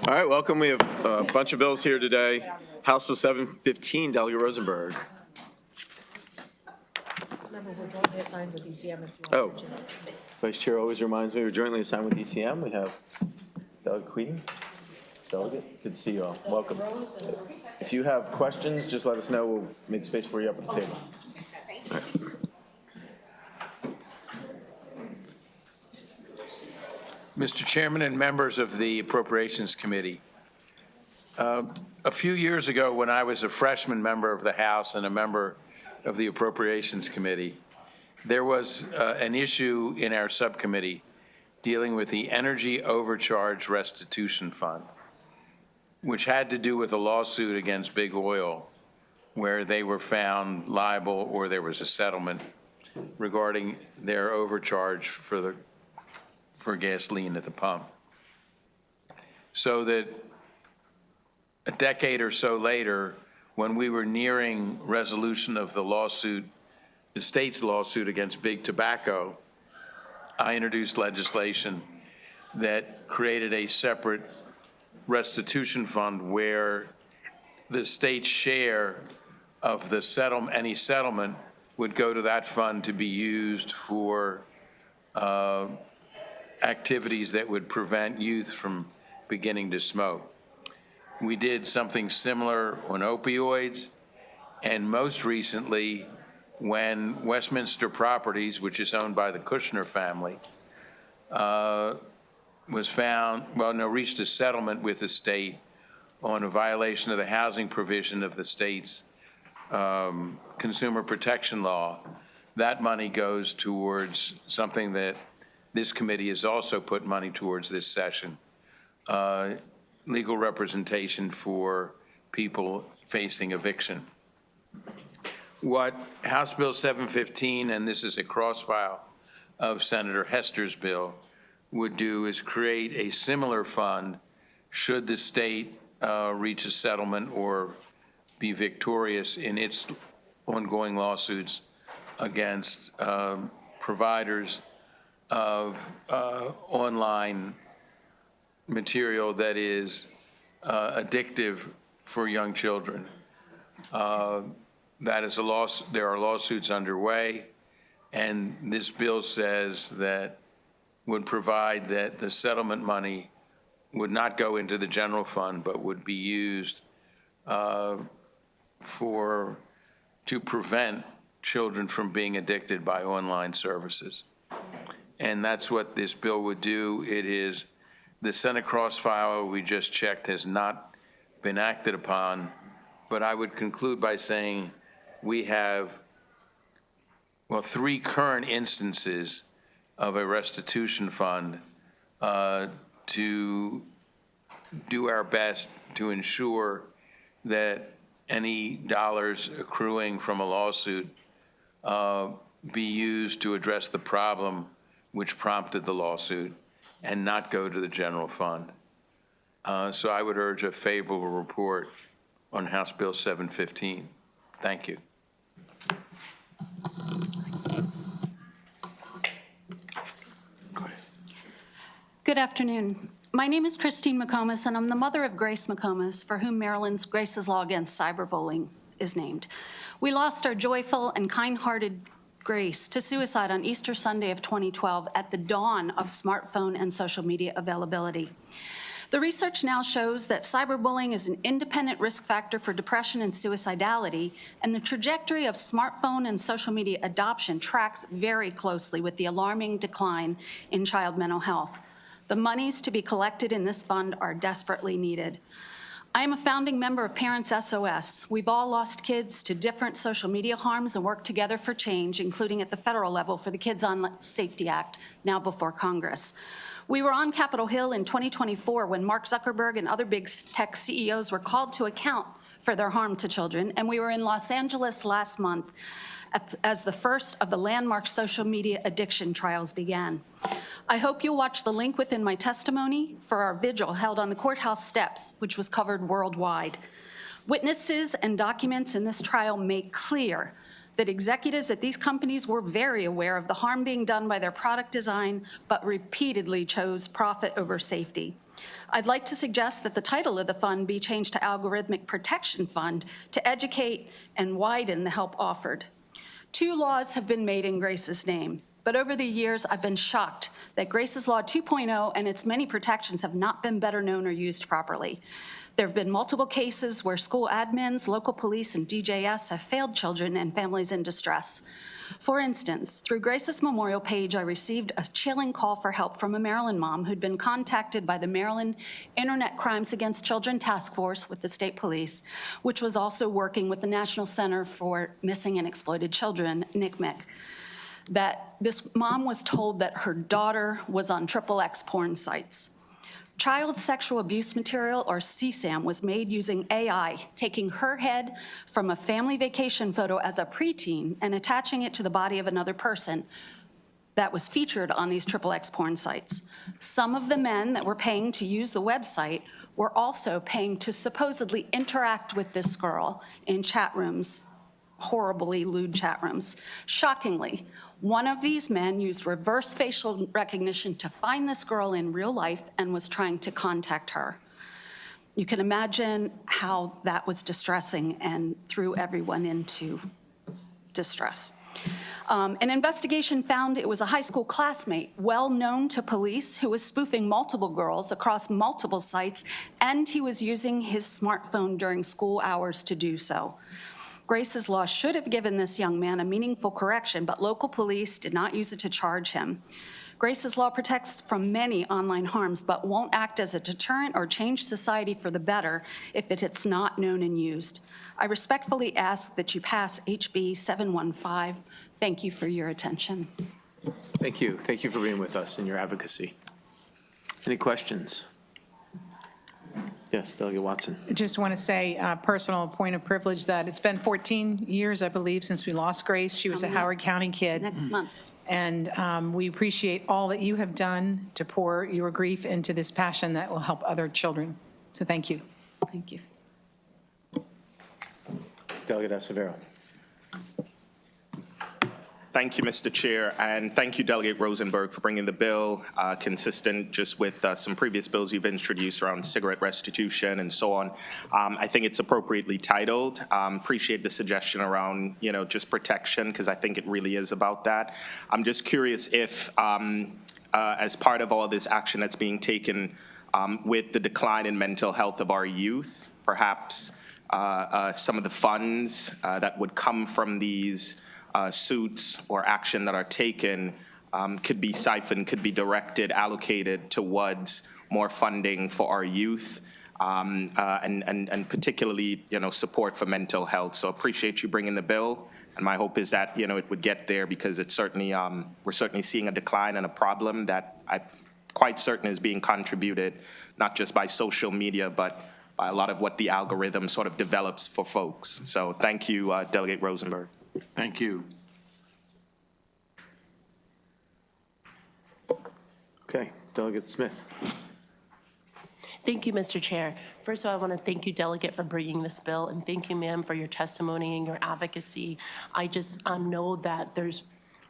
All right, welcome. We have a bunch of bills here today. House Bill 715, Delegate Rosenberg. Remember, we're jointly assigned with ECM if you Oh, want to. Vice Chair always reminds me we're jointly assigned with ECM. We have Delegate Queen. Delegate, good to see you all. Welcome. If you have questions, just let us know. We'll make space for you up at the table. All right. Mr. Chairman and members of the Appropriations Committee, a few years ago when I was a freshman member of the House and a member of the Appropriations Committee, there was an issue in our subcommittee dealing with the Energy Overcharge Restitution Fund, which had to do with a lawsuit against Big Oil where they were found liable or there was a settlement regarding their overcharge for gasoline at the pump. So that a decade or so later, when we were nearing resolution of the lawsuit, the state's lawsuit against Big Tobacco, I introduced legislation that created a separate restitution fund where the state's share of the any settlement would go to that fund to be used for activities that would prevent youth from beginning to smoke. We did something similar on opioids, and most recently, when Westminster Properties, which is owned by the Kushner family, reached a settlement with the state on a violation of the housing provision of the state's consumer protection law. That money goes towards something that this committee has also put money towards this session, legal representation for people facing eviction. What House Bill 715, and this is a cross-file of Senator Hester's bill, would do is create a similar fund should the state reach a settlement or be victorious in its ongoing lawsuits against providers of online material that is addictive for young children. That is a loss. There are lawsuits underway, and this bill says that would provide that the settlement money would not go into the general fund, but would be used to prevent children from being addicted by online services. And that's what this bill would do. It is, the Senate cross-file we just checked has not been acted upon, but I would conclude by saying we have, well, 3 current instances of a restitution fund to do our best to ensure that any dollars accruing from a lawsuit be used to address the problem which prompted the lawsuit and not go to the general fund. So I would urge a favorable report on House Bill 715. Thank you. Good afternoon. My name is Christine McComas, and I'm the mother of Grace McComas, for whom Maryland's Grace's Law Against Cyberbullying is named. We lost our joyful and kind-hearted Grace to suicide on Easter Sunday of 2012 at the dawn of smartphone and social media availability. The research now shows that cyberbullying is an independent risk factor for depression and suicidality, and the trajectory of smartphone and social media adoption tracks very closely with the alarming decline in child mental health. The monies to be collected in this fund are desperately needed. I am a founding member of Parents SOS. We've all lost kids to different social media harms and worked together for change, including at the federal level for the Kids on Safety Act, now before Congress. We were on Capitol Hill in 2024 when Mark Zuckerberg and other big tech CEOs were called to account for their harm to children, and we were in Los Angeles last month as the first of the landmark social media addiction trials began. I hope you'll watch the link within my testimony for our vigil held on the courthouse steps, which was covered worldwide. Witnesses and documents in this trial make clear that executives at these companies were very aware of the harm being done by their product design, but repeatedly chose profit over safety. I'd like to suggest that the title of the fund be changed to Algorithmic Protection Fund to educate and widen the help offered. 2 laws have been made in Grace's name, but over the years, I've been shocked that Grace's Law 2.0 and its many protections have not been better known or used properly. There have been multiple cases where school admins, local police, and DJS have failed children and families in distress. For instance, through Grace's memorial page, I received a chilling call for help from a Maryland mom who'd been contacted by the Maryland Internet Crimes Against Children Task Force with the state police, which was also working with the National Center for Missing and Exploited Children, NCMEC. That this mom was told that her daughter was on XXX porn sites. Child sexual abuse material, or CSAM, was made using AI, taking her head from a family vacation photo as a preteen and attaching it to the body of another person that was featured on these XXX porn sites. Some of the men that were paying to use the website were also paying to supposedly interact with this girl in chat rooms, horribly lewd chat rooms. Shockingly, one of these men used reverse facial recognition to find this girl in real life and was trying to contact her. You can imagine how that was distressing and threw everyone into distress. An investigation found it was a high school classmate, well known to police, who was spoofing multiple girls across multiple sites, and he was using his smartphone during school hours to do so. Grace's Law should have given this young man a meaningful correction, but local police did not use it to charge him. Grace's Law protects from many online harms, but won't act as a deterrent or change society for the better if it's not known and used. I respectfully ask that you pass HB 715. Thank you for your attention. Thank you. Thank you for being with us and your advocacy. Any questions? Yes, Delegate Watson. I just want to say, personal point of privilege, that it's been 14 years, I believe, since we lost Grace. She was a Howard County kid. Next month. And we appreciate all that you have done to pour your grief into this passion that will help other children. So thank you. Thank you. Delegate Acevedo. Thank you, Mr. Chair, and thank you, Delegate Rosenberg, for bringing the bill consistent just with some previous bills you've introduced around cigarette restitution and so on. I think it's appropriately titled. Appreciate the suggestion around, just protection, because I think it really is about that. I'm just curious if, as part of all this action that's being taken with the decline in mental health of our youth, perhaps some of the funds that would come from these suits or action that are taken could be siphoned, could be directed, allocated towards more funding for our youth, and particularly, support for mental health. So appreciate you bringing the bill, and my hope is that, it would get there, because it's certainly, we're certainly seeing a decline and a problem that I'm quite certain is being contributed not just by social media, but by a lot of what the algorithm sort of develops for folks. So thank you, Delegate Rosenberg. Thank you. Okay, Delegate Smith. Thank you, Mr. Chair. First of all, I want to thank you, Delegate, for bringing this bill, and thank you, ma'am, for your testimony and your advocacy. I just know that there's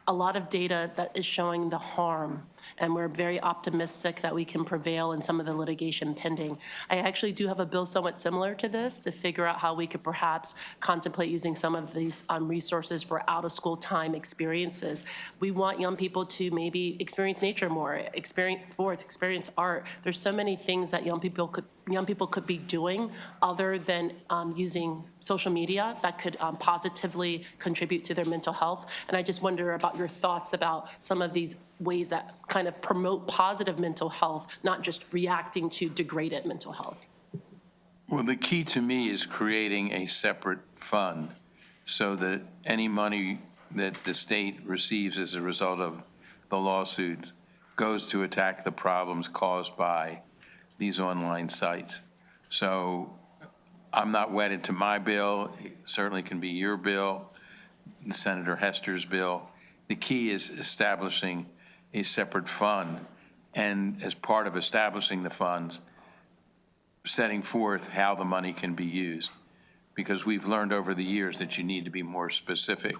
a lot of data that is showing the harm, and we're very optimistic that we can prevail in some of the litigation pending. I actually do have a bill somewhat similar to this to figure out how we could perhaps contemplate using some of these resources for out-of-school time experiences. We want young people to maybe experience nature more, experience sports, experience art. There's so many things that young people could be doing other than using social media that could positively contribute to their mental health. And I just wonder about your thoughts about some of these ways that kind of promote positive mental health, not just reacting to degraded mental health. Well, the key to me is creating a separate fund so that any money that the state receives as a result of the lawsuit goes to attack the problems caused by these online sites. So I'm not wedded to my bill. It certainly can be your bill, Senator Hester's bill. The key is establishing a separate fund, and as part of establishing the funds, setting forth how the money can be used. Because we've learned over the years that you need to be more specific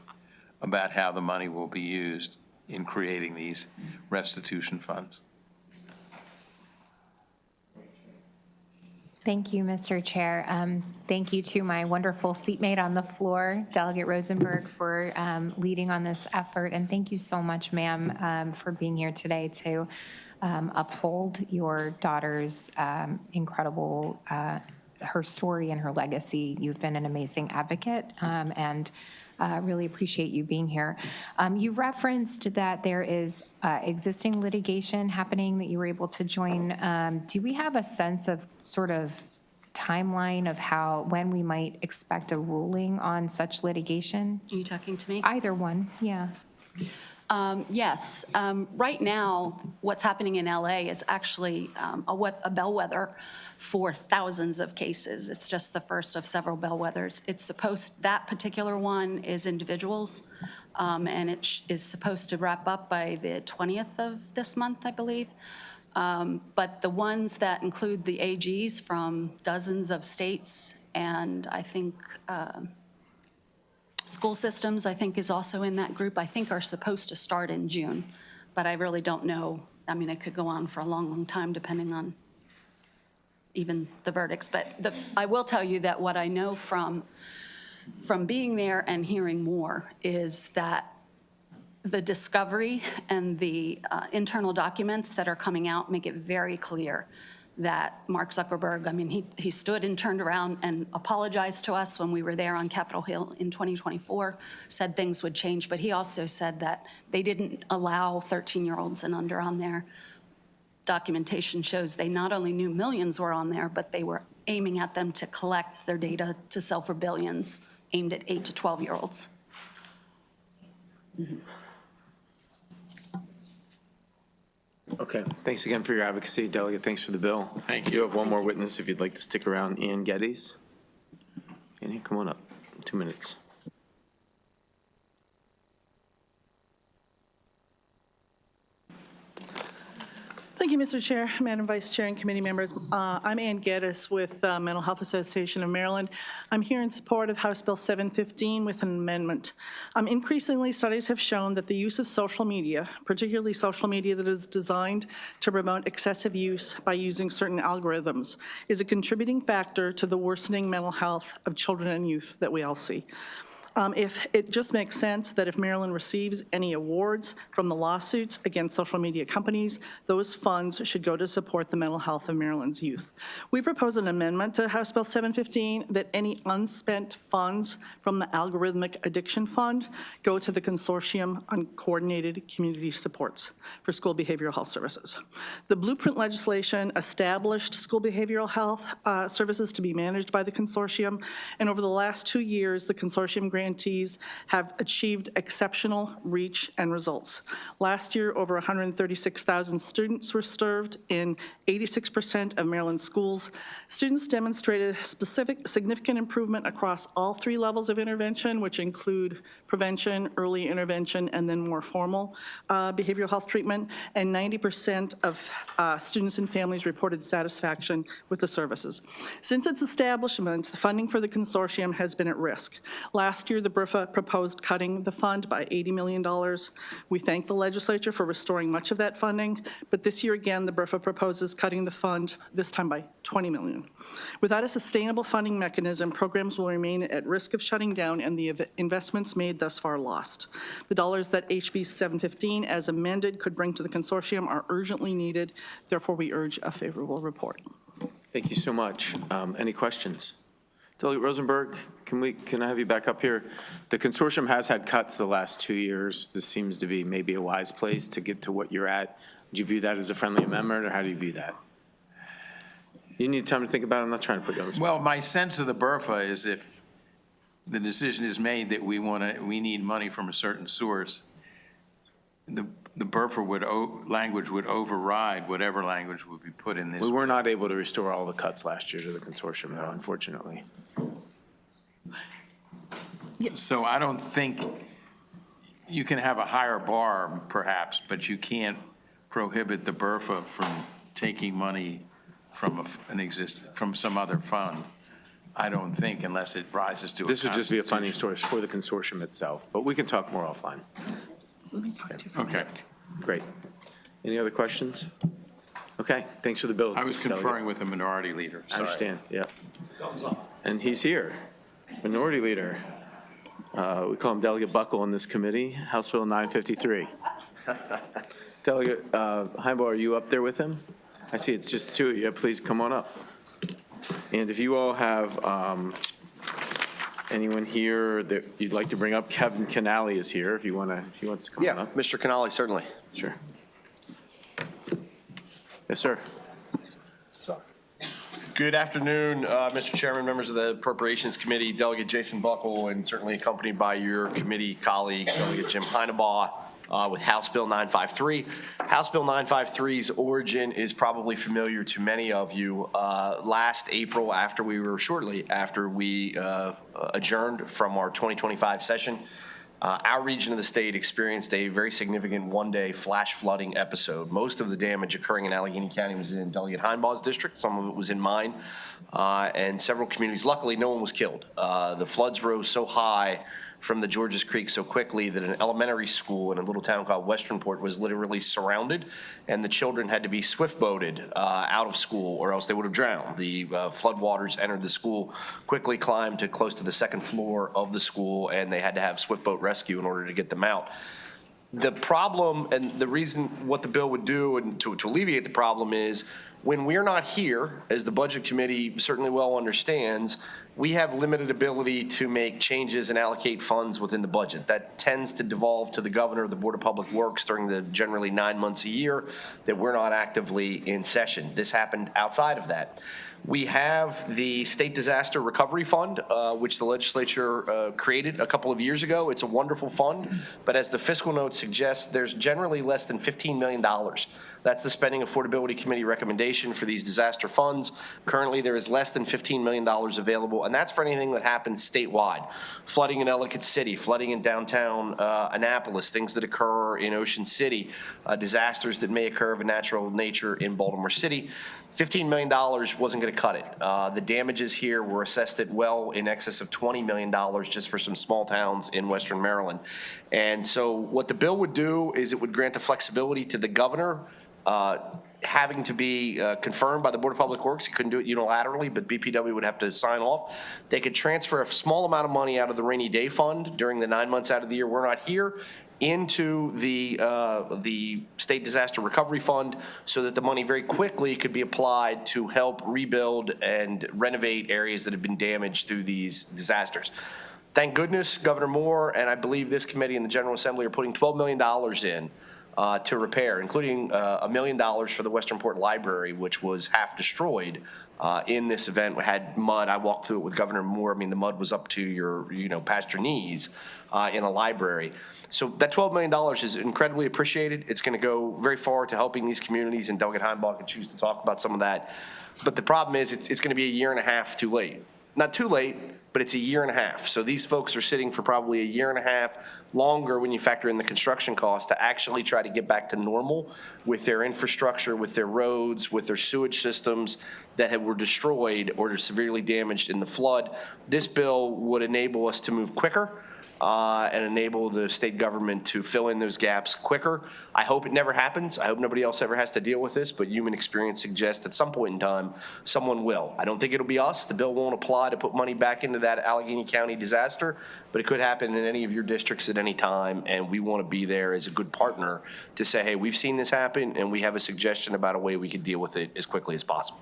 about how the money will be used in creating these restitution funds. Thank you, Mr. Chair. Thank you to my wonderful seatmate on the floor, Delegate Rosenberg, for leading on this effort. And thank you so much, ma'am, for being here today to uphold your daughter's incredible, her story and her legacy. You've been an amazing advocate, and really appreciate you being here. You referenced that there is existing litigation happening that you were able to join. Do we have a sense of sort of timeline of when we might expect a ruling on such litigation? Are you talking to me? Either one, yeah. Yes. Right now, what's happening in LA is actually a bellwether for thousands of cases. It's just the first of several bellwethers. That particular one is individuals, and it is supposed to wrap up by the 20th of this month, I believe. But the ones that include the AGs from dozens of states, and I think school systems, I think, is also in that group, I think are supposed to start in June, but I really don't know. I mean, it could go on for a long, long time, depending on even the verdicts. But I will tell you that what I know from being there and hearing more is that the discovery and the internal documents that are coming out make it very clear that Mark Zuckerberg, I mean, he stood and turned around and apologized to us when we were there on Capitol Hill in 2024, said things would change, but he also said that they didn't allow 13-year-olds and under on there. Documentation shows they not only knew millions were on there, but they were aiming at them to collect their data to sell for billions, aimed at 8 to 12-year-olds. Okay, thanks again for your advocacy, Delegate. Thanks for the bill. Thank you. You have one more witness if you'd like to stick around, Ian Geddes. Ian, come on up, 2 minutes. Thank you, Mr. Chair, Madam Vice Chair, and committee members. I'm Ann Geddes with Mental Health Association of Maryland. I'm here in support of House Bill 715 with an amendment. Increasingly, studies have shown that the use of social media, particularly social media that is designed to promote excessive use by using certain algorithms, is a contributing factor to the worsening mental health of children and youth that we all see. If it just makes sense that if Maryland receives any awards from the lawsuits against social media companies, those funds should go to support the mental health of Maryland's youth. We propose an amendment to House Bill 715 that any unspent funds from the Algorithmic Addiction Fund go to the Consortium on Coordinated Community Supports for School Behavioral Health Services. The blueprint legislation established school behavioral health services to be managed by the consortium, and over the last 2 years, the consortium grantees have achieved exceptional reach and results. Last year, over 136,000 students were served in 86% of Maryland's schools. Students demonstrated significant improvement across all 3 levels of intervention, which include prevention, early intervention, and then more formal behavioral health treatment, and 90% of students and families reported satisfaction with the services. Since its establishment, the funding for the consortium has been at risk. Last year, the BRFA proposed cutting the fund by $80 million. We thank the legislature for restoring much of that funding, but this year again, the BRFA proposes cutting the fund, this time by $20 million. Without a sustainable funding mechanism, programs will remain at risk of shutting down and the investments made thus far lost. The dollars that HB 715 as amended could bring to the consortium are urgently needed. Therefore, we urge a favorable report. Thank you so much. Any questions? Delegate Rosenberg, can I have you back up here? The consortium has had cuts the last 2 years. This seems to be maybe a wise place to get to what you're at. Do you view that as a friendly amendment, or how do you view that? You need time to think about it. I'm not trying to put you on the spot. Well, my sense of the BRFA is if the decision is made that we need money from a certain source, the BRFA language would override whatever language would be put in this. We were not able to restore all the cuts last year to the consortium, though, unfortunately. So I don't think you can have a higher bar, perhaps, but you can't prohibit the BRFA from taking money from from some other fund. I don't think, unless it rises to a This would just be a funding source for the consortium itself, but we can talk more offline. Let me talk to you for a Okay. minute. Great. Any other questions? Okay, thanks for the bill. I was Delegate. conferring with the minority leader. I Sorry. understand, yeah. And he's here, Minority Leader. We call him Delegate Buckle in this committee, House Bill 953. Delegate Heimbaugh, are you up there with him? I see it's just two of you. Please come on up. And if you all have anyone here that you'd like to bring up, Kevin Canali is here if he wants to come Yeah, up. Mr. Canali, certainly. Sure. Yes, sir. Good afternoon, Mr. Chairman, members of the Appropriations Committee, Delegate Jason Buckle, and certainly accompanied by your committee colleague, Delegate Jim Heinebaugh, with House Bill 953. House Bill 953's origin is probably familiar to many of you. Last April, shortly after we adjourned from our 2025 session, our region of the state experienced a very significant one-day flash flooding episode. Most of the damage occurring in Allegheny County was in Delegate Heinbaugh's district. Some of it was in mine, and several communities. Luckily, no one was killed. The floods rose so high from the Georges Creek so quickly that an elementary school in a little town called Westernport was literally surrounded, and the children had to be swift boated out of school or else they would have drowned. The flood waters entered the school, quickly climbed to close to the second floor of the school, and they had to have swift boat rescue in order to get them out. The problem and the reason what the bill would do and to alleviate the problem is when we're not here, as the Budget Committee certainly well understands, we have limited ability to make changes and allocate funds within the budget. That tends to devolve to the governor, the Board of Public Works during the generally 9 months a year that we're not actively in session. This happened outside of that. We have the State Disaster Recovery Fund, which the legislature created a couple of years ago. It's a wonderful fund, but as the fiscal note suggests, there's generally less than $15 million. That's the Spending Affordability Committee recommendation for these disaster funds. Currently, there is less than $15 million available, and that's for anything that happens statewide. Flooding in Ellicott City, flooding in downtown Annapolis, things that occur in Ocean City, disasters that may occur of a natural nature in Baltimore City. $15 million wasn't going to cut it. The damages here were assessed at well in excess of $20 million just for some small towns in Western Maryland. And so what the bill would do is it would grant the flexibility to the governor having to be confirmed by the Board of Public Works. He couldn't do it unilaterally, but BPW would have to sign off. They could transfer a small amount of money out of the rainy day fund during the 9 months out of the year we're not here into the State Disaster Recovery Fund so that the money very quickly could be applied to help rebuild and renovate areas that have been damaged through these disasters. Thank goodness Governor Moore and I believe this committee and the General Assembly are putting $12 million in to repair, including $1 million for the Westernport Library, which was half destroyed in this event. We had mud. I walked through it with Governor Moore. I mean, the mud was up to your, past your knees in a library. So that $12 million is incredibly appreciated. It's going to go very far to helping these communities, and Delegate Heinebaugh can choose to talk about some of that. But the problem is it's going to be a year and a half too late. Not too late, but it's a year and a half. So these folks are sitting for probably a year and a half longer when you factor in the construction cost to actually try to get back to normal with their infrastructure, with their roads, with their sewage systems that were destroyed or severely damaged in the flood. This bill would enable us to move quicker and enable the state government to fill in those gaps quicker. I hope it never happens. I hope nobody else ever has to deal with this, but human experience suggests at some point in time, someone will. I don't think it'll be us. The bill won't apply to put money back into that Allegheny County disaster, but it could happen in any of your districts at any time, and we want to be there as a good partner to say, hey, we've seen this happen, and we have a suggestion about a way we could deal with it as quickly as possible.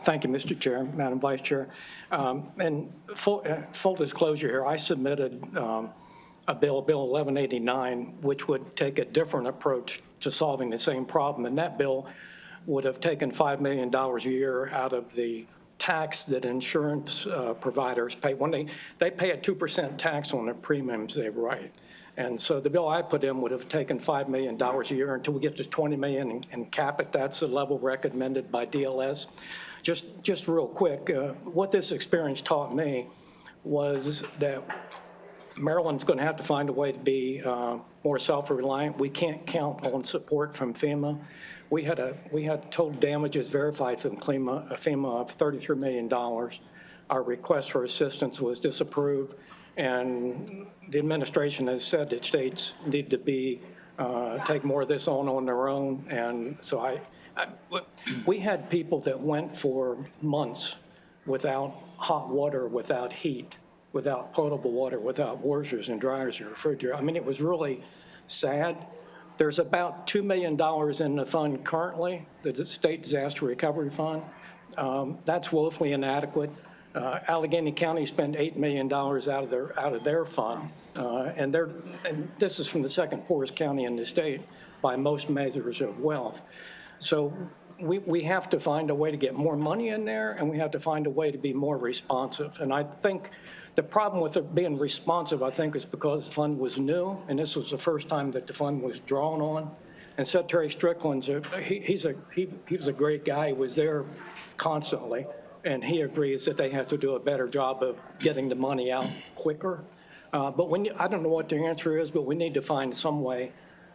Thank you, Mr. Chair, Madam Vice Chair. And full disclosure here, I submitted a Bill 1189, which would take a different approach to solving the same problem. And that bill would have taken $5 million a year out of the tax that insurance providers pay. When they pay a 2% tax on the premiums they write. And so the bill I put in would have taken $5 million a year until we get to $20 million and cap it. That's the level recommended by DLS. Just real quick, what this experience taught me was that Maryland's going to have to find a way to be more self-reliant. We can't count on support from FEMA. We had total damages verified from FEMA of $33 million. Our request for assistance was disapproved, and the administration has said that states need to be take more of this on their own. And so we had people that went for months without hot water, without heat, without potable water, without washers and dryers and refrigerators. I mean, it was really sad. There's about $2 million in the fund currently, the State Disaster Recovery Fund. That's woefully inadequate. Allegheny County spent $8 million out of their fund, and this is from the second poorest county in the state by most measures of wealth. So we have to find a way to get more money in there, and we have to find a way to be more responsive. And I think the problem with it being responsive, I think, is because the fund was new, and this was the first time that the fund was drawn on. And Secretary Strickland's he was a great guy. He was there constantly, and he agrees that they have to do a better job of getting the money out quicker. But I don't know what the answer is, but we need to find some way,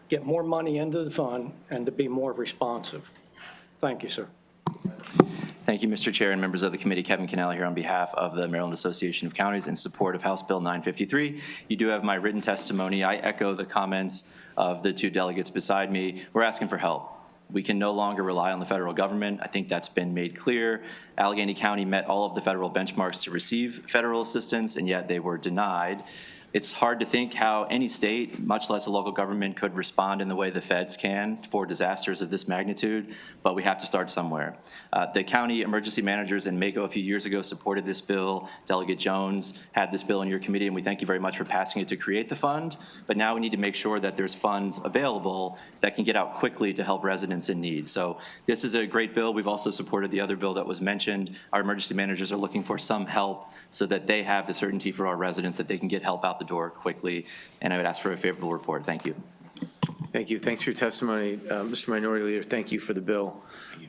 get more money into the fund, and to be more responsive. Thank you, sir. Thank you, Mr. Chair and members of the committee. Kevin Cannella here on behalf of the Maryland Association of Counties in support of House Bill 953. You do have my written testimony. I echo the comments of the two delegates beside me. We're asking for help. We can no longer rely on the federal government. I think that's been made clear. Allegheny County met all of the federal benchmarks to receive federal assistance, and yet they were denied. It's hard to think how any state, much less a local government, could respond in the way the feds can for disasters of this magnitude, but we have to start somewhere. The county emergency managers in Mako a few years ago supported this bill. Delegate Jones had this bill in your committee, and we thank you very much for passing it to create the fund. But now we need to make sure that there's funds available that can get out quickly to help residents in need. So this is a great bill. We've also supported the other bill that was mentioned. Our emergency managers are looking for some help so that they have the certainty for our residents that they can get help out the door quickly, and I would ask for a favorable report. Thank you. Thank you. Thanks for your testimony. Mr. Minority Leader, thank you for the bill.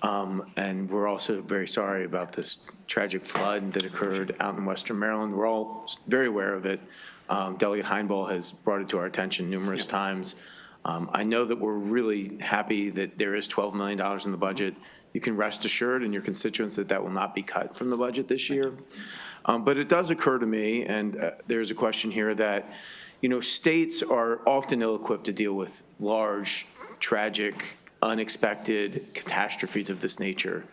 And we're also very sorry about this tragic flood that occurred out in Western Maryland. We're all very aware of it. Delegate Heinball has brought it to our attention numerous times. I know that we're really happy that there is $12 million in the budget. You can rest assured in your constituents that that will not be cut from the budget this year. But it does occur to me, and there's a question here that, you know, states are often ill-equipped to deal with large, tragic, unexpected catastrophes of this nature,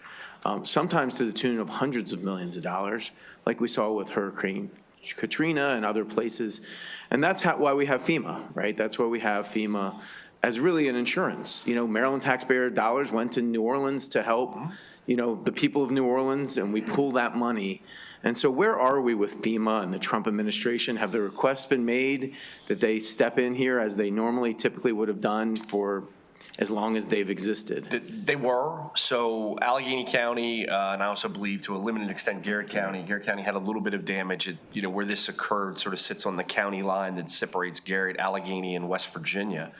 sometimes to the tune of hundreds of millions of dollars, like we saw with Hurricane Katrina and other places. And that's why we have FEMA, right? That's why we have FEMA as really an insurance. You know, Maryland taxpayer dollars went to New Orleans to help, you know, the people of New Orleans, and we pull that money. And so where are we with FEMA and the Trump administration? Have the requests been made that they step in here as they typically would have done for as long as they've existed? They were. So Allegheny County, and I also believe to a limited extent Garrett County. Garrett County had a little bit of damage. You know, where this occurred sort of sits on the county line that separates Garrett, Allegheny, and West Virginia.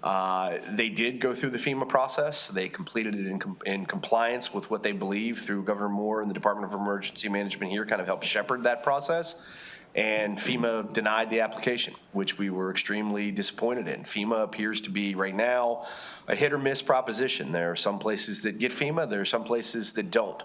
They did go through the FEMA process. They completed it in compliance with what they believe through Governor Moore and the Department of Emergency Management here kind of helped shepherd that process. And FEMA denied the application, which we were extremely disappointed in. FEMA appears to be right now a hit or miss proposition. There are some places that get FEMA. There are some places that don't.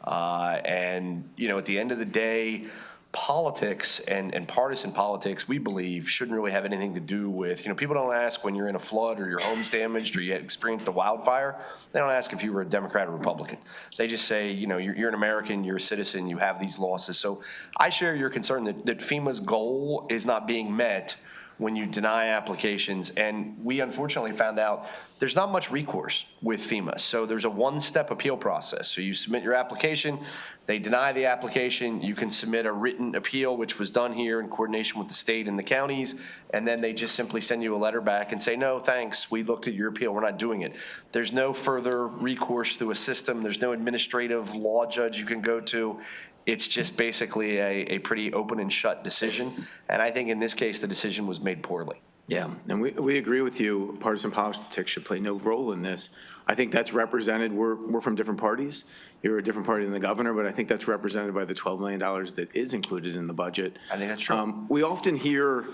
And, you know, at the end of the day, politics and partisan politics, we believe, shouldn't really have anything to do with, you know, people don't ask when you're in a flood or your home's damaged or you had experienced a wildfire. They don't ask if you were a Democrat or Republican. They just say, you know, you're an American, you're a citizen, you have these losses. So I share your concern that FEMA's goal is not being met when you deny applications. And we unfortunately found out there's not much recourse with FEMA. So there's a one-step appeal process. So you submit your application, they deny the application, you can submit a written appeal, which was done here in coordination with the state and the counties, and then they just simply send you a letter back and say, no, thanks, we looked at your appeal, we're not doing it. There's no further recourse through a system, there's no administrative law judge you can go to. It's just basically a pretty open and shut decision. And I think in this case, the decision was made poorly. Yeah, and we agree with you. Partisan politics should play no role in this. I think that's represented. We're from different parties. You're a different party than the governor, but I think that's represented by the $12 million that is included in the budget. I think that's true. We often hear,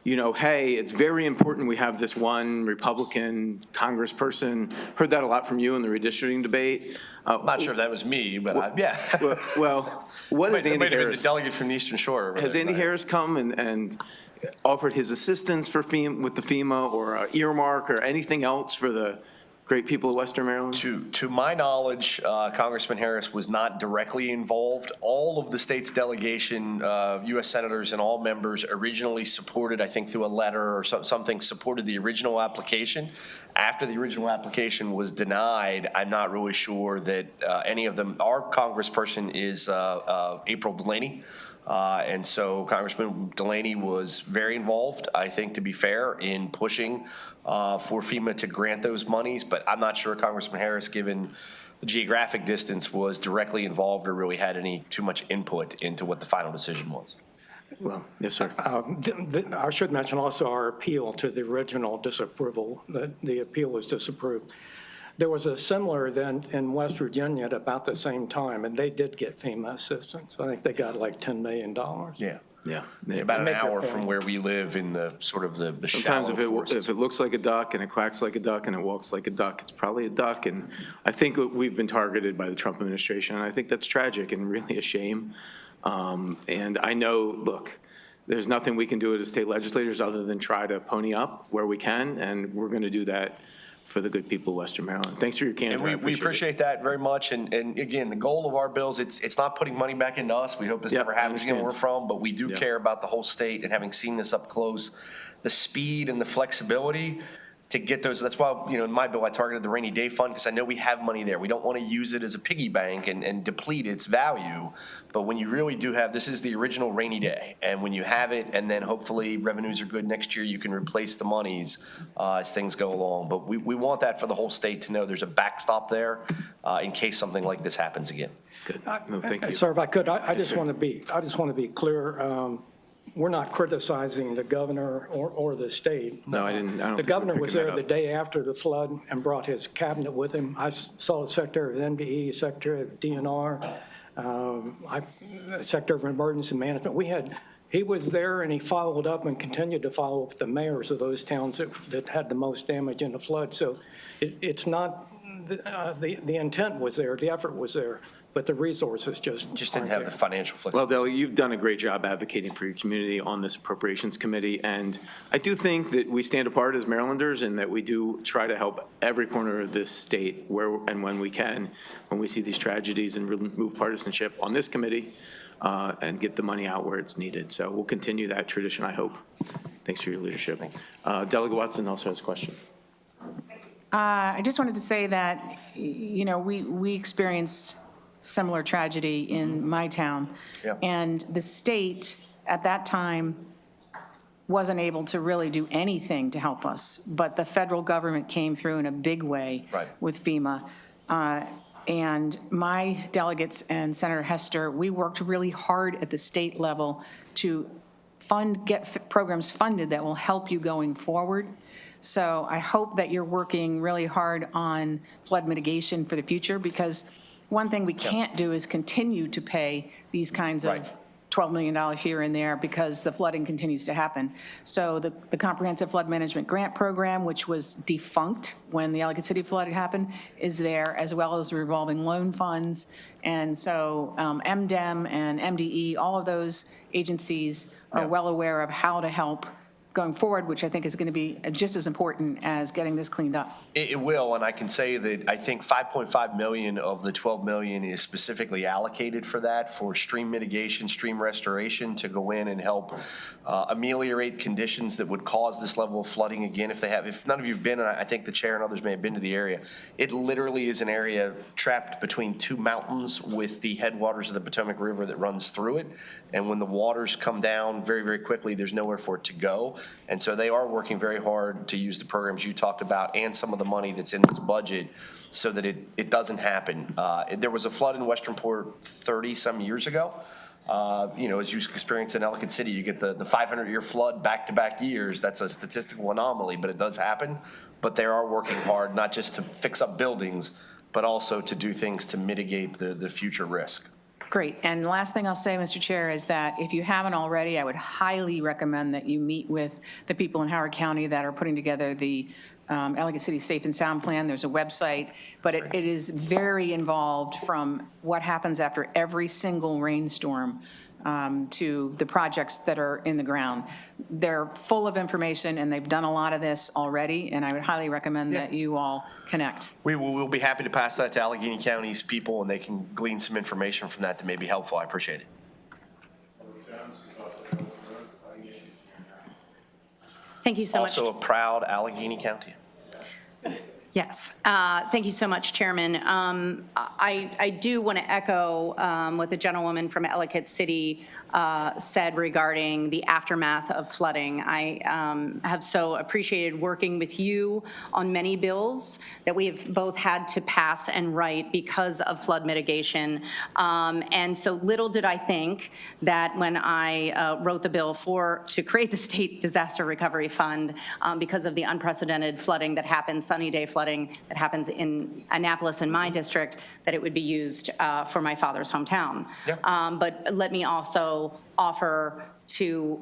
you know, hey, it's very important we have this one Republican congressperson. Heard that a lot from you in the redistricting debate. I'm not sure if that was me, but yeah. Well, what is Andy Harris? The delegate from the Eastern Shore. Has Andy Harris come and offered his assistance for FEMA, with the FEMA, or earmark, or anything else for the great people of Western Maryland? To my knowledge, Congressman Harris was not directly involved. All of the state's delegation, U.S. senators and all members originally supported, I think through a letter or something, supported the original application. After the original application was denied, I'm not really sure that any of them, our congressperson is April Delaney. And so Congressman Delaney was very involved, I think, to be fair, in pushing for FEMA to grant those monies. But I'm not sure Congressman Harris, given the geographic distance, was directly involved or really had any too much input into what the final decision was. Well, yes, sir. I should mention also our appeal to the original disapproval. The appeal was disapproved. There was a similar event in West Virginia at about the same time, and they did get FEMA assistance. I think they got like $10 million. Yeah. Yeah. About an hour from where we live in the sort of the Sometimes shallow if it looks like a duck and it quacks like a duck and it walks like a duck, it's probably a duck. And I think we've been targeted by the Trump administration, and I think that's tragic and really a shame. And I know, look, there's nothing we can do as state legislators other than try to pony up where we can, and we're going to do that for the good people of Western Maryland. Thanks for your candor. And we appreciate that very much. And again, the goal of our bills, it's not putting money back into us. We hope this never happens again where we're from, but we do care about the whole state, and having seen this up close, the speed and the flexibility to get those. That's why, in my bill, I targeted the rainy day fund, because I know we have money there. We don't want to use it as a piggy bank and deplete its value. But when you really do have, this is the original rainy day. And when you have it, and then hopefully revenues are good next year, you can replace the monies as things go along. But we want that for the whole state to know there's a backstop there in case something like this happens again. Good. No, thank you. Sir, if I could, I just want to be clear. We're not criticizing the governor or the state. No, I don't The think governor we're was picking there that the up. day after the flood and brought his cabinet with him. I saw the Secretary of NBE, Secretary of DNR, Secretary of Emergency Management. He was there, and he followed up and continued to follow up with the mayors of those towns that had the most damage in the flood. So it's not, the intent was there, the effort was there, but the resources just Didn't have the financial Well, flexibility. Deli, you've done a great job advocating for your community on this Appropriations Committee, and I do think that we stand apart as Marylanders and that we do try to help every corner of this state where and when we can, when we see these tragedies, and remove partisanship on this committee and get the money out where it's needed. So we'll continue that tradition, I hope. Thanks for your leadership. Delegate Watson also has a question. I just wanted to say that, we experienced similar tragedy in my town. Yeah. And the state at that time wasn't able to really do anything to help us. But the federal government came through in a big way with FEMA. And my delegates and Senator Hester, we worked really hard at the state level to get programs funded that will help you going forward. So I hope that you're working really hard on flood mitigation for the future, because one thing we can't do is continue to pay these kinds of $12 million here and there because the flooding continues to happen. So the Comprehensive Flood Management Grant Program, which was defunct when the Ellicott City flood happened, is there, as well as revolving loan funds. And so MDEM and MDE, all of those agencies are well aware of how to help going forward, which I think is going to be just as important as getting this cleaned up. It will, and I can say that I think 5.5 million of the 12 million is specifically allocated for that, for stream mitigation, stream restoration, to go in and help ameliorate conditions that would cause this level of flooding again. If none of you've been, and I think the chair and others may have been to the area, it literally is an area trapped between two mountains with the headwaters of the Potomac River that runs through it. And when the waters come down very, very quickly, there's nowhere for it to go. And so they are working very hard to use the programs you talked about and some of the money that's in this budget so that it doesn't happen. There was a flood in Westernport 30-some years ago. As you experience in Ellicott City, you get the 500-year flood back-to-back years. That's a statistical anomaly, but it does happen. But they are working hard, not just to fix up buildings, but also to do things to mitigate the future risk. Great. And the last thing I'll say, Mr. Chair, is that if you haven't already, I would highly recommend that you meet with the people in Howard County that are putting together the Ellicott City Safe and Sound Plan. There's a website, but it is very involved from what happens after every single rainstorm. to the projects that are in the ground. They're full of information, and they've done a lot of this already, and I would highly recommend that you all connect. We'll be happy to pass that to Allegheny County's people, and they can glean some information from that may be helpful. I appreciate it. Thank you so much. Also a proud Allegheny County. Yes. Thank you so much, Chairman. I do want to echo what the gentlewoman from Ellicott City said regarding the aftermath of flooding. I have so appreciated working with you on many bills that we have both had to pass and write because of flood mitigation. And so little did I think that when I wrote the bill to create the State Disaster Recovery Fund, because of the unprecedented flooding that happens, sunny day flooding that happens in Annapolis in my district, that it would be used for my father's hometown. Yep. But let me also offer to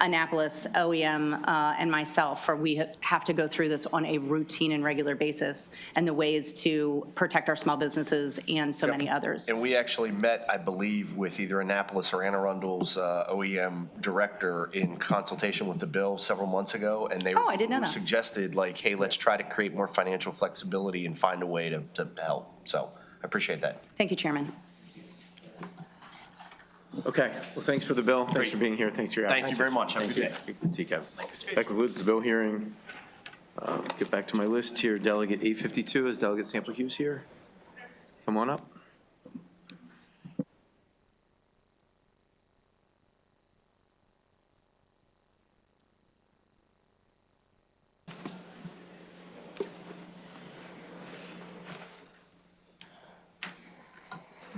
Annapolis, OEM, and myself, for we have to go through this on a routine and regular basis, and the ways to protect our small businesses and so many others. And we actually met, I believe, with either Annapolis or Anne Arundel's OEM director in consultation with the bill several months ago, and they I didn't know that. suggested, like, hey, let's try to create more financial flexibility and find a way to help. So I appreciate that. Thank you, Chairman. Okay, well, thanks for the bill. Thanks for being here. Thanks for your Thank you very much. Have a good day. Good to see you, Kevin. That concludes the bill hearing. Get back to my list here. Delegate 852, is Delegate Sample Hughes here? Come on up.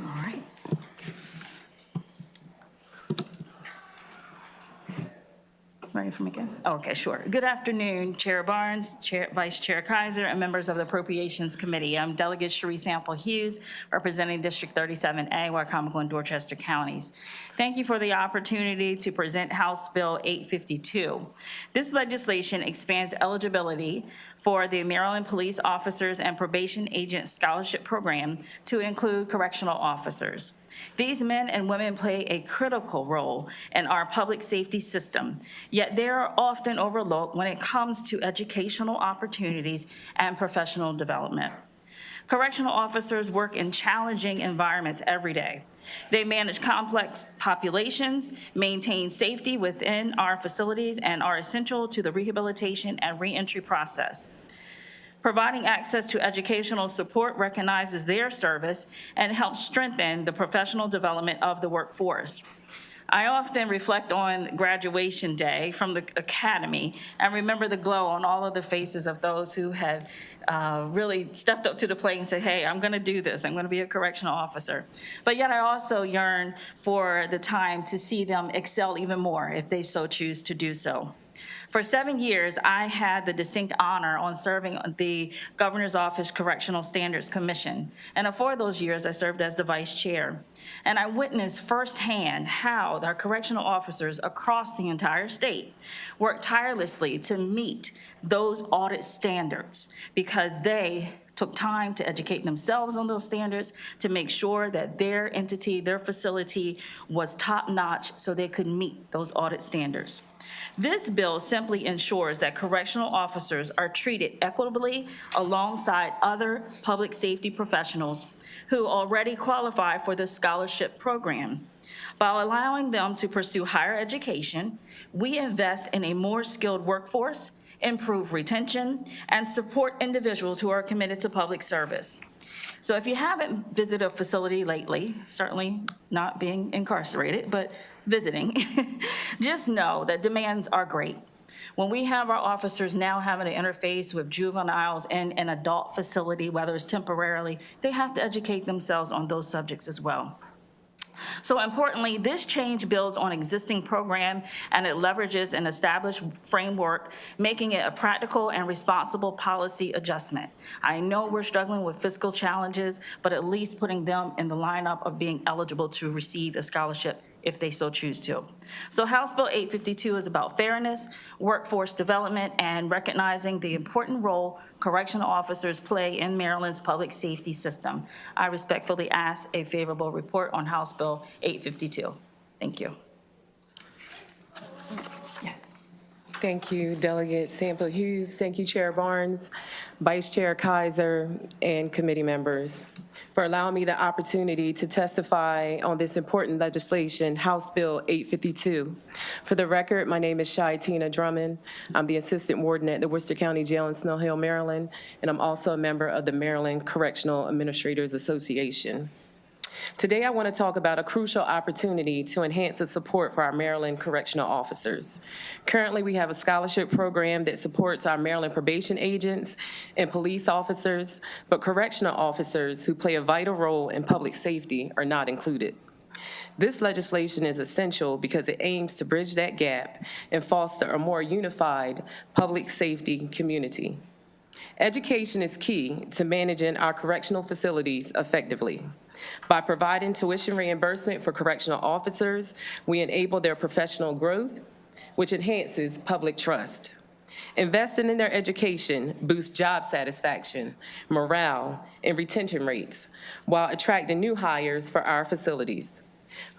All right. Ready for me again? Okay, sure. Good afternoon, Chair Barnes, Vice Chair Kaiser, and members of the Appropriations Committee. I'm Delegate Cherie Sample Hughes, representing District 37A, Wycomico and Dorchester counties. Thank you for the opportunity to present House Bill 852. This legislation expands eligibility for the Maryland Police Officers and Probation Agent Scholarship Program to include correctional officers. These men and women play a critical role in our public safety system, yet they are often overlooked when it comes to educational opportunities and professional development. Correctional officers work in challenging environments every day. They manage complex populations, maintain safety within our facilities, and are essential to the rehabilitation and reentry process. Providing access to educational support recognizes their service and helps strengthen the professional development of the workforce. I often reflect on graduation day from the academy and remember the glow on all of the faces of those who had really stepped up to the plate and said, hey, I'm gonna do this, I'm gonna be a correctional officer. But yet I also yearn for the time to see them excel even more if they so choose to do so. For 7 years, I had the distinct honor on serving on the Governor's Office Correctional Standards Commission. And for those years, I served as the vice chair. And I witnessed firsthand how our correctional officers across the entire state worked tirelessly to meet those audit standards because they took time to educate themselves on those standards to make sure that their entity, their facility was top-notch so they could meet those audit standards. This bill simply ensures that correctional officers are treated equitably alongside other public safety professionals who already qualify for the scholarship program. By allowing them to pursue higher education, we invest in a more skilled workforce, improve retention, and support individuals who are committed to public service. So if you haven't visited a facility lately, certainly not being incarcerated, but visiting, just know that demands are great. When we have our officers now having to interface with juveniles in an adult facility, whether it's temporarily, they have to educate themselves on those subjects as well. So importantly, this change builds on existing program and it leverages an established framework, making it a practical and responsible policy adjustment. I know we're struggling with fiscal challenges, but at least putting them in the lineup of being eligible to receive a scholarship if they so choose to. So House Bill 852 is about fairness, workforce development, and recognizing the important role correctional officers play in Maryland's public safety system. I respectfully ask a favorable report on House Bill 852. Thank you. Yes. Thank you, Delegate Sample Hughes. Thank you, Chair Barnes, Vice Chair Kaiser, and committee members for allowing me the opportunity to testify on this important legislation, House Bill 852. For the record, my name is Shai-Tina Drummond. I'm the Assistant Warden at the Worcester County Jail in Snow Hill, Maryland, and I'm also a member of the Maryland Correctional Administrators Association. Today, I want to talk about a crucial opportunity to enhance the support for our Maryland correctional officers. Currently, we have a scholarship program that supports our Maryland probation agents and police officers, but correctional officers who play a vital role in public safety are not included. This legislation is essential because it aims to bridge that gap and foster a more unified public safety community. Education is key to managing our correctional facilities effectively. By providing tuition reimbursement for correctional officers, we enable their professional growth, which enhances public trust. Investing in their education boosts job satisfaction, morale, and retention rates, while attracting new hires for our facilities.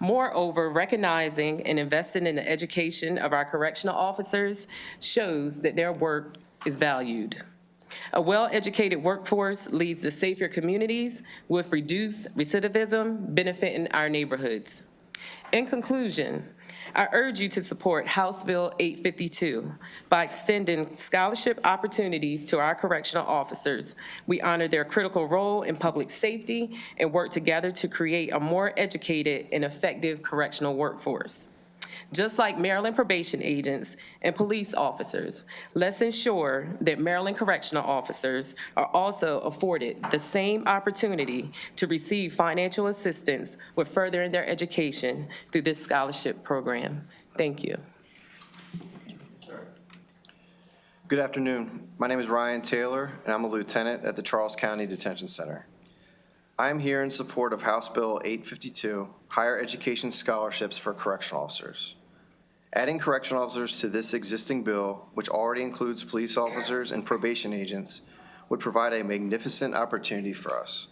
Moreover, recognizing and investing in the education of our correctional officers shows that their work is valued. A well-educated workforce leads to safer communities with reduced recidivism, benefiting our neighborhoods. In conclusion, I urge you to support House Bill 852 by extending scholarship opportunities to our correctional officers. We honor their critical role in public safety and work together to create a more educated and effective correctional workforce. Just like Maryland probation agents and police officers, let's ensure that Maryland correctional officers are also afforded the same opportunity to receive financial assistance with furthering their education through this scholarship program. Thank you. Good afternoon. My name is Ryan Taylor, and I'm a lieutenant at the Charles County Detention Center. I am here in support of House Bill 852, Higher Education Scholarships for Correctional Officers. Adding correctional officers to this existing bill, which already includes police officers and probation agents, would provide a magnificent opportunity for us.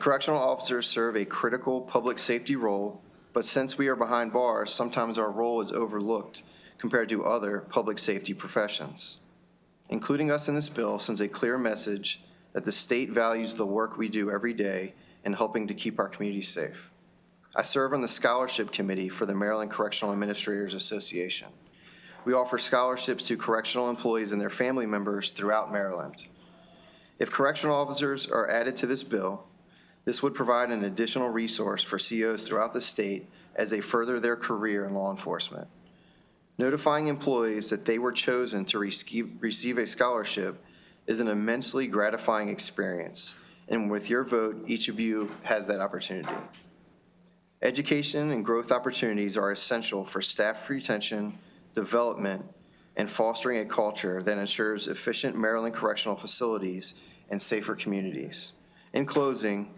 Correctional officers serve a critical public safety role, but since we are behind bars, sometimes our role is overlooked compared to other public safety professions. Including us in this bill sends a clear message that the state values the work we do every day in helping to keep our communities safe. I serve on the scholarship committee for the Maryland Correctional Administrators Association. We offer scholarships to correctional employees and their family members throughout Maryland. If correctional officers are added to this bill, this would provide an additional resource for COs throughout the state as they further their career in law enforcement. Notifying employees that they were chosen to receive a scholarship is an immensely gratifying experience, and with your vote, each of you has that opportunity. Education and growth opportunities are essential for staff retention, development, and fostering a culture that ensures efficient Maryland correctional facilities and safer communities. In closing,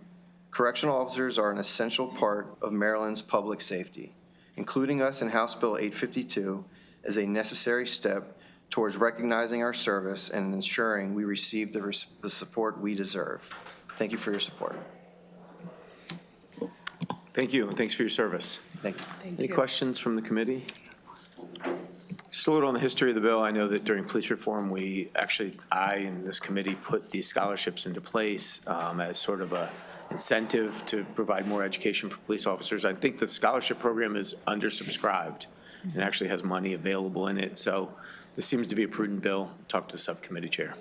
correctional officers are an essential part of Maryland's public safety. Including us in House Bill 852 is a necessary step towards recognizing our service and ensuring we receive the support we deserve. Thank you for your support. Thank you, and thanks for your service. Thank you. Any questions from the committee? Just a little on the history of the bill. I know that during police reform, I and this committee put these scholarships into place as sort of a incentive to provide more education for police officers. I think the scholarship program is undersubscribed and actually has money available in it. So this seems to be a prudent bill. Talk to the subcommittee chair.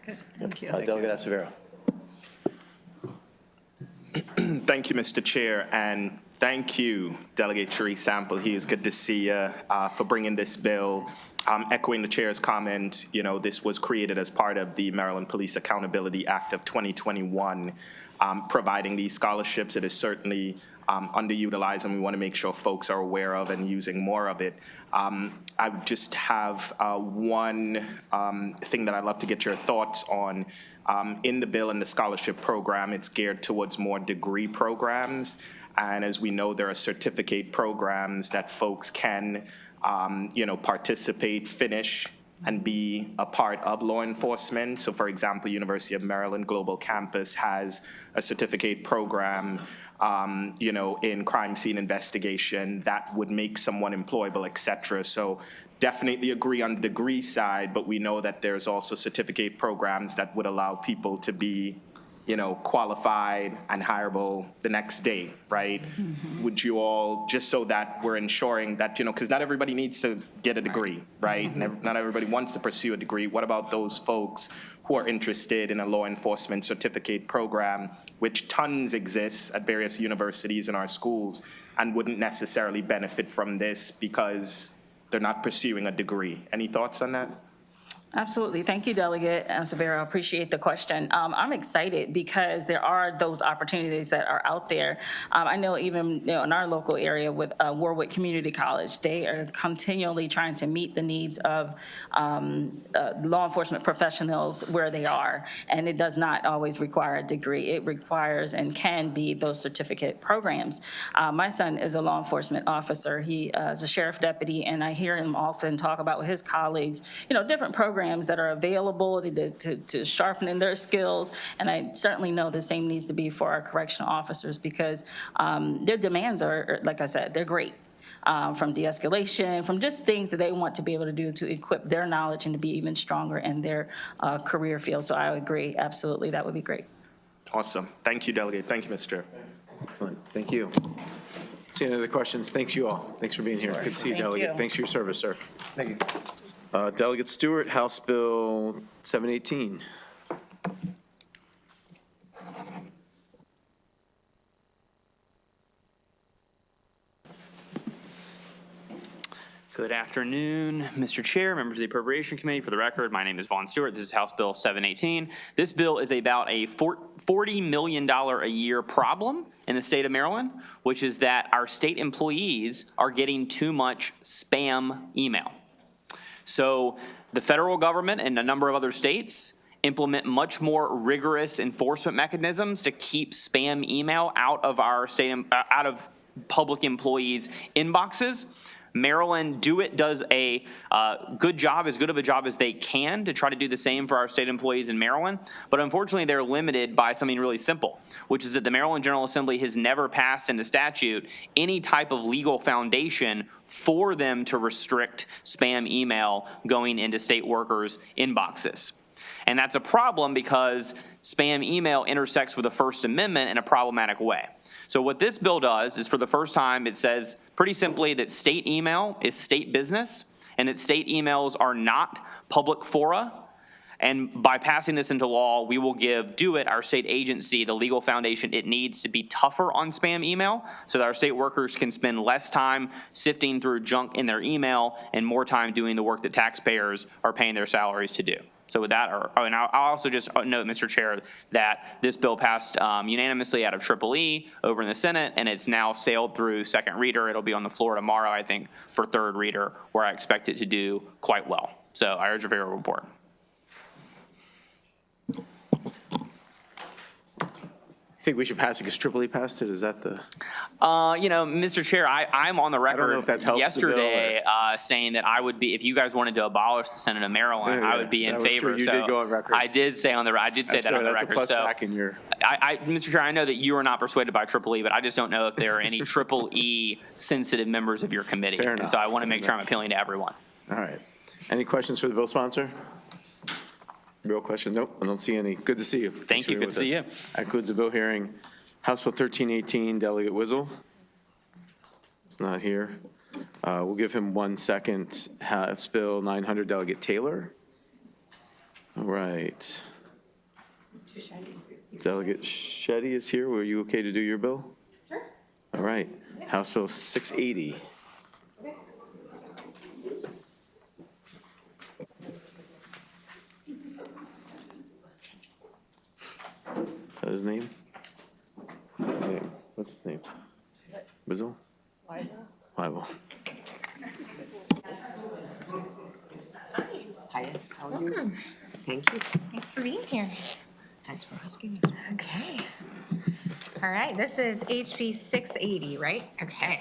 Good, thank you. Delegate Acevedo. Thank you, Mr. Chair, and thank you, Delegate Cherie Sample. He is good to see you for bringing this bill. Echoing the chair's comment, this was created as part of the Maryland Police Accountability Act of 2021. Providing these scholarships, it is certainly underutilized, and we want to make sure folks are aware of and using more of it. I just have one thing that I'd love to get your thoughts on. In the bill and the scholarship program, it's geared towards more degree programs. And as we know, there are certificate programs that folks can, participate, finish, and be a part of law enforcement. So for example, University of Maryland Global Campus has a certificate program in crime scene investigation that would make someone employable, et cetera. So definitely agree on the degree side, but we know that there's also certificate programs that would allow people to be, qualified and hireable the next day, right? Would you all, just so that we're ensuring that, because not everybody needs to get a degree, right? Not everybody wants to pursue a degree. What about those folks who are interested in a law enforcement certificate program, which tons exists at various universities in our schools, and wouldn't necessarily benefit from this because they're not pursuing a degree? Any thoughts on that? Absolutely. Thank you, Delegate Severo. I appreciate the question. I'm excited because there are those opportunities that are out there. I know even in our local area with Warwick Community College, they are continually trying to meet the needs of law enforcement professionals where they are, and it does not always require a degree. It requires and can be those certificate programs. My son is a law enforcement officer. He is a sheriff deputy, and I hear him often talk about with his colleagues, different programs that are available to sharpen their skills. And I certainly know the same needs to be for our correctional officers because their demands are, like I said, they're great. From de-escalation, from just things that they want to be able to do to equip their knowledge and to be even stronger in their career field. So I agree, absolutely, that would be great. Awesome. Thank you, Delegate. Thank you, Mr. Chair. Excellent. Thank you. See any other questions? Thanks you all. Thanks for being here. Good to see you, Thank Delegate. you. Thanks for your service, sir. Thank you. Delegate Stewart, House Bill 718. Good afternoon, Mr. Chair, members of the Appropriation Committee. For the record, my name is Vaughn Stewart. This is House Bill 718. This bill is about a $40 million a year problem in the state of Maryland, which is that our state employees are getting too much spam email. So the federal government and a number of other states implement much more rigorous enforcement mechanisms to keep spam email out of our state, out of public employees' inboxes. Maryland does a good job, as good of a job as they can to try to do the same for our state employees in Maryland. But unfortunately, they're limited by something really simple, which is that the Maryland General Assembly has never passed into statute any type of legal foundation for them to restrict spam email going into state workers' inboxes. And that's a problem because spam email intersects with the First Amendment in a problematic way. So what this bill does is, for the first time, it says pretty simply that state email is state business and that state emails are not public fora. And by passing this into law, we will give DoIT, our state agency, the legal foundation it needs to be tougher on spam email so that our state workers can spend less time sifting through junk in their email and more time doing the work that taxpayers are paying their salaries to do. So with that, and I'll also just note, Mr. Chair, that this bill passed unanimously out of EEE over in the Senate, and it's now sailed through second reader. It'll be on the floor tomorrow, I think, for third reader, where I expect it to do quite well. So I urge a favorable report. You think we should pass it because EEE passed it? Is that the? Mr. Chair, I'm on the record I don't know if that helps yesterday saying that I would be, if you guys wanted to abolish the Senate of Maryland, I would be in favor. You did go on record. I did say on the, I did say that on the record. That's a plus So back in your. Mr. Chair, I know that you are not persuaded by EEE, but I just don't know if there are any EEE sensitive members of your committee. Fair enough. So I want to make sure I'm appealing to everyone. All right. Any questions for the bill sponsor? Real question? Nope, I don't see any. Good to see you. Thank you. Good to see you. That concludes the bill hearing. House Bill 1318, Delegate Wiesel. It's not here. We'll give him 1 second. House Bill 900, Delegate Taylor. All right. Delegate Shetty is here. Were you okay to do your bill? Sure. All right. House Bill 680. Is that his name? What's his name? Wiesel? Weibel. Hi, how are you? Thank you. Thanks for being here. Thanks for asking. Okay. All right, this is HB 680, right? Okay.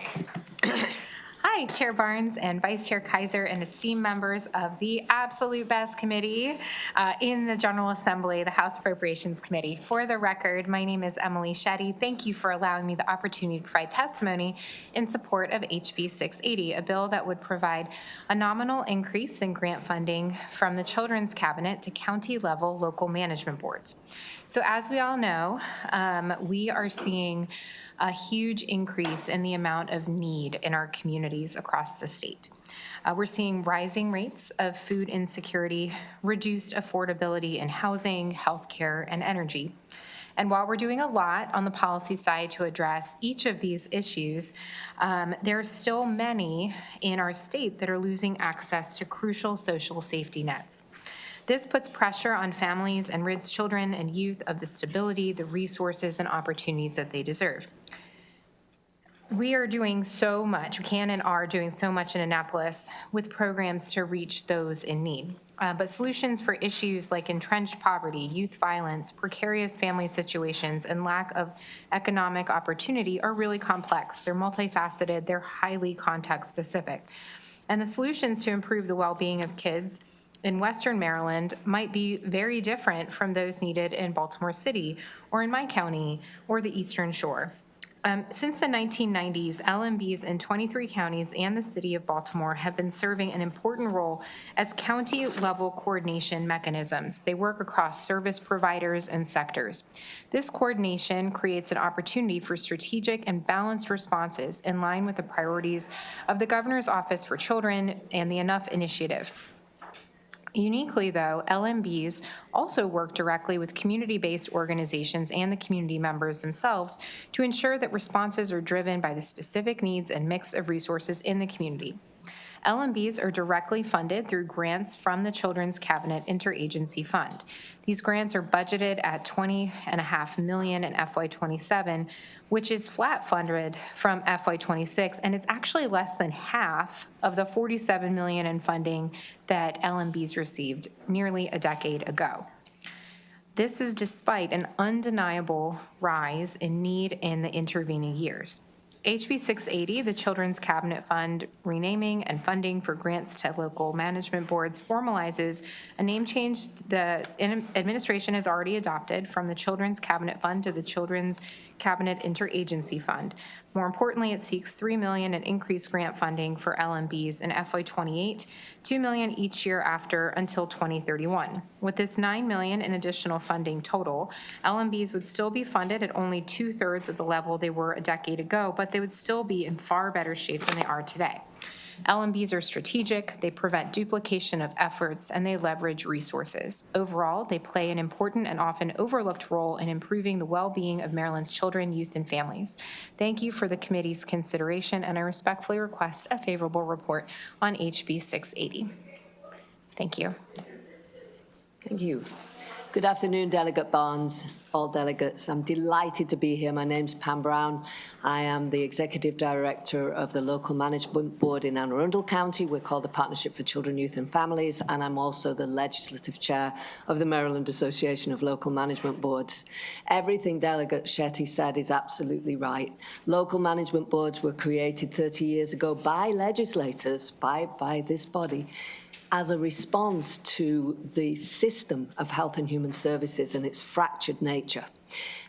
Hi, Hi, Chair Barnes and Vice Chair Kaiser and esteemed members of the absolute best committee in the General Assembly, the House Appropriations Committee. For the record, my name is Emily Shetty. Thank you for allowing me the opportunity to provide testimony in support of HB 680, a bill that would provide a nominal increase in grant funding from the Children's Cabinet to county-level local management boards. So as we all know, we are seeing a huge increase in the amount of need in our communities across the state. We're seeing rising rates of food insecurity, reduced affordability in housing, healthcare, and energy. And while we're doing a lot on the policy side to address each of these issues, there are still many in our state that are losing access to crucial social safety nets. This puts pressure on families and rids children and youth of the stability, the resources, and opportunities that they deserve. We are doing so much, we can and are doing so much in Annapolis with programs to reach those in need. But solutions for issues like entrenched poverty, youth violence, precarious family situations, and lack of economic opportunity are really complex. They're multifaceted, they're highly context-specific. And the solutions to improve the well-being of kids in Western Maryland might be very different from those needed in Baltimore City or in my county or the Eastern Shore. Since the 1990s, LMBs in 23 counties and the city of Baltimore have been serving an important role as county-level coordination mechanisms. They work across service providers and sectors. This coordination creates an opportunity for strategic and balanced responses in line with the priorities of the Governor's Office for Children and the Enough Initiative. Uniquely, though, LMBs also work directly with community-based organizations and the community members themselves to ensure that responses are driven by the specific needs and mix of resources in the community. LMBs are directly funded through grants from the Children's Cabinet Interagency Fund. These grants are budgeted at $20.5 million in FY27, which is flat funded from FY26, and it's actually less than half of the $47 million in funding that LMBs received nearly a decade ago. This is despite an undeniable rise in need in the intervening years. HB 680, the Children's Cabinet Fund renaming and funding for grants to local management boards, formalizes a name change the administration has already adopted from the Children's Cabinet Fund to the Children's Cabinet Interagency Fund. More importantly, it seeks $3 million in increased grant funding for LMBs in FY28, $2 million each year after until 2031. With this $9 million in additional funding total, LMBs would still be funded at only 2/3 of the level they were a decade ago, but they would still be in far better shape than they are today. LMBs are strategic, they prevent duplication of efforts, and they leverage resources. Overall, they play an important and often overlooked role in improving the well-being of Maryland's children, youth, and families. Thank you for the committee's consideration, and I respectfully request a favorable report on HB 680. Thank you. Thank you. Good afternoon, Delegate Barnes, all delegates. I'm delighted to be here. My name's Pam Brown. I am the Executive Director of the Local Management Board in Anne Arundel County. We're called the Partnership for Children, Youth and Families, and I'm also the Legislative Chair of the Maryland Association of Local Management Boards. Everything Delegate Shetty said is absolutely right. Local management boards were created 30 years ago by legislators, by this body, as a response to the system of health and human services and its fractured nature.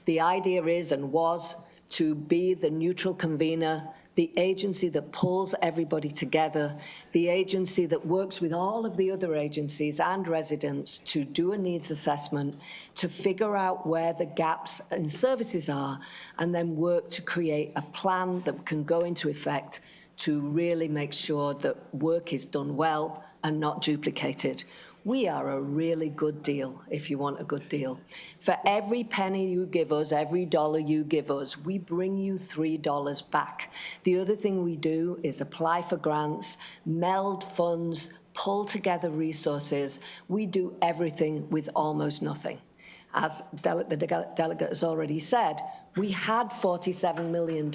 The idea is and was to be the neutral convener, the agency that pulls everybody together, the agency that works with all of the other agencies and residents to do a needs assessment, to figure out where the gaps in services are, and then work to create a plan that can go into effect to really make sure that work is done well and not duplicated. We are a really good deal, if you want a good deal. For every penny you give us, every dollar you give us, we bring you $3 back. The other thing we do is apply for grants, meld funds, pull together resources. We do everything with almost nothing. As the delegate has already said, we had $47 million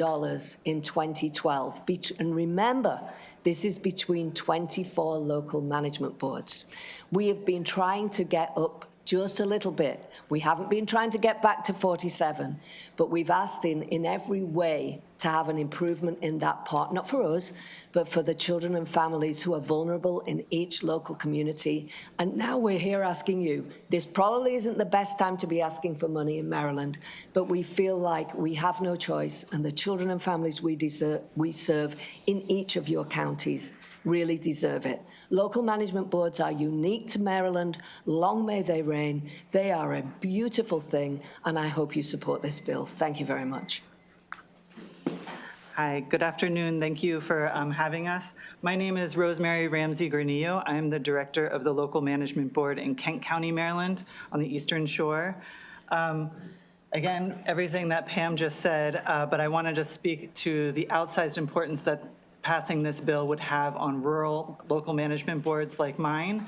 in 2012. And remember, this is between 24 local management boards. We have been trying to get up just a little bit. We haven't been trying to get back to 47, but we've asked in every way to have an improvement in that part, not for us, but for the children and families who are vulnerable in each local community. And now we're here asking you. This probably isn't the best time to be asking for money in Maryland, but we feel like we have no choice, and the children and families we serve in each of your counties really deserve it. Local management boards are unique to Maryland. Long may they reign. They are a beautiful thing, and I hope you support this bill. Thank you very much. Hi, good afternoon. Thank you for having us. My name is Rosemary Ramsey Granillo. I am the director of the Local Management Board in Kent County, Maryland, on the Eastern Shore. Again, everything that Pam just said, but I want to just speak to the outsized importance that passing this bill would have on rural local management boards like mine.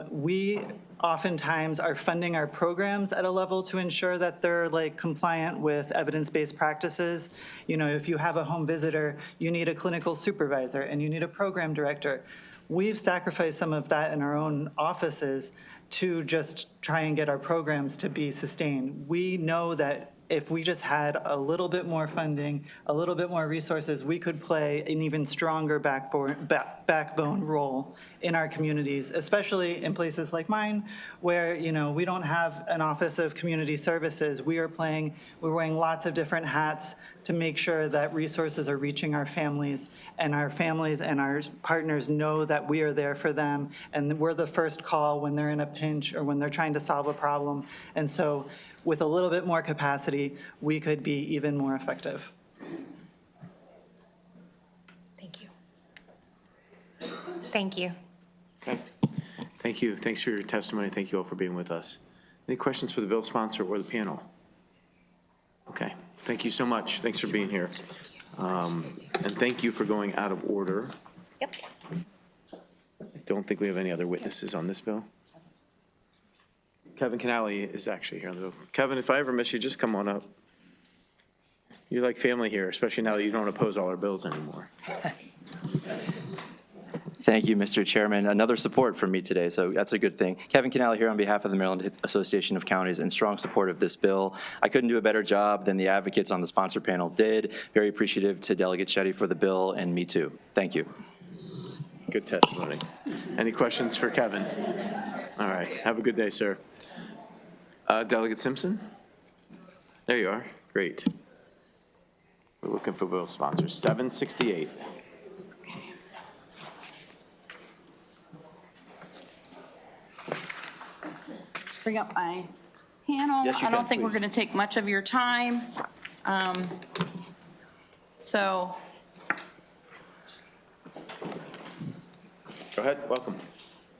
We oftentimes are funding our programs at a level to ensure that they're compliant with evidence-based practices. You know, if you have a home visitor, you need a clinical supervisor and you need a program director. We've sacrificed some of that in our own offices to just try and get our programs to be sustained. We know that if we just had a little bit more funding, a little bit more resources, we could play an even stronger backbone role in our communities, especially in places like mine, where we don't have an Office of Community Services. We're wearing lots of different hats to make sure that resources are reaching our families and our partners know that we are there for them, and we're the first call when they're in a pinch or when they're trying to solve a problem. And so with a little bit more capacity, we could be even more effective. Thank you. Thank you. Okay. Thank you. Thanks for your testimony. Thank you all for being with us. Any questions for the bill sponsor or the panel? Okay. Thank you so much. Thanks for being here. And thank you for going out of order. Yep. I don't think we have any other witnesses on this bill. Kevin Canale is actually here on the bill. Kevin, if I ever miss you, just come on up. You're like family here, especially now that you don't oppose all our bills anymore. Thank you, Mr. Chairman. Another support from me today, so that's a good thing. Kevin Canale here on behalf of the Maryland Association of Counties in strong support of this bill. I couldn't do a better job than the advocates on the sponsor panel did. Very appreciative to Delegate Shetty for the bill, and me too. Thank you. Good testimony. Any questions for Kevin? All right. Have a good day, sir. Delegate Simpson? There you are. Great. We're looking for bill sponsors. 768. Bring up my panel. Yes, you I don't can, think we're please. going to take much of your time. So Go ahead. Welcome.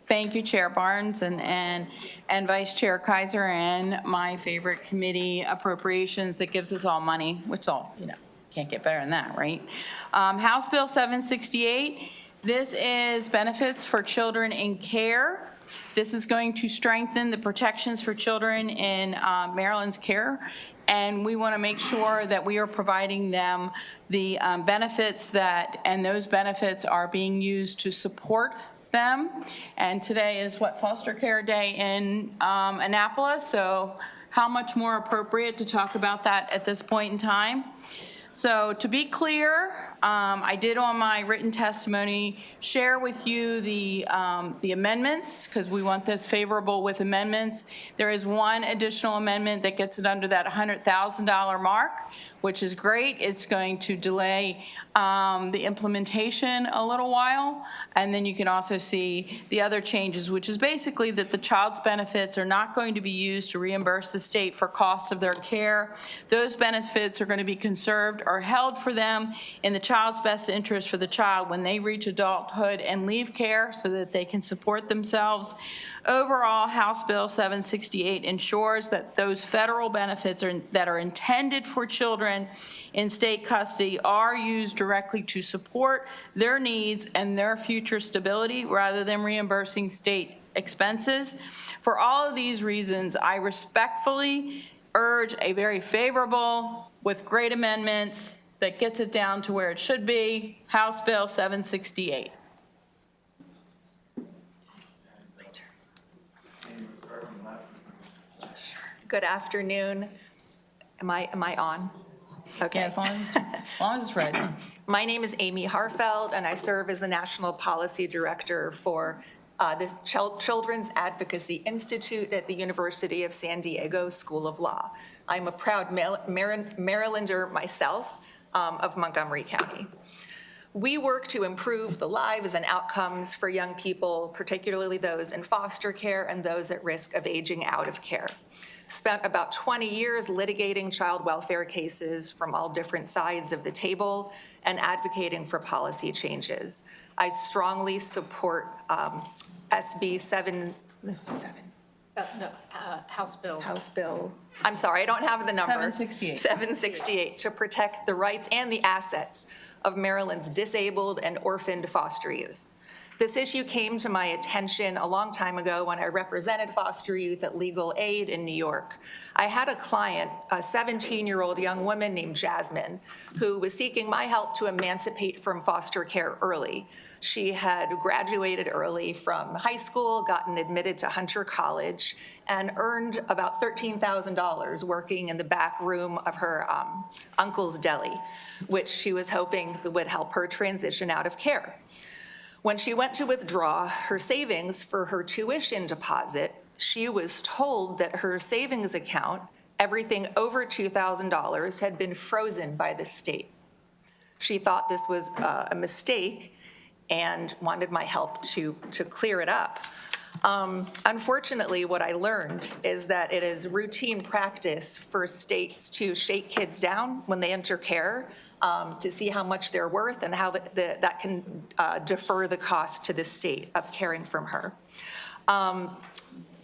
thank you, Chair Barnes and Vice Chair Kaiser, and my favorite committee, Appropriations, that gives us all money, which can't get better than that, right? House Bill 768, this is benefits for children in care. This is going to strengthen the protections for children in Maryland's care, and we want to make sure that we are providing them the benefits and those benefits are being used to support them. And today is Foster Care Day in Annapolis, so how much more appropriate to talk about that at this point in time? So to be clear, I did on my written testimony share with you the amendments, because we want this favorable with amendments. There is one additional amendment that gets it under that $100,000 mark, which is great. It's going to delay the implementation a little while. And then you can also see the other changes, which is basically that the child's benefits are not going to be used to reimburse the state for costs of their care. Those benefits are going to be conserved or held for them in the child's best interest for the child when they reach adulthood and leave care so that they can support themselves. Overall, House Bill 768 ensures that those federal benefits that are intended for children in state custody are used directly to support their needs and their future stability rather than reimbursing state expenses. For all of these reasons, I respectfully urge a very favorable, with great amendments, that gets it down to where it should be, House Bill 768. Good afternoon. Am I on? Okay. Yeah, as long as it's ready. My name is Amy Harfeld, and I serve as the National Policy Director for the Children's Advocacy Institute at the University of San Diego School of Law. I'm a proud Marylander myself of Montgomery County. We work to improve the lives and outcomes for young people, particularly those in foster care and those at risk of aging out of care. Spent about 20 years litigating child welfare cases from all different sides of the table and advocating for policy changes. I strongly support SB 7. House Bill. House Bill. I'm sorry, I don't have the number. 768. 768, to protect the rights and the assets of Maryland's disabled and orphaned foster youth. This issue came to my attention a long time ago when I represented foster youth at Legal Aid in New York. I had a client, a 17-year-old young woman named Jasmine, who was seeking my help to emancipate from foster care early. She had graduated early from high school, gotten admitted to Hunter College, and earned about $13,000 working in the back room of her uncle's deli, which she was hoping would help her transition out of care. When she went to withdraw her savings for her tuition deposit, she was told that her savings account, everything over $2,000, had been frozen by the state. She thought this was a mistake and wanted my help to clear it up. Unfortunately, what I learned is that it is routine practice for states to shake kids down when they enter care, to see how much they're worth and how that can defer the cost to the state of caring for her.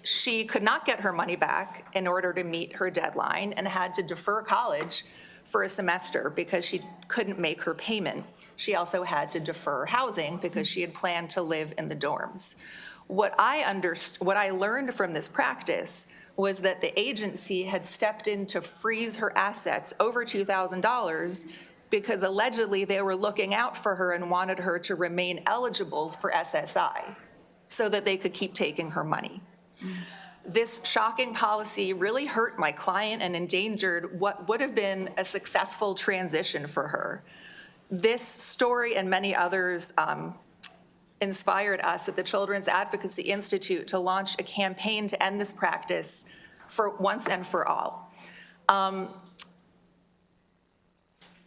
She could not get her money back in order to meet her deadline and had to defer college for a semester because she couldn't make her payment. She also had to defer housing because she had planned to live in the dorms. What I learned from this practice was that the agency had stepped in to freeze her assets over $2,000 because allegedly they were looking out for her and wanted her to remain eligible for SSI so that they could keep taking her money. This shocking policy really hurt my client and endangered what would have been a successful transition for her. This story and many others inspired us at the Children's Advocacy Institute to launch a campaign to end this practice for once and for all.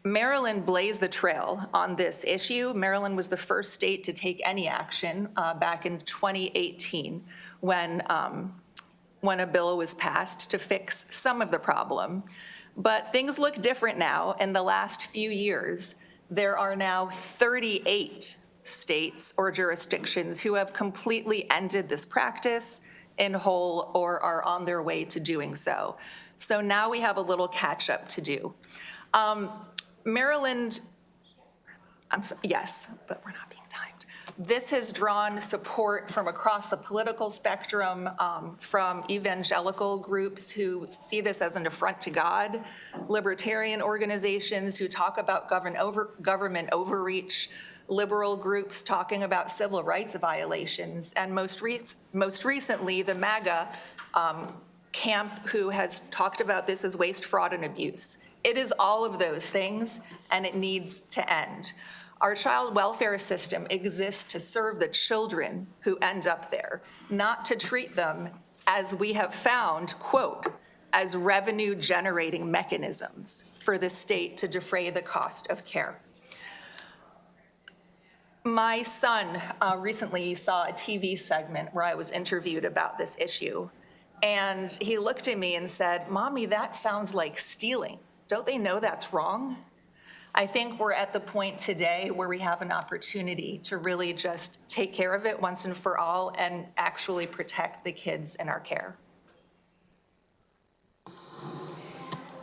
Maryland blazed the trail on this issue. Maryland was the first state to take any action back in 2018 when a bill was passed to fix some of the problem. But things look different now. In the last few years, there are now 38 states or jurisdictions who have completely ended this practice in whole or are on their way to doing so. So now we have a little catch up to do. Maryland, yes, but we're not being timed. This has drawn support from across the political spectrum, from evangelical groups who see this as an affront to God, libertarian organizations who talk about government overreach, liberal groups talking about civil rights violations, and most recently, the MAGA camp who has talked about this as waste, fraud, and abuse. It is all of those things, and it needs to end. Our child welfare system exists to serve the children who end up there, not to treat them, as we have found, quote, as revenue-generating mechanisms for the state to defray the cost of care. My son recently saw a TV segment where I was interviewed about this issue, and he looked at me and said, "Mommy, that sounds like stealing. Don't they know that's wrong?" I think we're at the point today where we have an opportunity to really just take care of it once and for all and actually protect the kids in our care.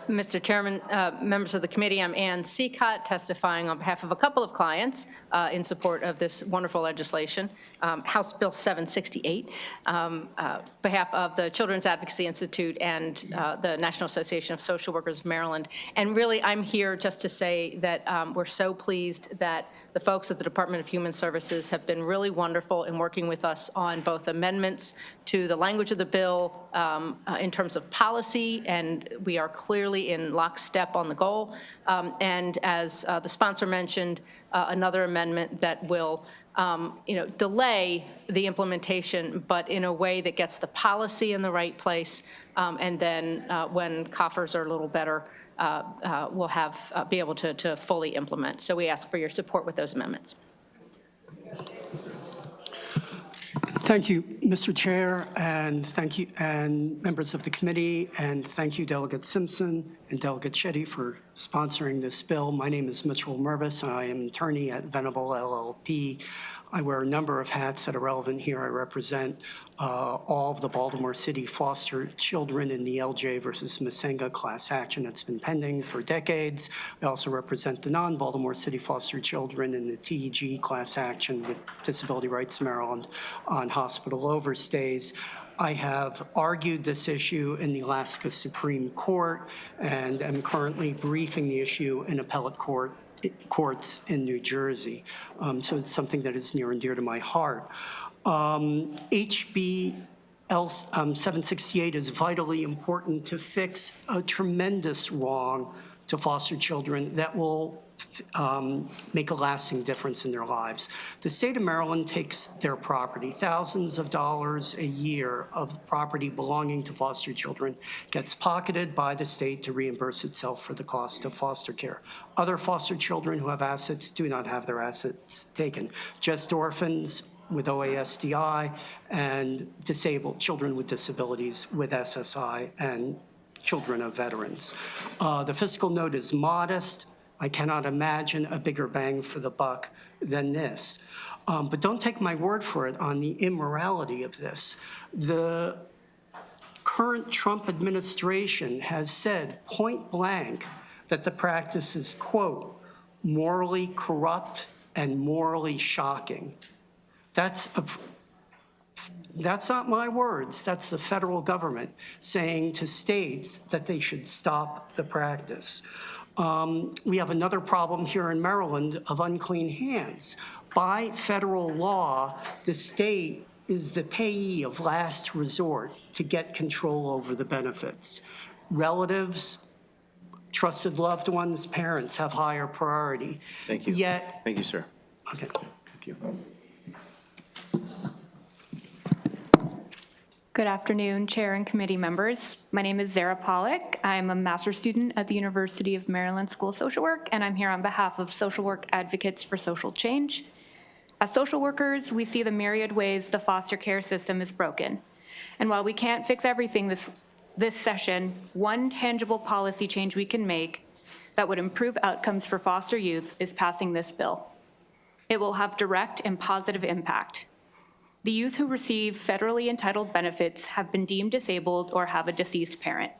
Mr. Chairman, members of the committee, I'm Ann Seacott, testifying on behalf of a couple of clients in support of this wonderful legislation, House Bill 768, behalf of the Children's Advocacy Institute and the National Association of Social Workers of Maryland. And really, I'm here just to say that we're so pleased that the folks at the Department of Human Services have been really wonderful in working with us on both amendments to the language of the bill in terms of policy, and we are clearly in lockstep on the goal. And as the sponsor mentioned, another amendment that will delay the implementation, but in a way that gets the policy in the right place, and then when coffers are a little better, we'll be able to fully implement. So we ask for your support with those amendments. Thank you, Mr. Chair, and thank you, and members of the committee, and thank you, Delegate Simpson and Delegate Shetty, for sponsoring this bill. My name is Mitchell Mervis, and I am an attorney at Venable LLP. I wear a number of hats that are relevant here. I represent all of the Baltimore City foster children in the LJ versus Masenga class action that's been pending for decades. I also represent the non-Baltimore City foster children in the TEG class action with Disability Rights Maryland on hospital overstays. I have argued this issue in the Alaska Supreme Court and am currently briefing the issue in appellate courts in New Jersey. So it's something that is near and dear to my heart. HB 768 is vitally important to fix a tremendous wrong to foster children that will make a lasting difference in their lives. The state of Maryland takes their property. Thousands of dollars a year of property belonging to foster children gets pocketed by the state to reimburse itself for the cost of foster care. Other foster children who have assets do not have their assets taken. Just orphans with OASDI and disabled children with disabilities with SSI and children of veterans. The fiscal note is modest. I cannot imagine a bigger bang for the buck than this. But don't take my word for it on the immorality of this. The current Trump administration has said point blank that the practice is, quote, morally corrupt and morally shocking. That's not my words. That's the federal government saying to states that they should stop the practice. We have another problem here in Maryland of unclean hands. By federal law, the state is the payee of last resort to get control over the benefits. Relatives, trusted loved ones, parents have higher priority. Thank you. Yet, thank you, sir. okay. Thank you. Good afternoon, Chair and committee members. My name is Zara Pollack. I'm a master's student at the University of Maryland School of Social Work, and I'm here on behalf of Social Work Advocates for Social Change. As social workers, we see the myriad ways the foster care system is broken. And while we can't fix everything this session, one tangible policy change we can make that would improve outcomes for foster youth is passing this bill. It will have direct and positive impact. The youth who receive federally entitled benefits have been deemed disabled or have a deceased parent,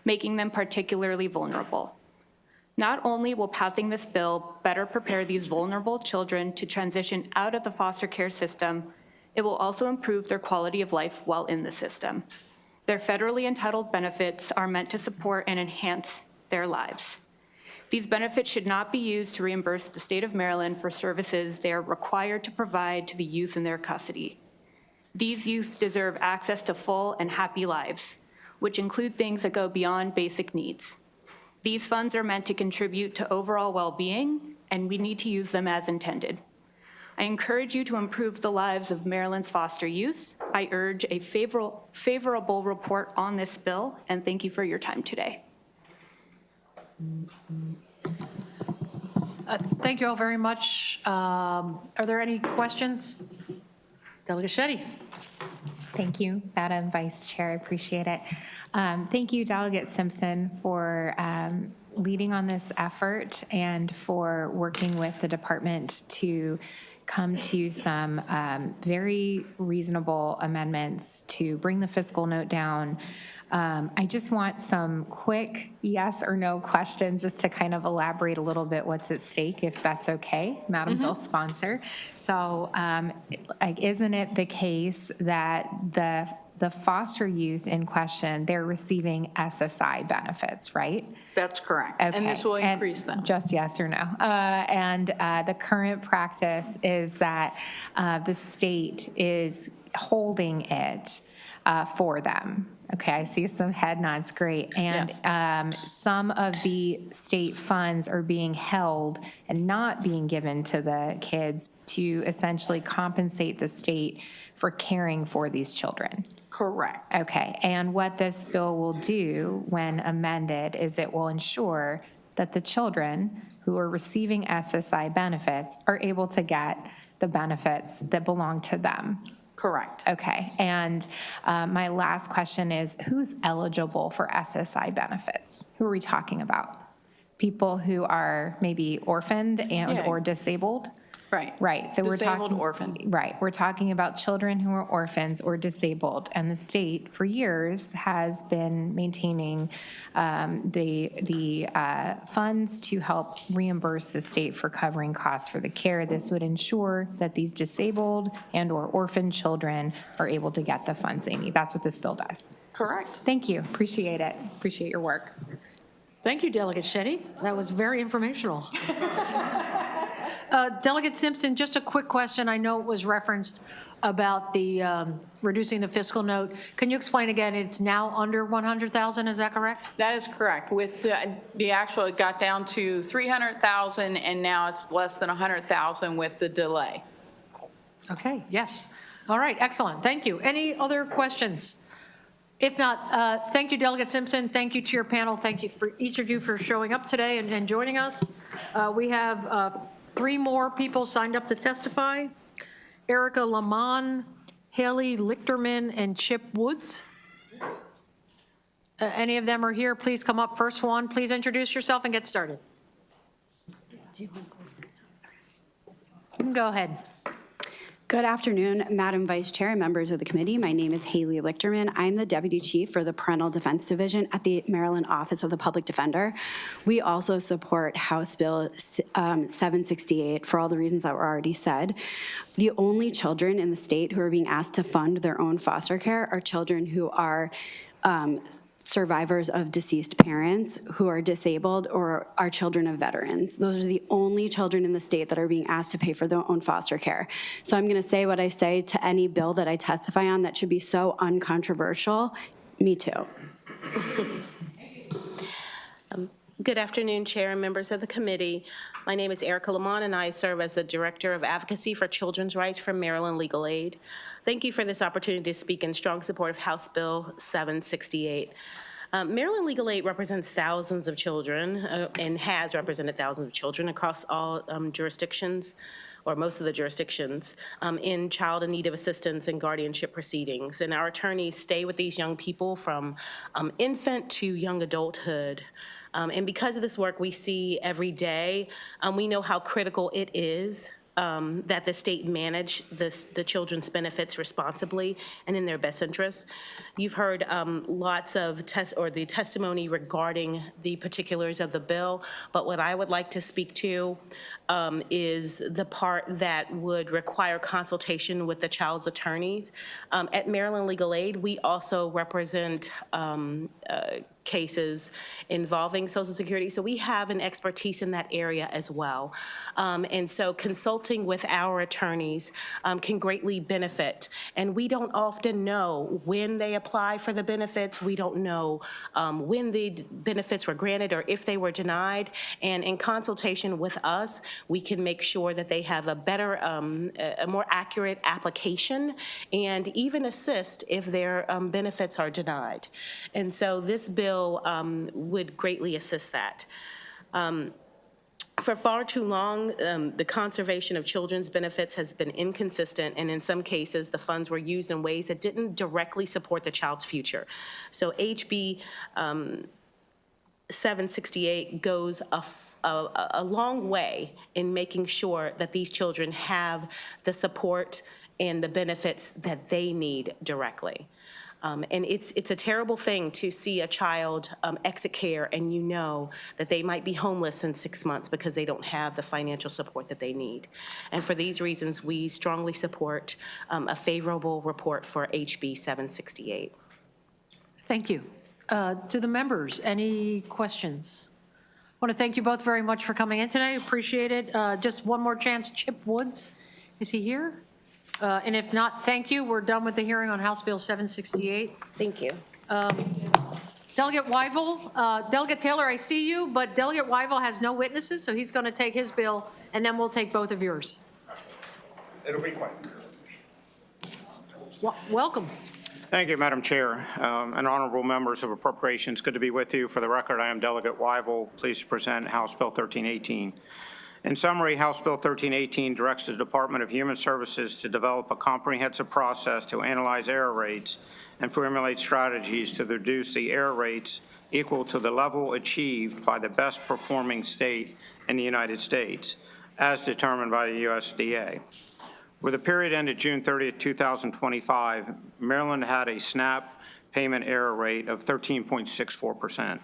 making them particularly vulnerable. Not only will passing this bill better prepare these vulnerable children to transition out of the foster care system, it will also improve their quality of life while in the system. Their federally entitled benefits are meant to support and enhance their lives. These benefits should not be used to reimburse the state of Maryland for services they are required to provide to the youth in their custody. These youth deserve access to full and happy lives, which include things that go beyond basic needs. These funds are meant to contribute to overall well-being, and we need to use them as intended. I encourage you to improve the lives of Maryland's foster youth. I urge a favorable report on this bill, and thank you for your time today. Thank you all very much. Are there any questions? Delegate Shetty. Thank you, Madam Vice Chair. I appreciate it. Thank you, Delegate Simpson, for leading on this effort and for working with the department to come to some very reasonable amendments to bring the fiscal note down. I just want some quick yes or no questions just to kind of elaborate a little bit what's at stake, if that's okay, Madam Bill Sponsor. So isn't it the case that the foster youth in question, they're receiving SSI benefits, right? That's correct. Okay. And this will increase them. Just yes or no. And the current practice is that the state is holding it for them. Okay, I see some head nods, great. And some of the state funds are being held and not being given to the kids to essentially compensate the state for caring for these children. Correct. Okay, and what this bill will do when amended is it will ensure that the children who are receiving SSI benefits are able to get the benefits that belong to them. Correct. Okay, and my last question is, who's eligible for SSI benefits? Who are we talking about? People who are maybe orphaned and or disabled? Right. Right, so we're Disabled, talking. orphan. Right, we're talking about children who are orphans or disabled, and the state for years has been maintaining the funds to help reimburse the state for covering costs for the care. This would ensure that these disabled and or orphan children are able to get the funds they need. That's what this bill does. Correct. Thank you, appreciate it, appreciate your work. Thank you, Delegate Shetty. That was very informational. Delegate Simpson, just a quick question. I know it was referenced about the reducing the fiscal note. Can you explain again, it's now under 100,000, is that correct? That is correct. With the actual, it got down to 300,000, and now it's less than 100,000 with the delay. Okay, yes. All right, excellent. Thank you. Any other questions? If not, thank you, Delegate Simpson. Thank you to your panel. Thank you for each of you for showing up today and joining us. We have 3 more people signed up to testify. Erica Lamont, Haley Lichterman, and Chip Woods. Any of them are here, please come up. First one, please introduce yourself and get started. You can go ahead. Good afternoon, Madam Vice Chair and members of the committee. My name is Haley Lichterman. I'm the Deputy Chief for the Parental Defense Division at the Maryland Office of the Public Defender. We also support House Bill 768 for all the reasons that were already said. The only children in the state who are being asked to fund their own foster care are children who are survivors of deceased parents, who are disabled, or are children of veterans. Those are the only children in the state that are being asked to pay for their own foster care. So I'm going to say what I say to any bill that I testify on that should be so uncontroversial. Me too. Good afternoon, Chair and members of the committee. My name is Erica Lamont, and I serve as the Director of Advocacy for Children's Rights for Maryland Legal Aid. Thank you for this opportunity to speak in strong support of House Bill 768. Maryland Legal Aid represents thousands of children and has represented thousands of children across all jurisdictions, or most of the jurisdictions, in child in need of assistance and guardianship proceedings. And our attorneys stay with these young people from infant to young adulthood. And because of this work we see every day, we know how critical it is that the state manage the children's benefits responsibly and in their best interests. You've heard lots of the testimony regarding the particulars of the bill, but what I would like to speak to is the part that would require consultation with the child's attorneys. At Maryland Legal Aid, we also represent cases involving Social Security, so we have an expertise in that area as well. And so consulting with our attorneys can greatly benefit. And we don't often know when they apply for the benefits. We don't know when the benefits were granted or if they were denied. And in consultation with us, we can make sure that they have a better, a more accurate application and even assist if their benefits are denied. And so this bill would greatly assist that. For far too long, the conservation of children's benefits has been inconsistent, and in some cases, the funds were used in ways that didn't directly support the child's future. So HB 768 goes a long way in making sure that these children have the support and the benefits that they need directly. And it's a terrible thing to see a child exit care and you know that they might be homeless in 6 months because they don't have the financial support that they need. And for these reasons, we strongly support a favorable report for HB 768. Thank you. To the members, any questions? I want to thank you both very much for coming in today. Appreciate it. Just one more chance, Chip Woods. Is he here? And if not, thank you. We're done with the hearing on House Bill 768. Thank you. Delegate Weigel, Delegate Taylor, I see you, but Delegate Weigel has no witnesses, so he's going to take his bill, and then we'll take both of yours. It'll be quick. Welcome. Thank you, Madam Chair, and honorable members of Appropriations. Good to be with you. For the record, I am Delegate Weigel. Pleased to present House Bill 1318. In summary, House Bill 1318 directs the Department of Human Services to develop a comprehensive process to analyze error rates and formulate strategies to reduce the error rates equal to the level achieved by the best performing state in the United States, as determined by the USDA. For the period ended June 30, 2025, Maryland had a SNAP payment error rate of 13.64%.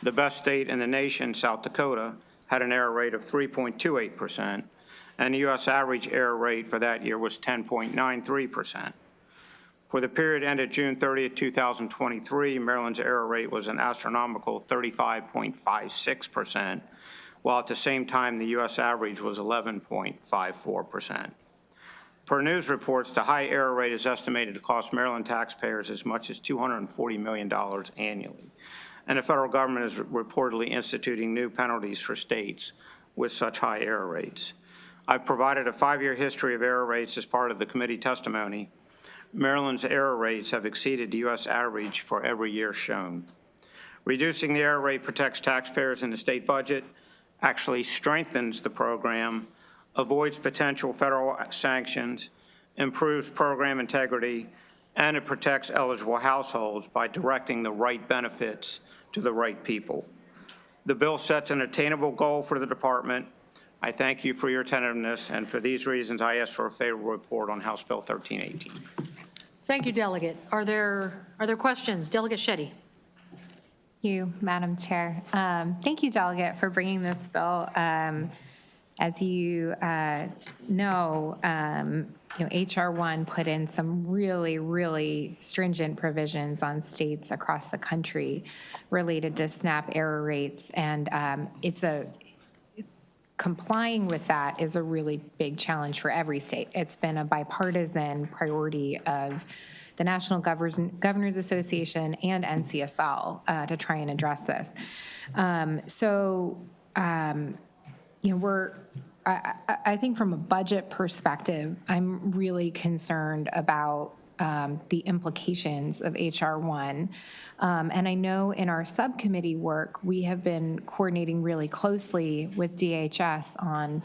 The best state in the nation, South Dakota, had an error rate of 3.28%, and the U.S. average error rate for that year was 10.93%. For the period ended June 30, 2023, Maryland's error rate was an astronomical 35.56%, while at the same time the U.S. average was 11.54%. Per news reports, the high error rate is estimated to cost Maryland taxpayers as much as $240 million annually. And the federal government is reportedly instituting new penalties for states with such high error rates. I've provided a 5-year history of error rates as part of the committee testimony. Maryland's error rates have exceeded the U.S. average for every year shown. Reducing the error rate protects taxpayers in the state budget, actually strengthens the program, avoids potential federal sanctions, improves program integrity, and it protects eligible households by directing the right benefits to the right people. The bill sets an attainable goal for the department. I thank you for your attentiveness, and for these reasons, I ask for a favorable report on House Bill 1318. Thank you, Delegate. Are there questions? Delegate Shetty. Thank you, Madam Chair. Thank you, Delegate, for bringing this bill. As you know, HR 1 put in some really, really stringent provisions on states across the country related to SNAP error rates, and complying with that is a really big challenge for every state. It's been a bipartisan priority of the National Governors Association and NCSL to try and address this. I think from a budget perspective, I'm really concerned about the implications of HR 1. And I know in our subcommittee work, we have been coordinating really closely with DHS on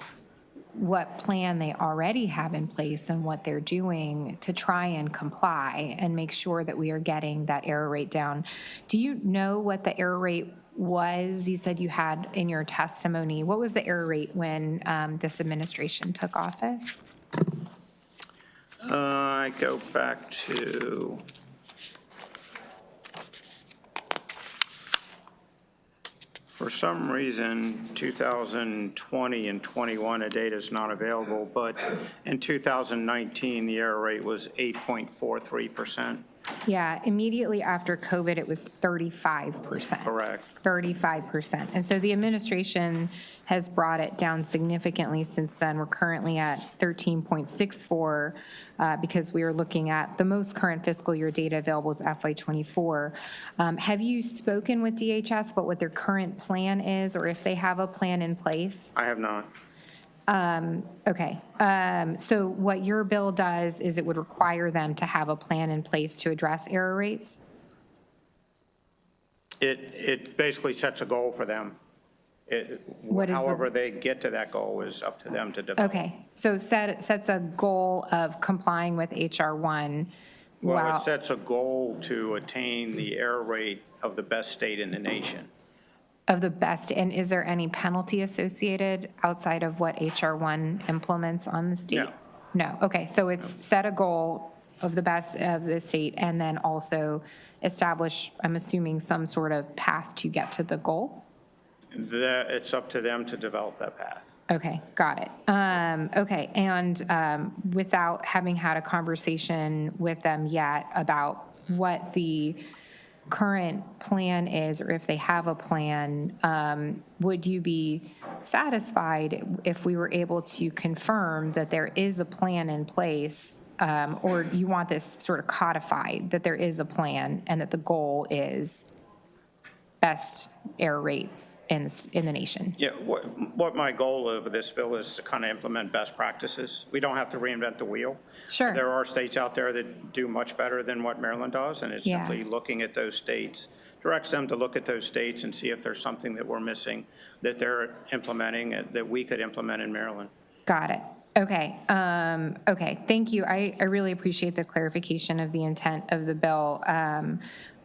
what plan they already have in place and what they're doing to try and comply and make sure that we are getting that error rate down. Do you know what the error rate was? You said you had in your testimony. What was the error rate when this administration took office? I go back to for some reason 2020 and 21 the data is not available, but in 2019 the error rate was 8.43%. Yeah, immediately after COVID, it was 35%. Correct. 35%. And so the administration has brought it down significantly since then. We're currently at 13.64 because we are looking at the most current fiscal year data available is FY24. Have you spoken with DHS about what their current plan is or if they have a plan in place? I have not. Okay. So what your bill does is it would require them to have a plan in place to address error rates? It basically sets a goal for them. However they get to that goal is up to them to develop. Okay. So sets a goal of complying with HR 1. Well, it sets a goal to attain the error rate of the best state in the nation. Of the best, and is there any penalty associated outside of what HR 1 implements on the state? No. Okay, so it's set a goal of the best of the state and then also establish, I'm assuming, some sort of path to get to the goal? It's up to them to develop that path. Okay, got it. Okay, and without having had a conversation with them yet about what the current plan is, or if they have a plan, would you be satisfied if we were able to confirm that there is a plan in place, or you want this sort of codified, that there is a plan and that the goal is best error rate in the nation? Yeah, what my goal of this bill is to kind of implement best practices. We don't have to reinvent the wheel. Sure. There are states out there that do much better than what Maryland does, and it's Yeah. simply looking at those states, directs them to look at those states and see if there's something that we're missing that they're implementing that we could implement in Maryland. Got it. Okay. Okay. Thank you. I really appreciate the clarification of the intent of the bill.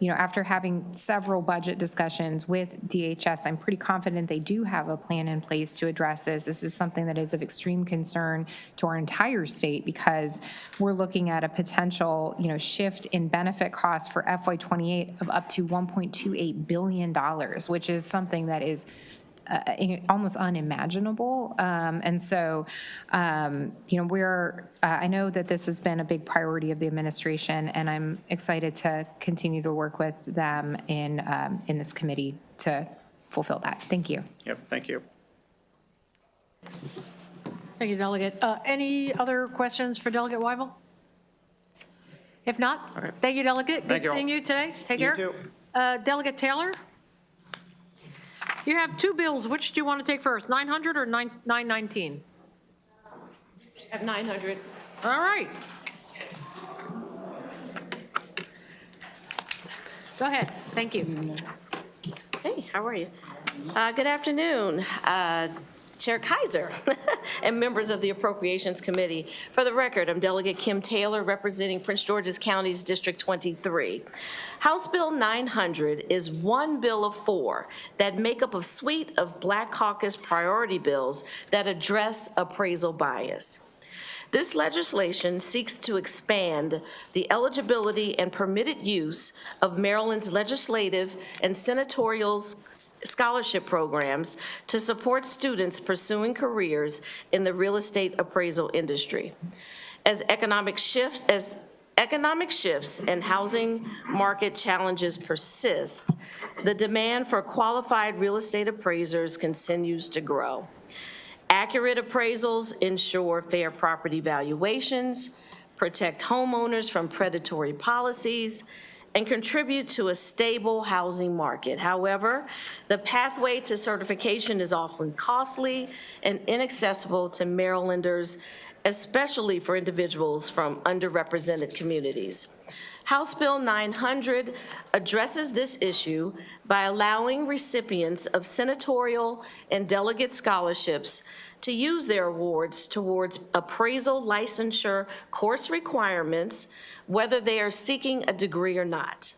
After having several budget discussions with DHS, I'm pretty confident they do have a plan in place to address this. This is something that is of extreme concern to our entire state because we're looking at a potential, shift in benefit costs for FY28 of up to $1.28 billion, which is something that is almost unimaginable. And so, I know that this has been a big priority of the administration, and I'm excited to continue to work with them in this committee to fulfill that. Thank you. Yep, thank you. Thank you, Delegate. Any other questions for Delegate Weibel? If not, thank you, Delegate. Thank Good you all. seeing you today. Take You care. too. Delegate Taylor? You have two bills. Which do you want to take first, 900 or 919? At 900. All right. Go ahead. Thank you. Hey, how are you? Good afternoon, Chair Kaiser and members of the Appropriations Committee. For the record, I'm Delegate Kim Taylor, representing Prince George's County's District 23. House Bill 900 is one bill of four that make up a suite of Black Caucus priority bills that address appraisal bias. This legislation seeks to expand the eligibility and permitted use of Maryland's legislative and senatorial scholarship programs to support students pursuing careers in the real estate appraisal industry. As economic shifts and housing market challenges persist, the demand for qualified real estate appraisers continues to grow. Accurate appraisals ensure fair property valuations, protect homeowners from predatory policies, and contribute to a stable housing market. However, the pathway to certification is often costly and inaccessible to Marylanders, especially for individuals from underrepresented communities. House Bill 900 addresses this issue by allowing recipients of senatorial and delegate scholarships to use their awards towards appraisal licensure course requirements, whether they are seeking a degree or not.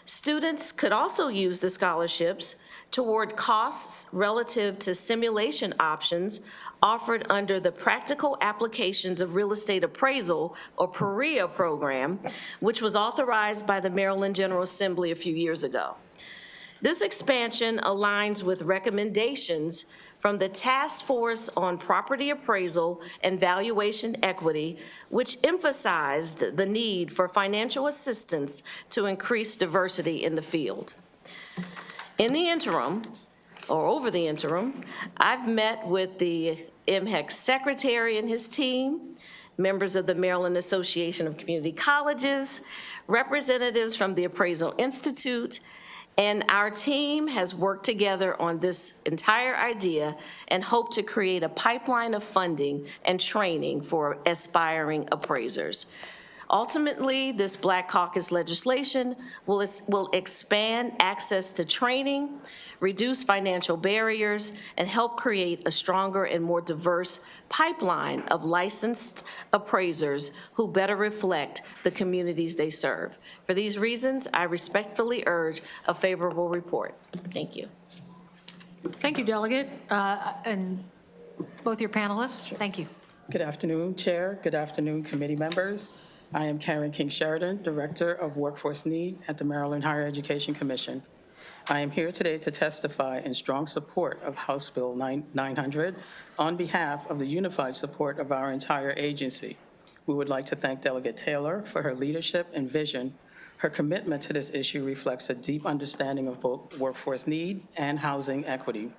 Students could also use the scholarships toward costs relative to simulation options offered under the Practical Applications of Real Estate Appraisal, or PREA program, which was authorized by the Maryland General Assembly a few years ago. This expansion aligns with recommendations from the Task Force on Property Appraisal and Valuation Equity, which emphasized the need for financial assistance to increase diversity in the field. In the interim, or over the interim, I've met with the MHEC secretary and his team, members of the Maryland Association of Community Colleges, representatives from the Appraisal Institute, and our team has worked together on this entire idea and hope to create a pipeline of funding and training for aspiring appraisers. Ultimately, this Black Caucus legislation will expand access to training, reduce financial barriers, and help create a stronger and more diverse pipeline of licensed appraisers who better reflect the communities they serve. For these reasons, I respectfully urge a favorable report. Thank you. Thank you, Delegate, and both your panelists. Thank you. Good afternoon, Chair. Good afternoon, committee members. I am Karen King-Sheridan, Director of Workforce Need at the Maryland Higher Education Commission. I am here today to testify in strong support of House Bill 900 on behalf of the unified support of our entire agency. We would like to thank Delegate Taylor for her leadership and vision Her commitment to this issue reflects a deep understanding of both workforce need and housing equity.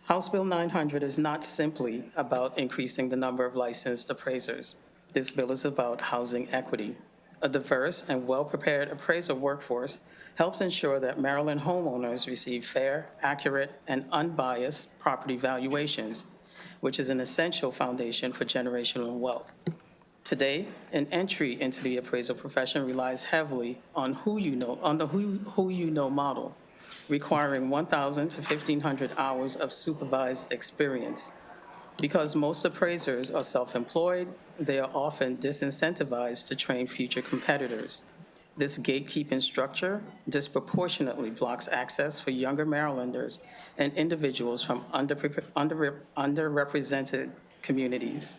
House Bill 900 is not simply about increasing the number of licensed appraisers. This bill is about housing equity. A diverse and well-prepared appraiser workforce helps ensure that Maryland homeowners receive fair, accurate, and unbiased property valuations, which is an essential foundation for generational wealth. Today, an entry into the appraisal profession relies heavily on the who you know model, requiring 1,000 to 1,500 hours of supervised experience. Because most appraisers are self-employed, they are often disincentivized to train future competitors. This gatekeeping structure disproportionately blocks access for younger Marylanders and individuals from underrepresented communities.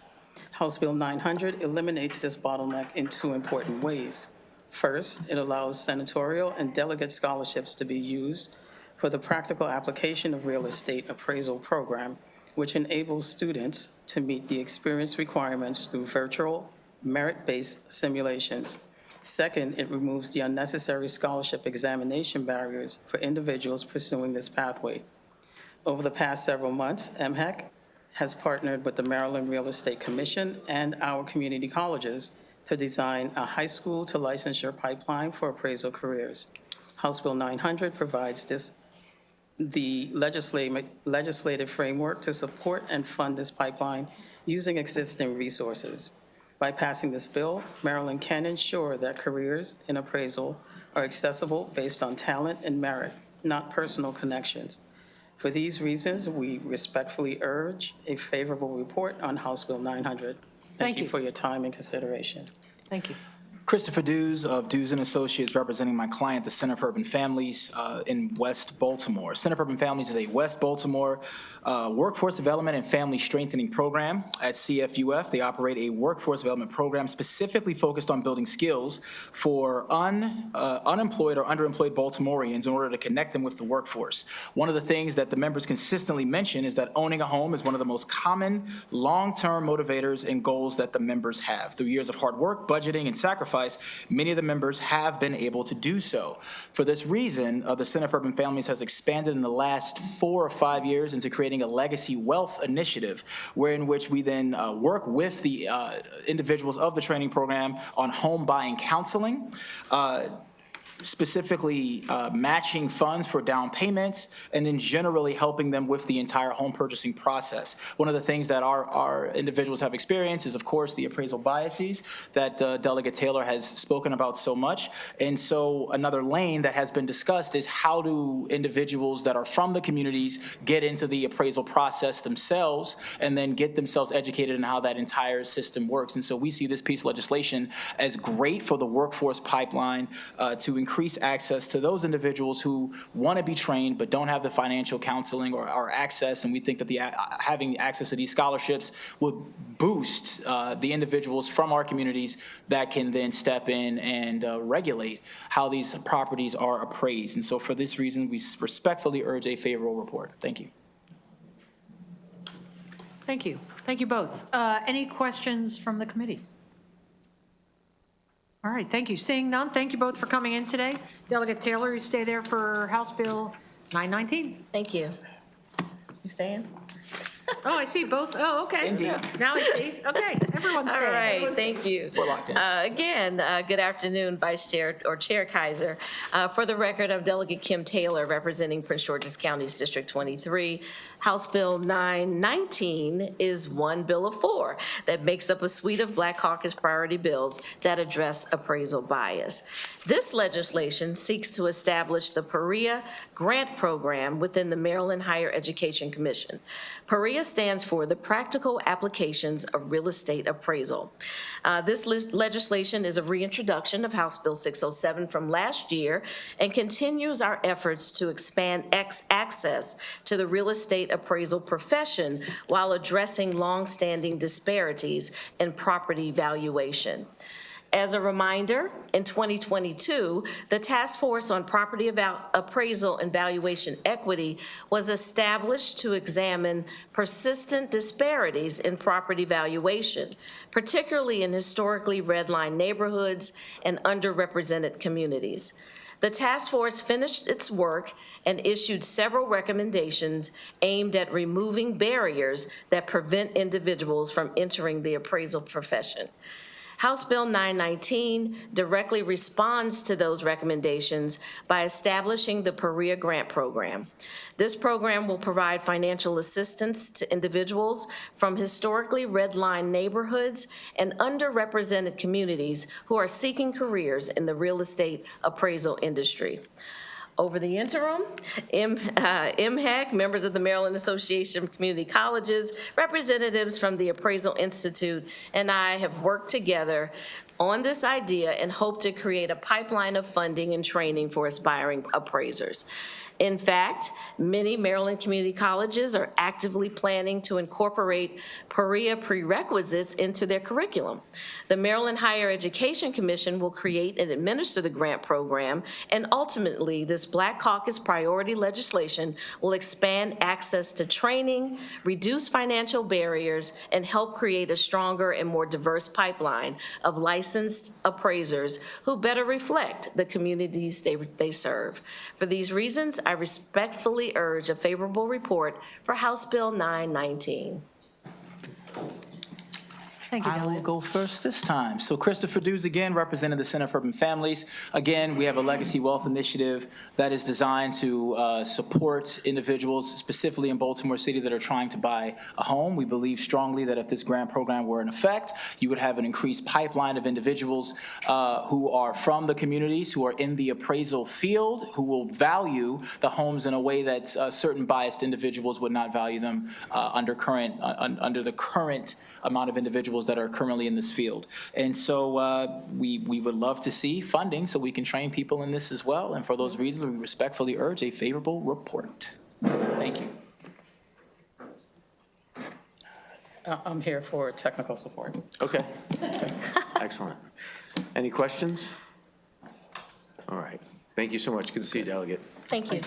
House Bill 900 eliminates this bottleneck in two important ways. First, it allows senatorial and delegate scholarships to be used for the practical application of real estate appraisal program, which enables students to meet the experience requirements through virtual, merit-based simulations. Second, it removes the unnecessary scholarship examination barriers for individuals pursuing this pathway. Over the past several months, MHEC has partnered with the Maryland Real Estate Commission and our community colleges to design a high school to licensure pipeline for appraisal careers. House Bill 900 provides the legislative framework to support and fund this pipeline using existing resources. By passing this bill, Maryland can ensure that careers in appraisal are accessible based on talent and merit, not personal connections. For these reasons, we respectfully urge a favorable report on House Bill 900. Thank you for your time and consideration. Thank you. Christopher Dews of Dews & Associates, representing my client, the Center for Urban Families in West Baltimore. Center for Urban Families is a West Baltimore workforce development and family strengthening program at CFUF. They operate a workforce development program specifically focused on building skills for unemployed or underemployed Baltimoreans in order to connect them with the workforce. One of the things that the members consistently mention is that owning a home is one of the most common long-term motivators and goals that the members have. Through years of hard work, budgeting, and sacrifice, many of the members have been able to do so. For this reason, the Center for Urban Families has expanded in the last 4 or 5 years into creating a legacy wealth initiative, in which we then work with the individuals of the training program on home buying counseling, specifically matching funds for down payments, and then generally helping them with the entire home purchasing process. One of the things that our individuals have experienced is, of course, the appraisal biases that Delegate Taylor has spoken about so much. And so another lane that has been discussed is how do individuals that are from the communities get into the appraisal process themselves and then get themselves educated in how that entire system works. And so we see this piece of legislation as great for the workforce pipeline to increase access to those individuals who want to be trained but don't have the financial counseling or access. And we think that having access to these scholarships will boost the individuals from our communities that can then step in and regulate how these properties are appraised. And so for this reason, we respectfully urge a favorable report. Thank you. Thank you. Thank you both. Any questions from the committee? All right, thank you. Seeing none, thank you both for coming in today. Delegate Taylor, you stay there for House Bill 919. Thank you. You staying? Oh, I see both. Oh, okay. Indeed. Now I see. Okay, everyone's staying. All right, Everyone's thank you. We're locked in. Again, good afternoon, Vice Chair or Chair Kaiser. For the record, I'm Delegate Kim Taylor, representing Prince George's County's District 23. House Bill 919 is one bill of 4 that makes up a suite of Black Caucus priority bills that address appraisal bias. This legislation seeks to establish the PAREA grant program within the Maryland Higher Education Commission. PAREA stands for the Practical Applications of Real Estate Appraisal. This legislation is a reintroduction of House Bill 607 from last year and continues our efforts to expand access to the real estate appraisal profession while addressing longstanding disparities in property valuation. As a reminder, in 2022, the Task Force on Property Appraisal and Valuation Equity was established to examine persistent disparities in property valuation, particularly in historically redlined neighborhoods and underrepresented communities. The task force finished its work and issued several recommendations aimed at removing barriers that prevent individuals from entering the appraisal profession. House Bill 919 directly responds to those recommendations by establishing the PREA Grant Program. This program will provide financial assistance to individuals from historically redlined neighborhoods and underrepresented communities who are seeking careers in the real estate appraisal industry. Over the interim, MHEC, members of the Maryland Association of Community Colleges, representatives from the Appraisal Institute, and I have worked together on this idea and hope to create a pipeline of funding and training for aspiring appraisers. In fact, many Maryland community colleges are actively planning to incorporate PREA prerequisites into their curriculum. The Maryland Higher Education Commission will create and administer the grant program, and ultimately, this Black Caucus priority legislation will expand access to training, reduce financial barriers, and help create a stronger and more diverse pipeline of licensed appraisers who better reflect the communities they serve. For these reasons, I respectfully urge a favorable report for House Bill 919. Thank you, I will go first this time. So Christopher Dews again, representing the Center for Urban Families. Again, we have a legacy wealth initiative that is designed to support individuals, specifically in Baltimore City, that are trying to buy a home. We believe strongly that if this grant program were in effect, you would have an increased pipeline of individuals who are from the communities, who are in the appraisal field, who will value the homes in a way that certain biased individuals would not value them under the current amount of individuals that are currently in this field. And so we would love to see funding so we can train people in this as well. And for those reasons, we respectfully urge a favorable report. Thank you. I'm here for technical support. Okay. Excellent. Any questions? All right. Thank you so much. Good to see you, Delegate. Thank you.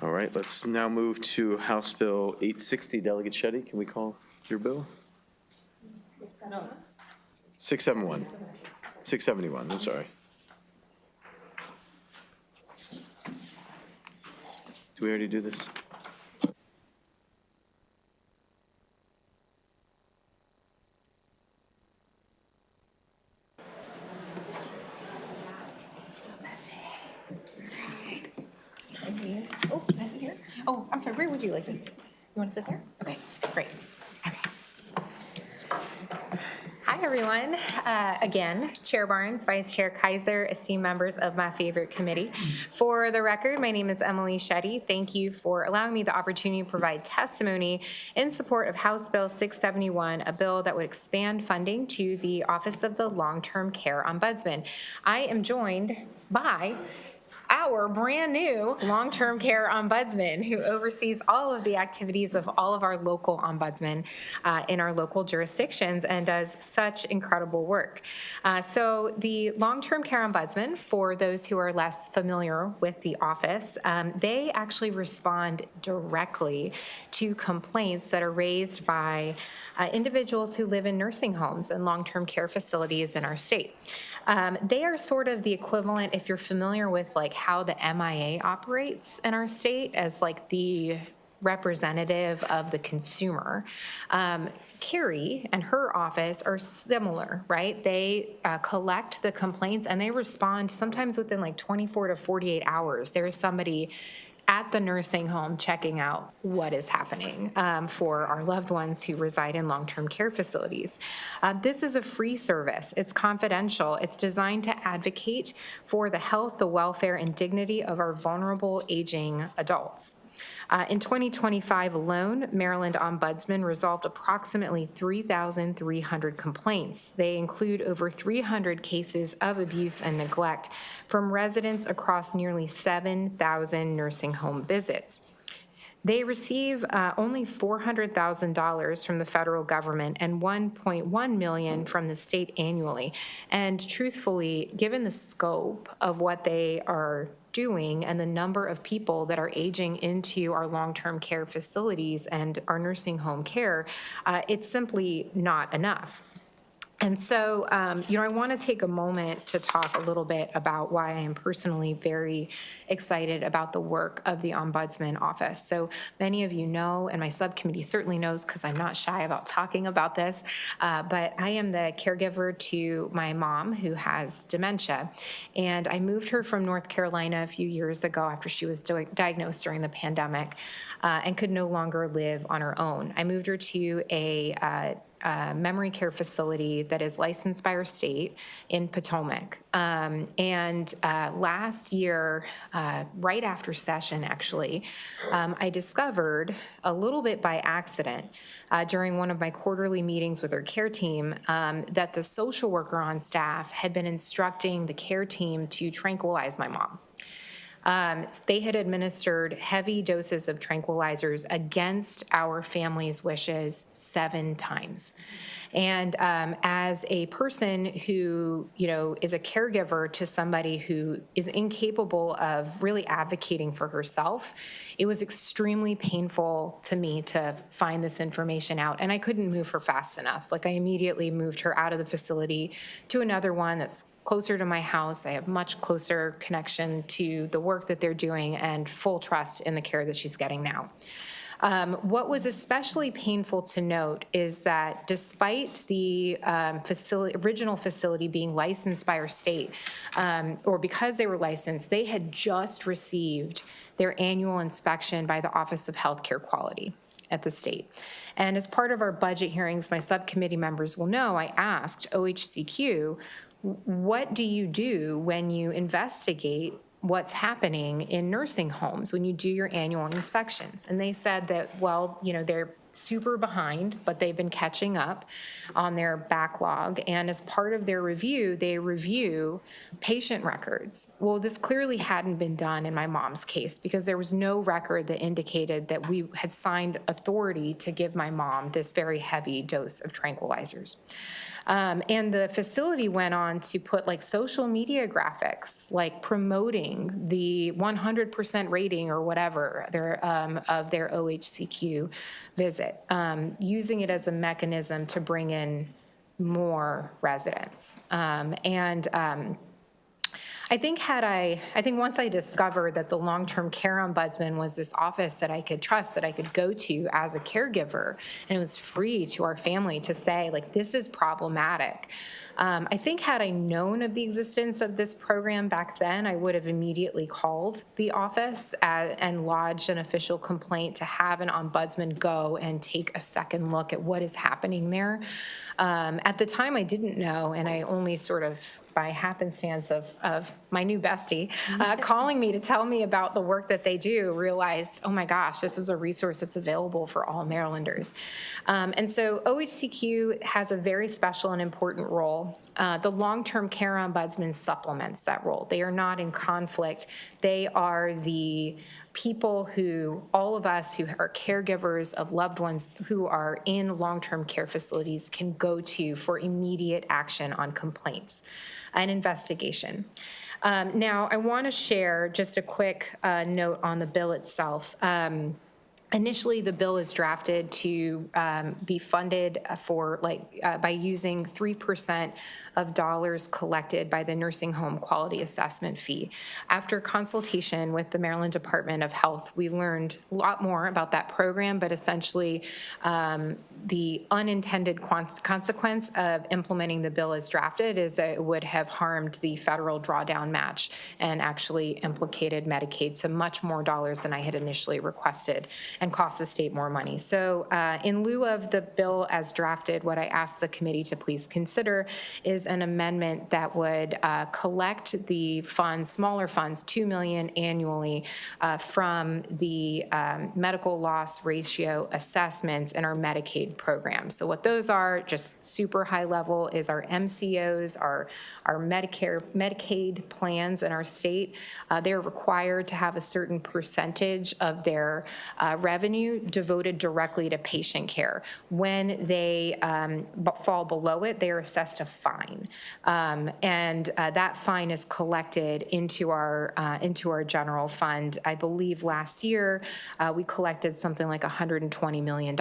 All right, let's now move to House Bill 860. Delegate Shetty, can we call your bill? 671. 671, I'm sorry. Do we already do this? Oh, can I sit here? Oh, I'm sorry, where would you like to sit? You want to sit there? Okay, great. Okay. Hi, everyone. Again, Chair Barnes, Vice Chair Kaiser, esteemed members of my favorite committee. For the record, my name is Emily Shetty. Thank you for allowing me the opportunity to provide testimony in support of House Bill 671, a bill that would expand funding to the Office of the Long-Term Care Ombudsman. I am joined by our brand new long-term care ombudsman who oversees all of the activities of all of our local ombudsmen in our local jurisdictions and does such incredible work. So the long-term care ombudsman, for those who are less familiar with the office, they actually respond directly to complaints that are raised by individuals who live in nursing homes and long-term care facilities in our state. They are sort of the equivalent, if you're familiar with like how the MIA operates in our state as like the representative of the consumer. Carrie and her office are similar, right? They collect the complaints and they respond sometimes within like 24 to 48 hours. There is somebody at the nursing home checking out what is happening for our loved ones who reside in long-term care facilities. This is a free service. It's confidential. It's designed to advocate for the health, the welfare, and dignity of our vulnerable aging adults. In 2025 alone, Maryland Ombudsman resolved approximately 3,300 complaints. They include over 300 cases of abuse and neglect from residents across nearly 7,000 nursing home visits. They receive only $400,000 from the federal government and $1.1 million from the state annually. And truthfully, given the scope of what they are doing and the number of people that are aging into our long-term care facilities and our nursing home care, it's simply not enough. And so, I want to take a moment to talk a little bit about why I am personally very excited about the work of the Ombudsman Office. So many of you know, and my subcommittee certainly knows because I'm not shy about talking about this, but I am the caregiver to my mom who has dementia. And I moved her from North Carolina a few years ago after she was diagnosed during the pandemic and could no longer live on her own. I moved her to a memory care facility that is licensed by our state in Potomac. Last year, right after session, actually, I discovered a little bit by accident during one of my quarterly meetings with our care team that the social worker on staff had been instructing the care team to tranquilize my mom. They had administered heavy doses of tranquilizers against our family's wishes 7 times. And as a person who, is a caregiver to somebody who is incapable of really advocating for herself, it was extremely painful to me to find this information out. And I couldn't move her fast enough. Like, I immediately moved her out of the facility to another one that's closer to my house. I have much closer connection to the work that they're doing and full trust in the care that she's getting now. What was especially painful to note is that despite the original facility being licensed by our state, or because they were licensed, they had just received their annual inspection by the Office of Healthcare Quality at the state. And as part of our budget hearings, my subcommittee members will know, I asked OHCQ, what do you do when you investigate what's happening in nursing homes when you do your annual inspections? And they said that, well, they're super behind, but they've been catching up on their backlog. And as part of their review, they review patient records. Well, this clearly hadn't been done in my mom's case because there was no record that indicated that we had signed authority to give my mom this very heavy dose of tranquilizers. And the facility went on to put social media graphics, promoting the 100% rating or whatever of their OHCQ visit, using it as a mechanism to bring in more residents. I think once I discovered that the long-term care ombudsman was this office that I could trust, that I could go to as a caregiver, and it was free to our family to say, this is problematic. I think had I known of the existence of this program back then, I would have immediately called the office and lodged an official complaint to have an ombudsman go and take a second look at what is happening there. At the time, I didn't know, and I only sort of, by happenstance of my new bestie calling me to tell me about the work that they do, realized, oh my gosh, this is a resource that's available for all Marylanders. And so OHCQ has a very special and important role. The long-term care ombudsman supplements that role. They are not in conflict. They are the people who, all of us who are caregivers of loved ones who are in long-term care facilities, can go to for immediate action on complaints and investigation. Now, I want to share just a quick note on the bill itself. Initially, the bill is drafted to be funded by using 3% of dollars collected by the nursing home quality assessment fee. After consultation with the Maryland Department of Health, we learned a lot more about that program, but essentially the unintended consequence of implementing the bill as drafted is that it would have harmed the federal drawdown match and actually implicated Medicaid to much more dollars than I had initially requested and cost the state more money. So in lieu of the bill as drafted, what I asked the committee to please consider is an amendment that would collect the funds, smaller funds, $2 million annually from the medical loss ratio assessments in our Medicaid program. So what those are, just super high level, is our MCOs, our Medicaid plans in our state. They're required to have a certain percentage of their revenue devoted directly to patient care. When they fall below it, they are assessed a fine. And that fine is collected into our general fund. I believe last year we collected something like $120 million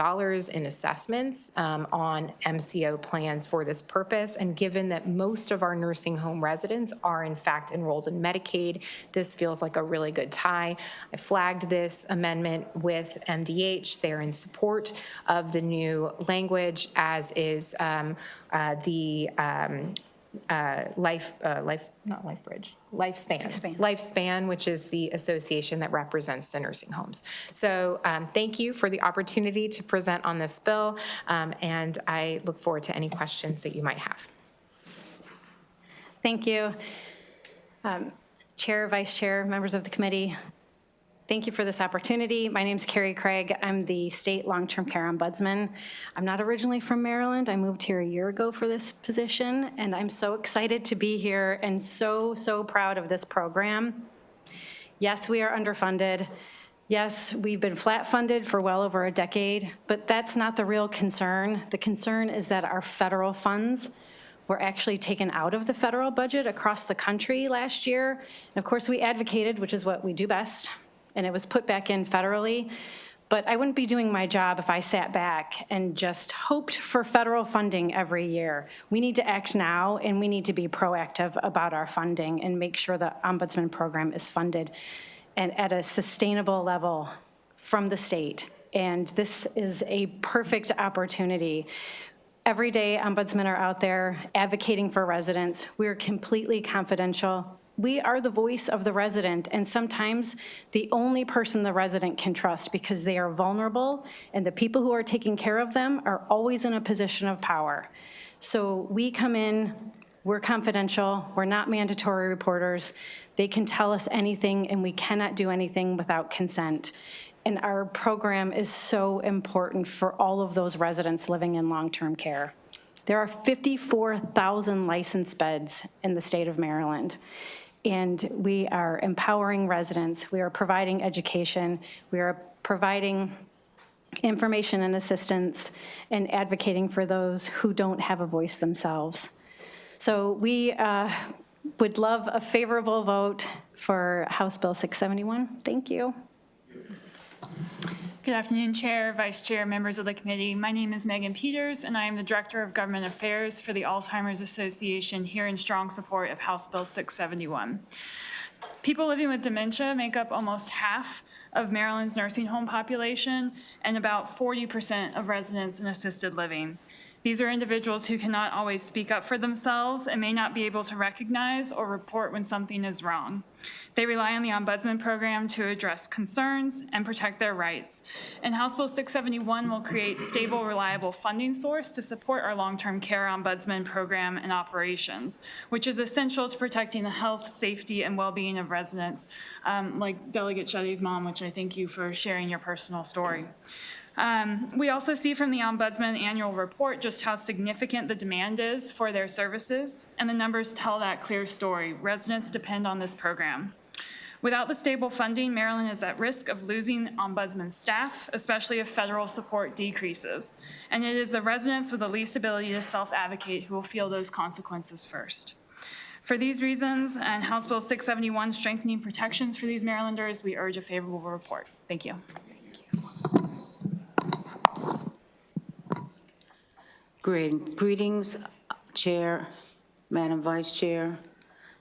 in assessments on MCO plans for this purpose. And given that most of our nursing home residents are in fact enrolled in Medicaid, this feels like a really good tie. I flagged this amendment with MDH. They're in support of the new language, as is Lifespan, which is the association that represents the nursing homes. So thank you for the opportunity to present on this bill, and I look forward to any questions that you might have. Thank you. Chair, Vice Chair, members of the committee, thank you for this opportunity. My name is Carrie Craig. I'm the State Long-Term Care Ombudsman. I'm not originally from Maryland. I moved here a year ago for this position, and I'm so excited to be here and so proud of this program. Yes, we are underfunded. Yes, we've been flat funded for well over a decade, but that's not the real concern. The concern is that our federal funds were actually taken out of the federal budget across the country last year. And of course, we advocated, which is what we do best, and it was put back in federally. But I wouldn't be doing my job if I sat back and just hoped for federal funding every year. We need to act now, and we need to be proactive about our funding and make sure the Ombudsman program is funded and at a sustainable level from the state. And this is a perfect opportunity. Every day, ombudsmen are out there advocating for residents. We're completely confidential. We are the voice of the resident, and sometimes the only person the resident can trust, because they are vulnerable, and the people who are taking care of them are always in a position of power. So we come in, we're confidential, we're not mandatory reporters. They can tell us anything, and we cannot do anything without consent. And our program is so important for all of those residents living in long-term care. There are 54,000 licensed beds in the state of Maryland, and we are empowering residents. We are providing education. We are providing information and assistance and advocating for those who don't have a voice themselves. So we would love a favorable vote for House Bill 671. Thank you. Good afternoon, Chair, Vice Chair, members of the committee. My name is Megan Peters, and I am the Director of Government Affairs for the Alzheimer's Association, here in strong support of House Bill 671. People living with dementia make up almost half of Maryland's nursing home population and about 40% of residents in assisted living. These are individuals who cannot always speak up for themselves and may not be able to recognize or report when something is wrong. They rely on the Ombudsman program to address concerns and protect their rights. And House Bill 671 will create stable, reliable funding source to support our long-term care Ombudsman program and operations, which is essential to protecting the health, safety, and well-being of residents, like Delegate Shetty's mom, which I thank you for sharing your personal story. We also see from the Ombudsman annual report just how significant the demand is for their services, and the numbers tell that clear story. Residents depend on this program. Without the stable funding, Maryland is at risk of losing Ombudsman staff, especially if federal support decreases. And it is the residents with the least ability to self-advocate who will feel those consequences first. For these reasons, and House Bill 671 strengthening protections for these Marylanders, we urge a favorable report. Thank you. Greetings, Chair, Madam Vice Chair.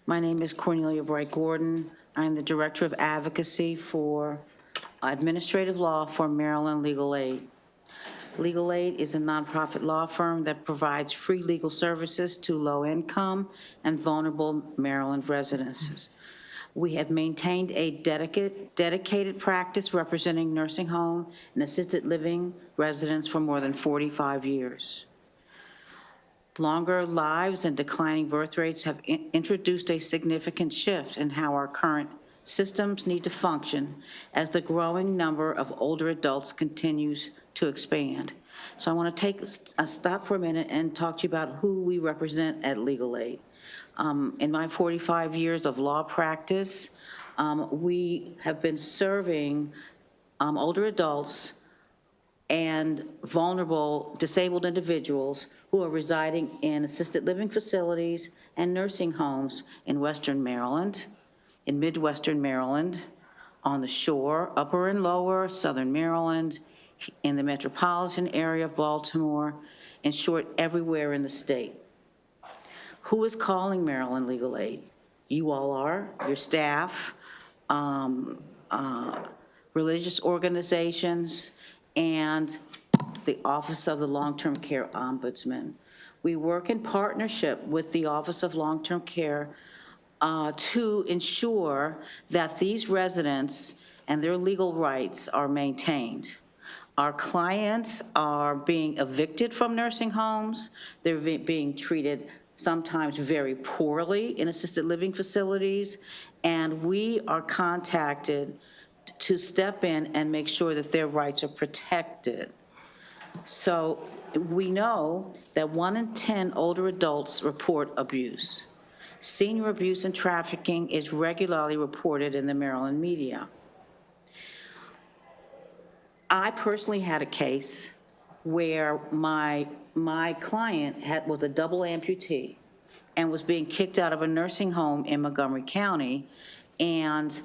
My name is Cornelia Bright Gordon. I'm the Director of Advocacy for Administrative Law for Maryland Legal Aid. Legal Aid is a nonprofit law firm that provides free legal services to low-income and vulnerable Maryland residents. We have maintained a dedicated practice representing nursing home and assisted living residents for more than 45 years. Longer lives and declining birth rates have introduced a significant shift in how our current systems need to function as the growing number of older adults continues to expand. So I want to take a stop for a minute and talk to you about who we represent at Legal Aid. In my 45 years of law practice, we have been serving older adults and vulnerable disabled individuals who are residing in assisted living facilities and nursing homes in Western Maryland, in Midwestern Maryland, on the shore, upper and lower Southern Maryland, in the metropolitan area of Baltimore, in short, everywhere in the state. Who is calling Maryland Legal Aid? You all are, your staff, religious organizations, and the Office of the Long-Term Care Ombudsman. We work in partnership with the Office of Long-Term Care to ensure that these residents and their legal rights are maintained. Our clients are being evicted from nursing homes. They're being treated sometimes very poorly in assisted living facilities, and we are contacted to step in and make sure that their rights are protected. So we know that 1 in 10 older adults report abuse. Senior abuse and trafficking is regularly reported in the Maryland media. I personally had a case where my client was a double amputee and was being kicked out of a nursing home in Montgomery County, and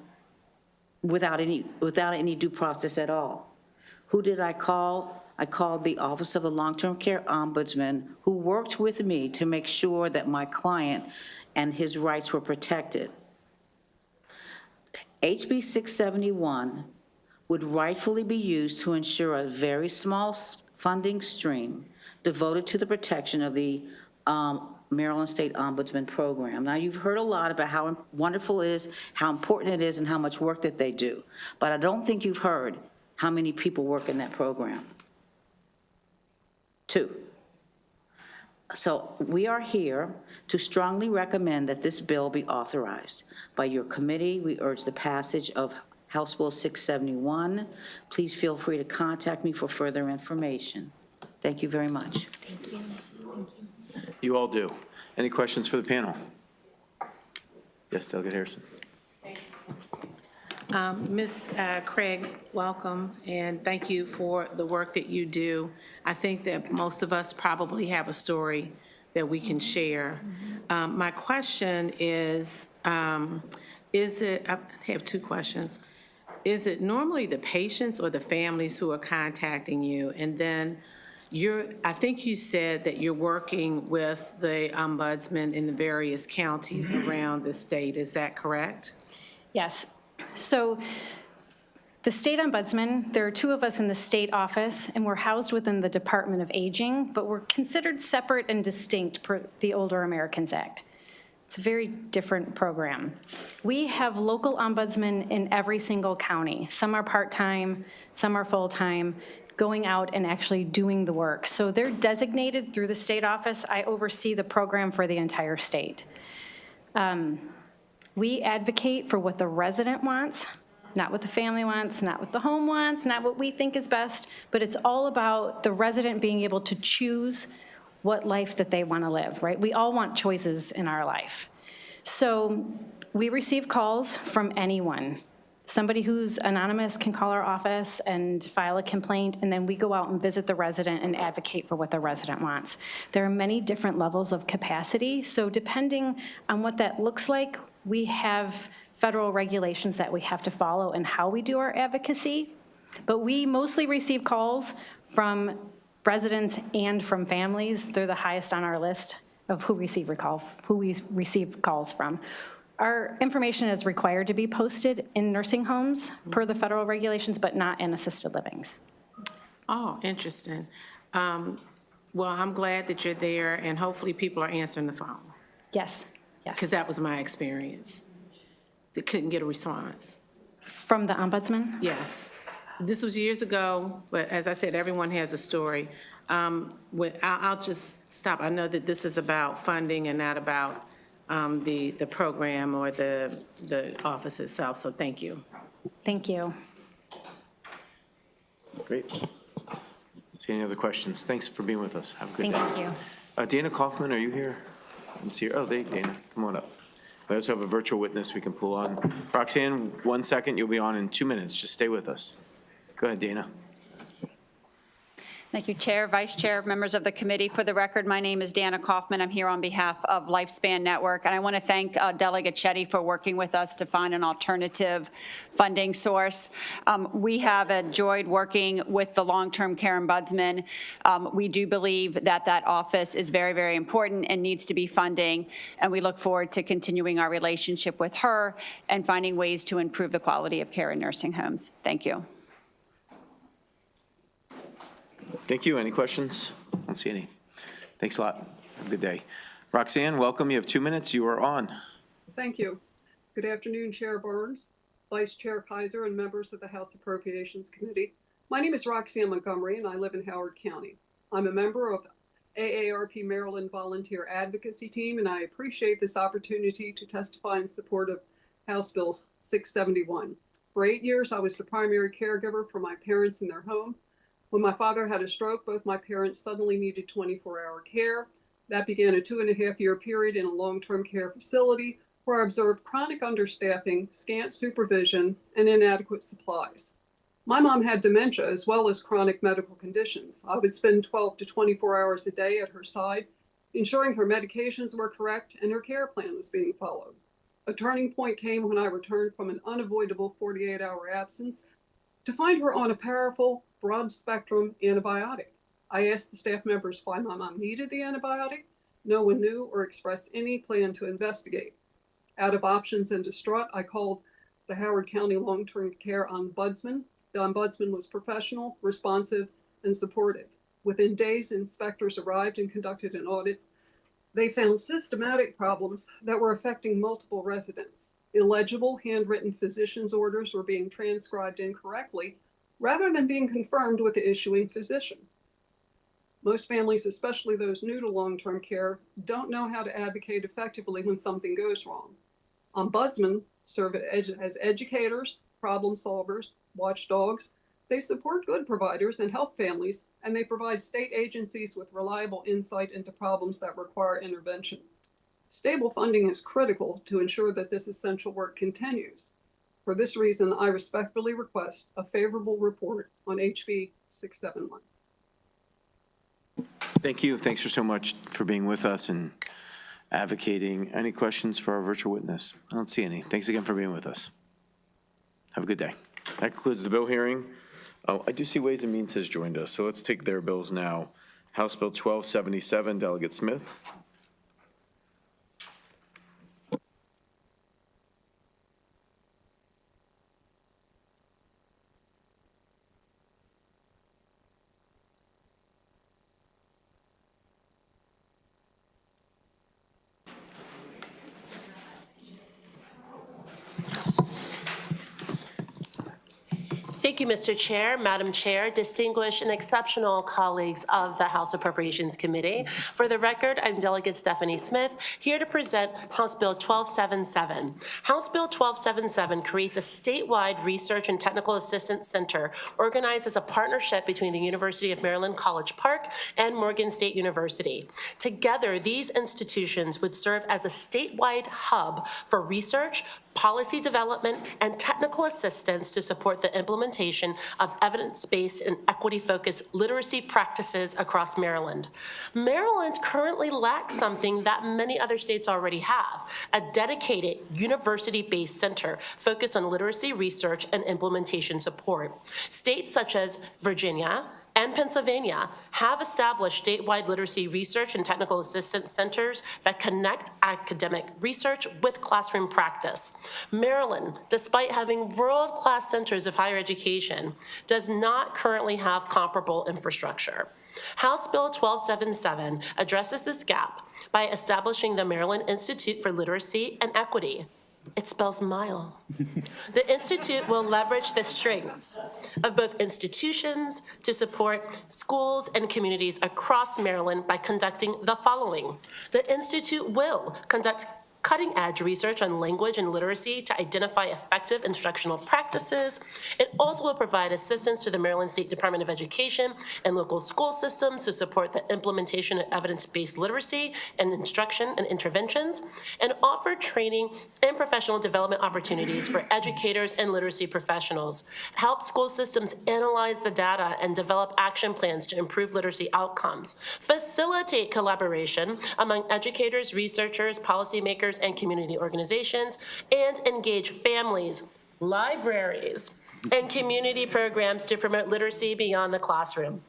without any due process at all. Who did I call? I called the Office of the Long-Term Care Ombudsman, who worked with me to make sure that my client and his rights were protected. HB 671 would rightfully be used to ensure a very small funding stream devoted to the protection of the Maryland State Ombudsman Program. Now, you've heard a lot about how wonderful it is, how important it is, and how much work that they do. But I don't think you've heard how many people work in that program. 2. So we are here to strongly recommend that this bill be authorized. By your committee, we urge the passage of House Bill 671. Please feel free to contact me for further information. Thank you very much. Thank you. You all do. Any questions for the panel? Yes, Delegate Harrison. Ms. Craig, welcome, and thank you for the work that you do. I think that most of us probably have a story that we can share. My question is it, I have 2 questions. Is it normally the patients or the families who are contacting you? And then I think you said that you're working with the ombudsman in the various counties around the state. Is that correct? Yes. So the state ombudsman, there are 2 of us in the state office, and we're housed within the Department of Aging, but we're considered separate and distinct per the Older Americans Act. It's a very different program. We have local ombudsmen in every single county. Some are part-time, some are full-time, going out and actually doing the work. So they're designated through the state office. I oversee the program for the entire state. We advocate for what the resident wants, not what the family wants, not what the home wants, not what we think is best, but it's all about the resident being able to choose what life that they want to live, right? We all want choices in our life. So we receive calls from anyone. Somebody who's anonymous can call our office and file a complaint, and then we go out and visit the resident and advocate for what the resident wants. There are many different levels of capacity, so depending on what that looks like, we have federal regulations that we have to follow and how we do our advocacy. But we mostly receive calls from residents and from families. They're the highest on our list of who we receive calls from. Our information is required to be posted in nursing homes per the federal regulations, but not in assisted livings. Oh, interesting. Well, I'm glad that you're there, and hopefully people are answering the phone. Yes, yes. Because that was my experience. They couldn't get a response. From the ombudsman? Yes. This was years ago, but as I said, everyone has a story. I'll just stop. I know that this is about funding and not about the program or the office itself, so thank you. Thank you. Great. See any other questions? Thanks for being with us. Have a good day. Thank you. Dana Kaufman, are you here? I didn't see her. Oh, Dana, come on up. We also have a virtual witness we can pull on. Roxanne, 1 second, you'll be on in 2 minutes. Just stay with us. Go ahead, Dana. Thank you, Chair, Vice Chair, members of the committee. For the record, my name is Dana Kaufman. I'm here on behalf of Lifespan Network, and I want to thank Delegate Chetty for working with us to find an alternative funding source. We have enjoyed working with the Long-Term Care Ombudsman. We do believe that that office is very, very important and needs to be funding, and we look forward to continuing our relationship with her and finding ways to improve the quality of care in nursing homes. Thank you. Thank you. Any questions? I don't see any. Thanks a lot. Have a good day. Roxanne, welcome. You have 2 minutes. You are on. Thank you. Good afternoon, Chair Barnes, Vice Chair Kaiser, and members of the House Appropriations Committee. My name is Roxanne Montgomery, and I live in Howard County. I'm a member of AARP Maryland Volunteer Advocacy Team, and I appreciate this opportunity to testify in support of House Bill 671. For 8 years, I was the primary caregiver for my parents in their home. When my father had a stroke, both my parents suddenly needed 24-hour care. That began a 2.5-year period in a long-term care facility where I observed chronic understaffing, scant supervision, and inadequate supplies. My mom had dementia as well as chronic medical conditions. I would spend 12 to 24 hours a day at her side, ensuring her medications were correct and her care plan was being followed. A turning point came when I returned from an unavoidable 48-hour absence to find her on a powerful, broad-spectrum antibiotic. I asked the staff members why my mom needed the antibiotic. No one knew or expressed any plan to investigate. Out of options and distraught, I called the Howard County Long-Term Care Ombudsman. The ombudsman was professional, responsive, and supportive. Within days, inspectors arrived and conducted an audit. They found systematic problems that were affecting multiple residents. Illegible handwritten physician's orders were being transcribed incorrectly rather than being confirmed with the issuing physician. Most families, especially those new to long-term care, don't know how to advocate effectively when something goes wrong. Ombudsmen serve as educators, problem solvers, watchdogs. They support good providers and help families, and they provide state agencies with reliable insight into problems that require intervention. Stable funding is critical to ensure that this essential work continues. For this reason, I respectfully request a favorable report on HB 671. Thank you. Thanks so much for being with us and advocating. Any questions for our virtual witness? I don't see any. Thanks again for being with us. Have a good day. That concludes the bill hearing. Oh, I do see Ways and Means has joined us, so let's take their bills now. House Bill 1277, Delegate Smith. Thank you, Mr. Chair, Madam Chair, distinguished and exceptional colleagues of the House Appropriations Committee. For the record, I'm Delegate Stephanie Smith, here to present House Bill 1277. House Bill 1277 creates a statewide research and technical assistance center organized as a partnership between the University of Maryland College Park and Morgan State University. Together, these institutions would serve as a statewide hub for research, policy development, and technical assistance to support the implementation of evidence-based and equity-focused literacy practices across Maryland. Maryland currently lacks something that many other states already have, a dedicated university-based center focused on literacy research and implementation support. States such as Virginia and Pennsylvania have established statewide literacy research and technical assistance centers that connect academic research with classroom practice. Maryland, despite having world-class centers of higher education, does not currently have comparable infrastructure. House Bill 1277 addresses this gap by establishing the Maryland Institute for Literacy and Equity. It spells mile. The Institute will leverage the strengths of both institutions to support schools and communities across Maryland by conducting the following. The Institute will conduct cutting-edge research on language and literacy to identify effective instructional practices. It also will provide assistance to the Maryland State Department of Education and local school systems to support the implementation of evidence-based literacy and instruction and interventions, and offer training and professional development opportunities for educators and literacy professionals. Help school systems analyze the data and develop action plans to improve literacy outcomes. Facilitate collaboration among educators, researchers, policymakers, and community organizations, and engage families, libraries, and community programs to promote literacy beyond the classroom.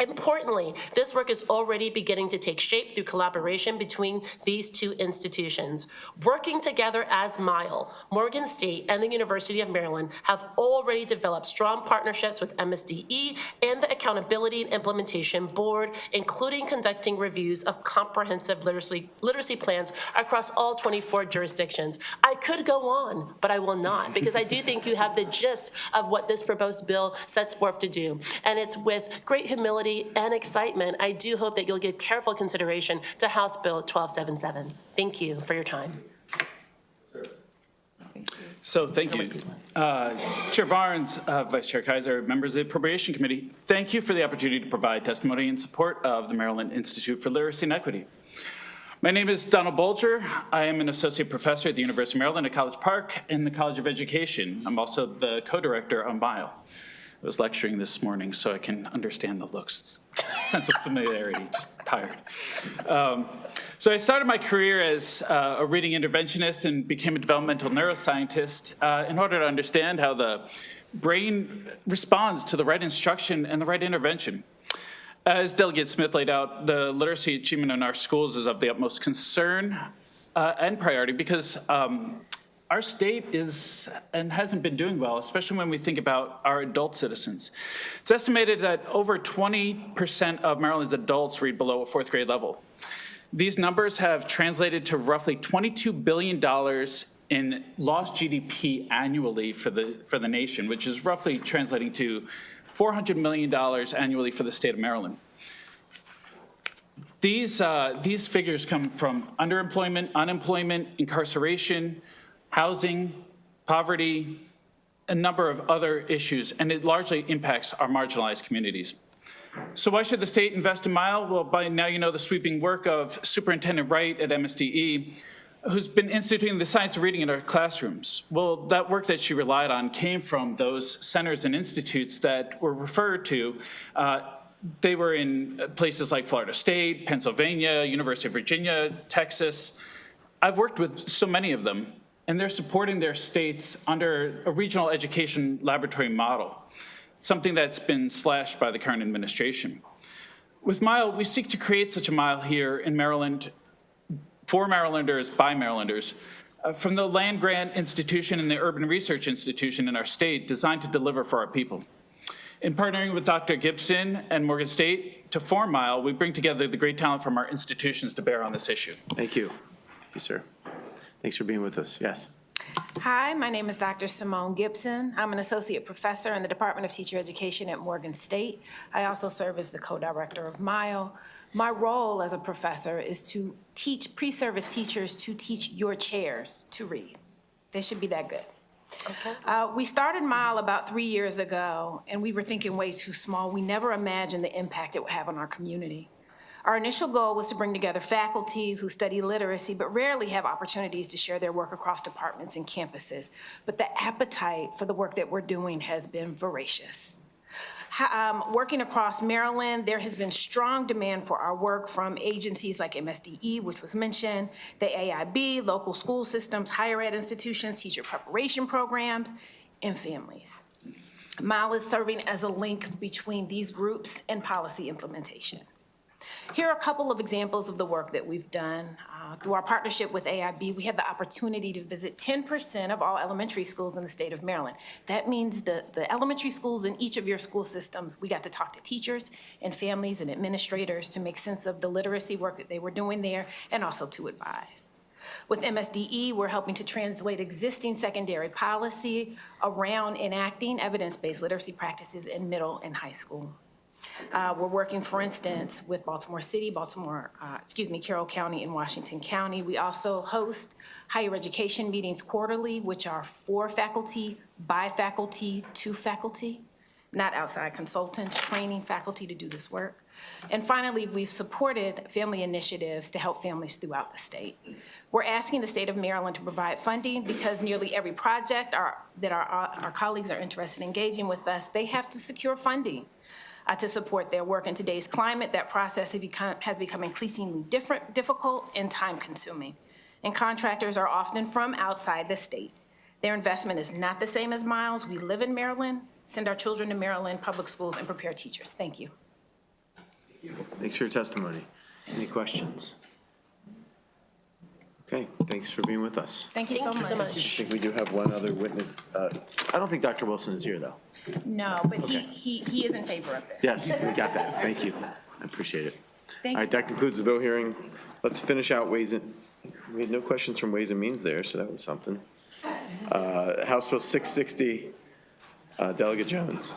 Importantly, this work is already beginning to take shape through collaboration between these two institutions. Working together as MILE, Morgan State and the University of Maryland have already developed strong partnerships with MSDE and the Accountability and Implementation Board, including conducting reviews of comprehensive literacy plans across all 24 jurisdictions. I could go on, but I will not, because I do think you have the gist of what this proposed bill sets forth to do. And it's with great humility and excitement, I do hope that you'll give careful consideration to House Bill 1277. Thank you for your time. So thank you. Chair Barnes, Vice Chair Kaiser, members of the Appropriation Committee, thank you for the opportunity to provide testimony in support of the Maryland Institute for Literacy and Equity. My name is Donald Bolger. I am an associate professor at the University of Maryland at College Park in the College of Education. I'm also the co-director of MILE. I was lecturing this morning, so I can understand the looks. Sense of familiarity, just tired. So I started my career as a reading interventionist and became a developmental neuroscientist in order to understand how the brain responds to the right instruction and the right intervention. As Delegate Smith laid out, the literacy achievement in our schools is of the utmost concern and priority because our state is and hasn't been doing well, especially when we think about our adult citizens. It's estimated that over 20% of Maryland's adults read below a fourth grade level. These numbers have translated to roughly $22 billion in lost GDP annually for the nation, which is roughly translating to $400 million annually for the state of Maryland. These figures come from underemployment, unemployment, incarceration, housing, poverty, a number of other issues, and it largely impacts our marginalized communities. So why should the state invest in MILE? Well, by now you know the sweeping work of Superintendent Wright at MSDE, who's been instituting the science of reading in our classrooms. Well, that work that she relied on came from those centers and institutes that were referred to. They were in places like Florida State, Pennsylvania, University of Virginia, Texas. I've worked with so many of them, and they're supporting their states under a regional education laboratory model, something that's been slashed by the current administration. With MILE, we seek to create such a MILE here in Maryland for Marylanders by Marylanders from the land grant institution and the urban research institution in our state designed to deliver for our people. In partnering with Dr. Gibson and Morgan State to form MILE, we bring together the great talent from our institutions to bear on this issue. Thank you. Thank you, sir. Thanks for being with us. Yes. Hi, my name is Dr. Simone Gibson. I'm an associate professor in the Department of Teacher Education at Morgan State. I also serve as the co-director of MILE. My role as a professor is to teach pre-service teachers to teach your chairs to read. They should be that good. Okay. We started MILE about 3 years ago, and we were thinking way too small. We never imagined the impact it would have on our community. Our initial goal was to bring together faculty who study literacy but rarely have opportunities to share their work across departments and campuses. But the appetite for the work that we're doing has been voracious. Working across Maryland, there has been strong demand for our work from agencies like MSDE, which was mentioned, the AIB, local school systems, higher ed institutions, teacher preparation programs, and families. MILE is serving as a link between these groups and policy implementation. Here are a couple of examples of the work that we've done. Through our partnership with AIB, we had the opportunity to visit 10% of all elementary schools in the state of Maryland. That means the elementary schools in each of your school systems, we got to talk to teachers and families and administrators to make sense of the literacy work that they were doing there and also to advise. With MSDE, we're helping to translate existing secondary policy around enacting evidence-based literacy practices in middle and high school. We're working, for instance, with Baltimore City, Carroll County, and Washington County. We also host higher education meetings quarterly, which are for faculty, by faculty, to faculty, not outside consultants, training faculty to do this work. And finally, we've supported family initiatives to help families throughout the state. We're asking the state of Maryland to provide funding because nearly every project that our colleagues are interested in engaging with us, they have to secure funding to support their work. In today's climate, that process has become increasingly difficult and time-consuming. And contractors are often from outside the state. Their investment is not the same as Miles. We live in Maryland, send our children to Maryland public schools, and prepare teachers. Thank you. Thanks for your testimony. Any questions? Okay, thanks for being with us. Thank you so much. I think we do have one other witness. I don't think Dr. Wilson is here, though. No, but Okay. he is in favor of it. Yes, we got that. Thank you. I appreciate it. Thank All right, that concludes the bill hearing. Let's finish out Ways and, we had no questions from Ways and Means there, so that was something. House Bill 660, Delegate Jones.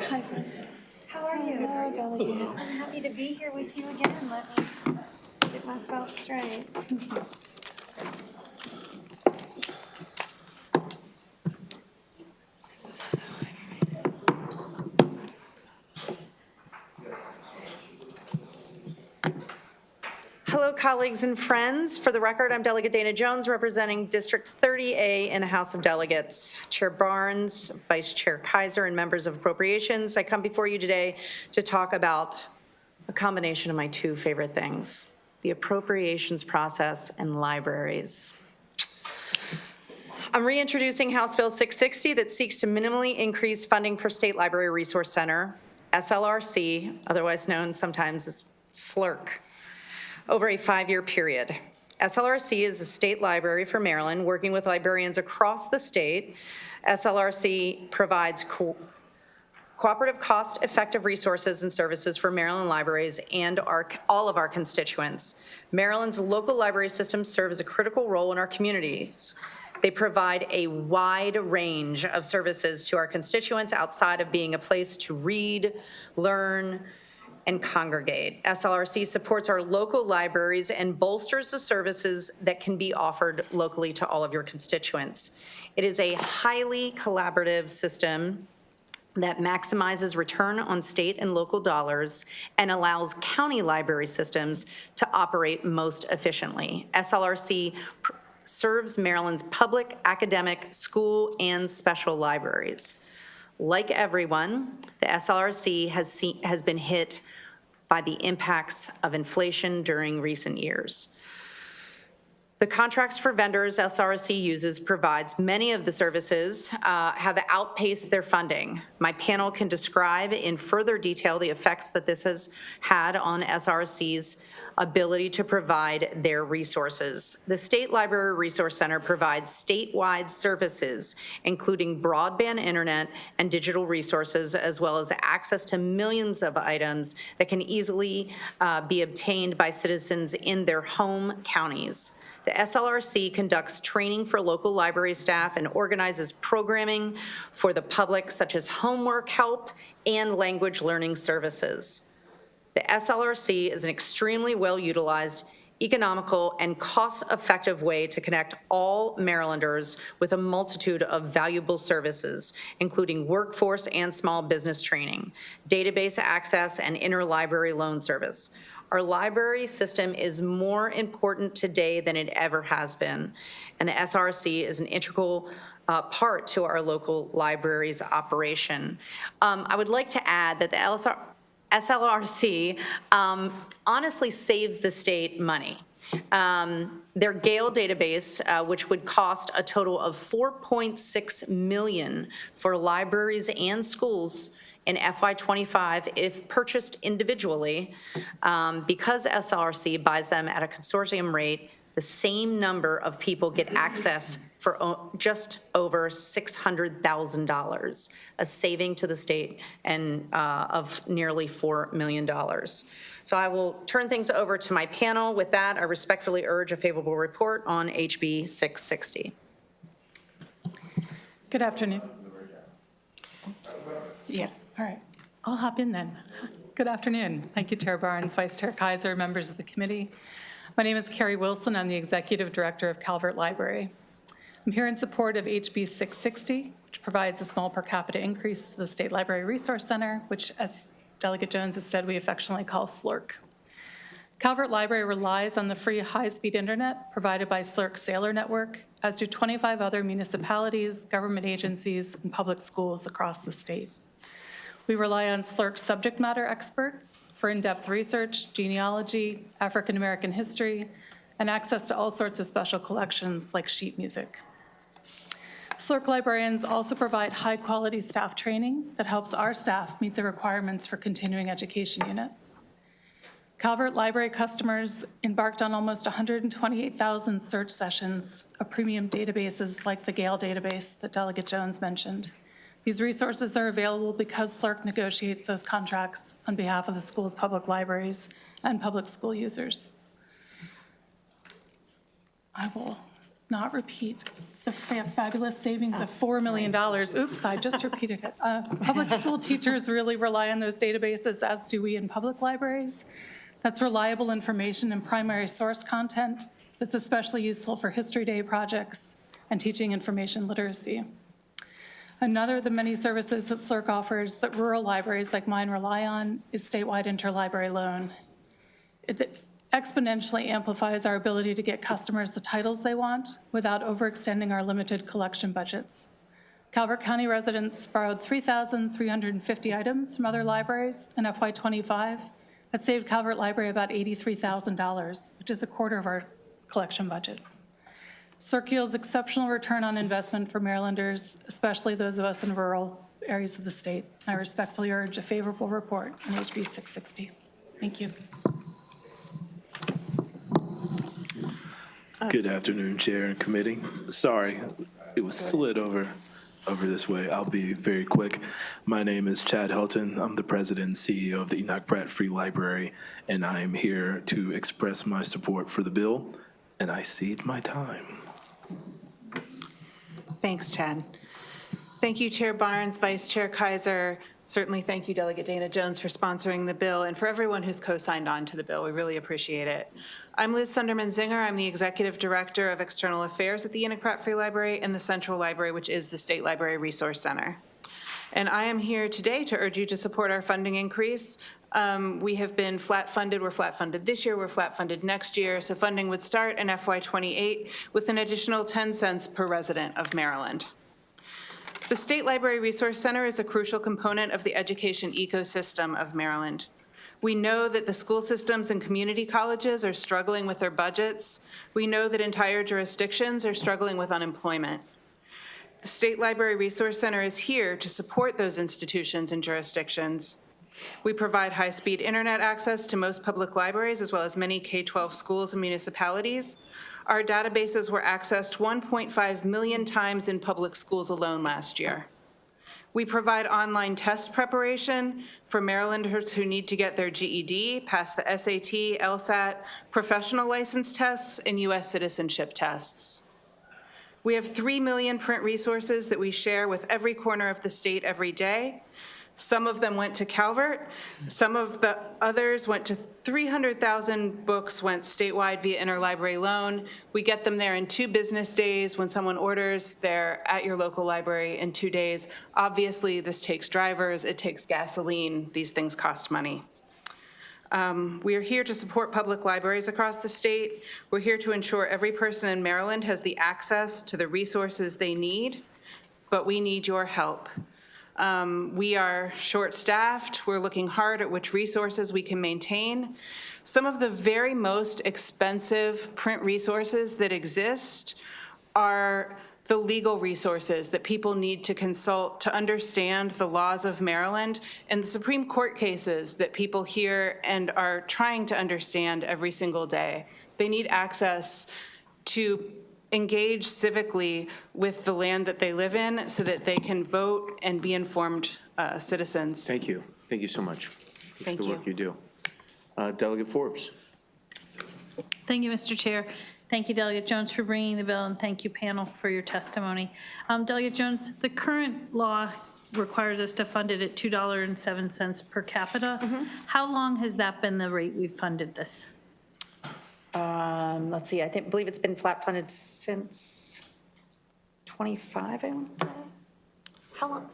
Hi, friends. How are you? Hello, Delegate. I'm happy to be here with you again. Let me get myself straight. Hello, colleagues and friends. For the record, I'm Delegate Dana Jones, representing District 30A in the House of Delegates. Chair Barnes, Vice Chair Kaiser, and members of Appropriations, I come before you today to talk about a combination of my two favorite things, the appropriations process and libraries. I'm reintroducing House Bill 660 that seeks to minimally increase funding for State Library Resource Center, SLRC, otherwise known sometimes as SLRC, over a 5-year period. SLRC is a state library for Maryland, working with librarians across the state. SLRC provides cooperative, cost-effective resources and services for Maryland libraries and all of our constituents. Maryland's local library systems serve as a critical role in our communities. They provide a wide range of services to our constituents outside of being a place to read, learn, and congregate. SLRC supports our local libraries and bolsters the services that can be offered locally to all of your constituents. It is a highly collaborative system that maximizes return on state and local dollars and allows county library systems to operate most efficiently. SLRC serves Maryland's public, academic, school, and special libraries. Like everyone, the SLRC has been hit by the impacts of inflation during recent years. The contracts for vendors SLRC uses provides many of the services have outpaced their funding. My panel can describe in further detail the effects that this has had on SLRC's ability to provide their resources. The State Library Resource Center provides statewide services, including broadband internet and digital resources, as well as access to millions of items that can easily be obtained by citizens in their home counties. The SLRC conducts training for local library staff and organizes programming for the public, such as homework help and language learning services. The SLRC is an extremely well-utilized, economical, and cost-effective way to connect all Marylanders with a multitude of valuable services, including workforce and small business training, database access, and interlibrary loan service. Our library system is more important today than it ever has been, and the SLRC is an integral part to our local library's operation. I would like to add that the SLRC honestly saves the state money. Their Gale database, which would cost a total of $4.6 million for libraries and schools, In FY25, if purchased individually, because SLRC buys them at a consortium rate, the same number of people get access for just over $600,000, a saving to the state and of nearly $4 million. So I will turn things over to my panel. With that, I respectfully urge a favorable report on HB 660. Good afternoon. Yeah, all right. I'll hop in then. Good afternoon. Thank you, Chair Barnes, Vice Chair Kaiser, members of the committee. My name is Carrie Wilson. I'm the Executive Director of Calvert Library. I'm here in support of HB 660, which provides a small per capita increase to the State Library Resource Center, which, as Delegate Jones has said, we affectionately call SLRC. Calvert Library relies on the free high-speed internet provided by SLRC Sailor Network, as do 25 other municipalities, government agencies, and public schools across the state. We rely on SLRC subject matter experts for in-depth research, genealogy, African American history, and access to all sorts of special collections like sheet music. SLRC librarians also provide high-quality staff training that helps our staff meet the requirements for continuing education units. Calvert Library customers embarked on almost 128,000 search sessions of premium databases like the Gale database that Delegate Jones mentioned. These resources are available because SLRC negotiates those contracts on behalf of the school's public libraries and public school users. I will not repeat the fabulous savings of $4 million. Oops, I just repeated it. Public school teachers really rely on those databases, as do we in public libraries. That's reliable information and primary source content that's especially useful for History Day projects and teaching information literacy. Another of the many services that SLRC offers that rural libraries like mine rely on is statewide interlibrary loan. It exponentially amplifies our ability to get customers the titles they want without overextending our limited collection budgets. Calvert County residents borrowed 3,350 items from other libraries in FY25. That saved Calvert Library about $83,000, which is a quarter of our collection budget. SLRC yields exceptional return on investment for Marylanders, especially those of us in rural areas of the state. I respectfully urge a favorable report on HB 660. Thank you. Good afternoon, Chair and Committee. Sorry, it was slid over this way. I'll be very quick. My name is Chad Helton. I'm the President and CEO of the Enoch Pratt Free Library, and I am here to express my support for the bill, and I cede my time. Thanks, Chad. Thank you, Chair Barnes, Vice Chair Kaiser. Certainly thank you, Delegate Dana Jones, for sponsoring the bill, and for everyone who's co-signed on to the bill. We really appreciate it. I'm Liz Sunderman-Zinger. I'm the Executive Director of External Affairs at the Enoch Pratt Free Library and the Central Library, which is the State Library Resource Center. And I am here today to urge you to support our funding increase. We have been flat funded. We're flat funded this year. We're flat funded next year. So funding would start in FY28 with an additional 10 cents per resident of Maryland. The State Library Resource Center is a crucial component of the education ecosystem of Maryland. We know that the school systems and community colleges are struggling with their budgets. We know that entire jurisdictions are struggling with unemployment. The State Library Resource Center is here to support those institutions and jurisdictions. We provide high-speed internet access to most public libraries, as well as many K-12 schools and municipalities. Our databases were accessed 1.5 million times in public schools alone last year. We provide online test preparation for Marylanders who need to get their GED, pass the SAT, LSAT, professional license tests, and U.S. citizenship tests. We have 3 million print resources that we share with every corner of the state every day. Some of them went to Calvert. Some of the others went to 300,000 books went statewide via interlibrary loan. We get them there in 2 business days. When someone orders, they're at your local library in 2 days. Obviously, this takes drivers. It takes gasoline. These things cost money. We are here to support public libraries across the state. We're here to ensure every person in Maryland has the access to the resources they need, but we need your help. We are short-staffed. We're looking hard at which resources we can maintain. Some of the very most expensive print resources that exist are the legal resources that people need to consult to understand the laws of Maryland and the Supreme Court cases that people hear and are trying to understand every single day. They need access to engage civically with the land that they live in so that they can vote and be informed citizens. Thank you. Thank you so much. Thank the you. work you do. Delegate Forbes. Thank you, Mr. Chair. Thank you, Delegate Jones, for bringing the bill, and thank you, panel, for your testimony. Delegate Jones, the current law requires us to fund it at $2.07 per capita. How long has that been the rate we've funded this? Let's see, believe it's been flat funded since 25, I want to say. How long?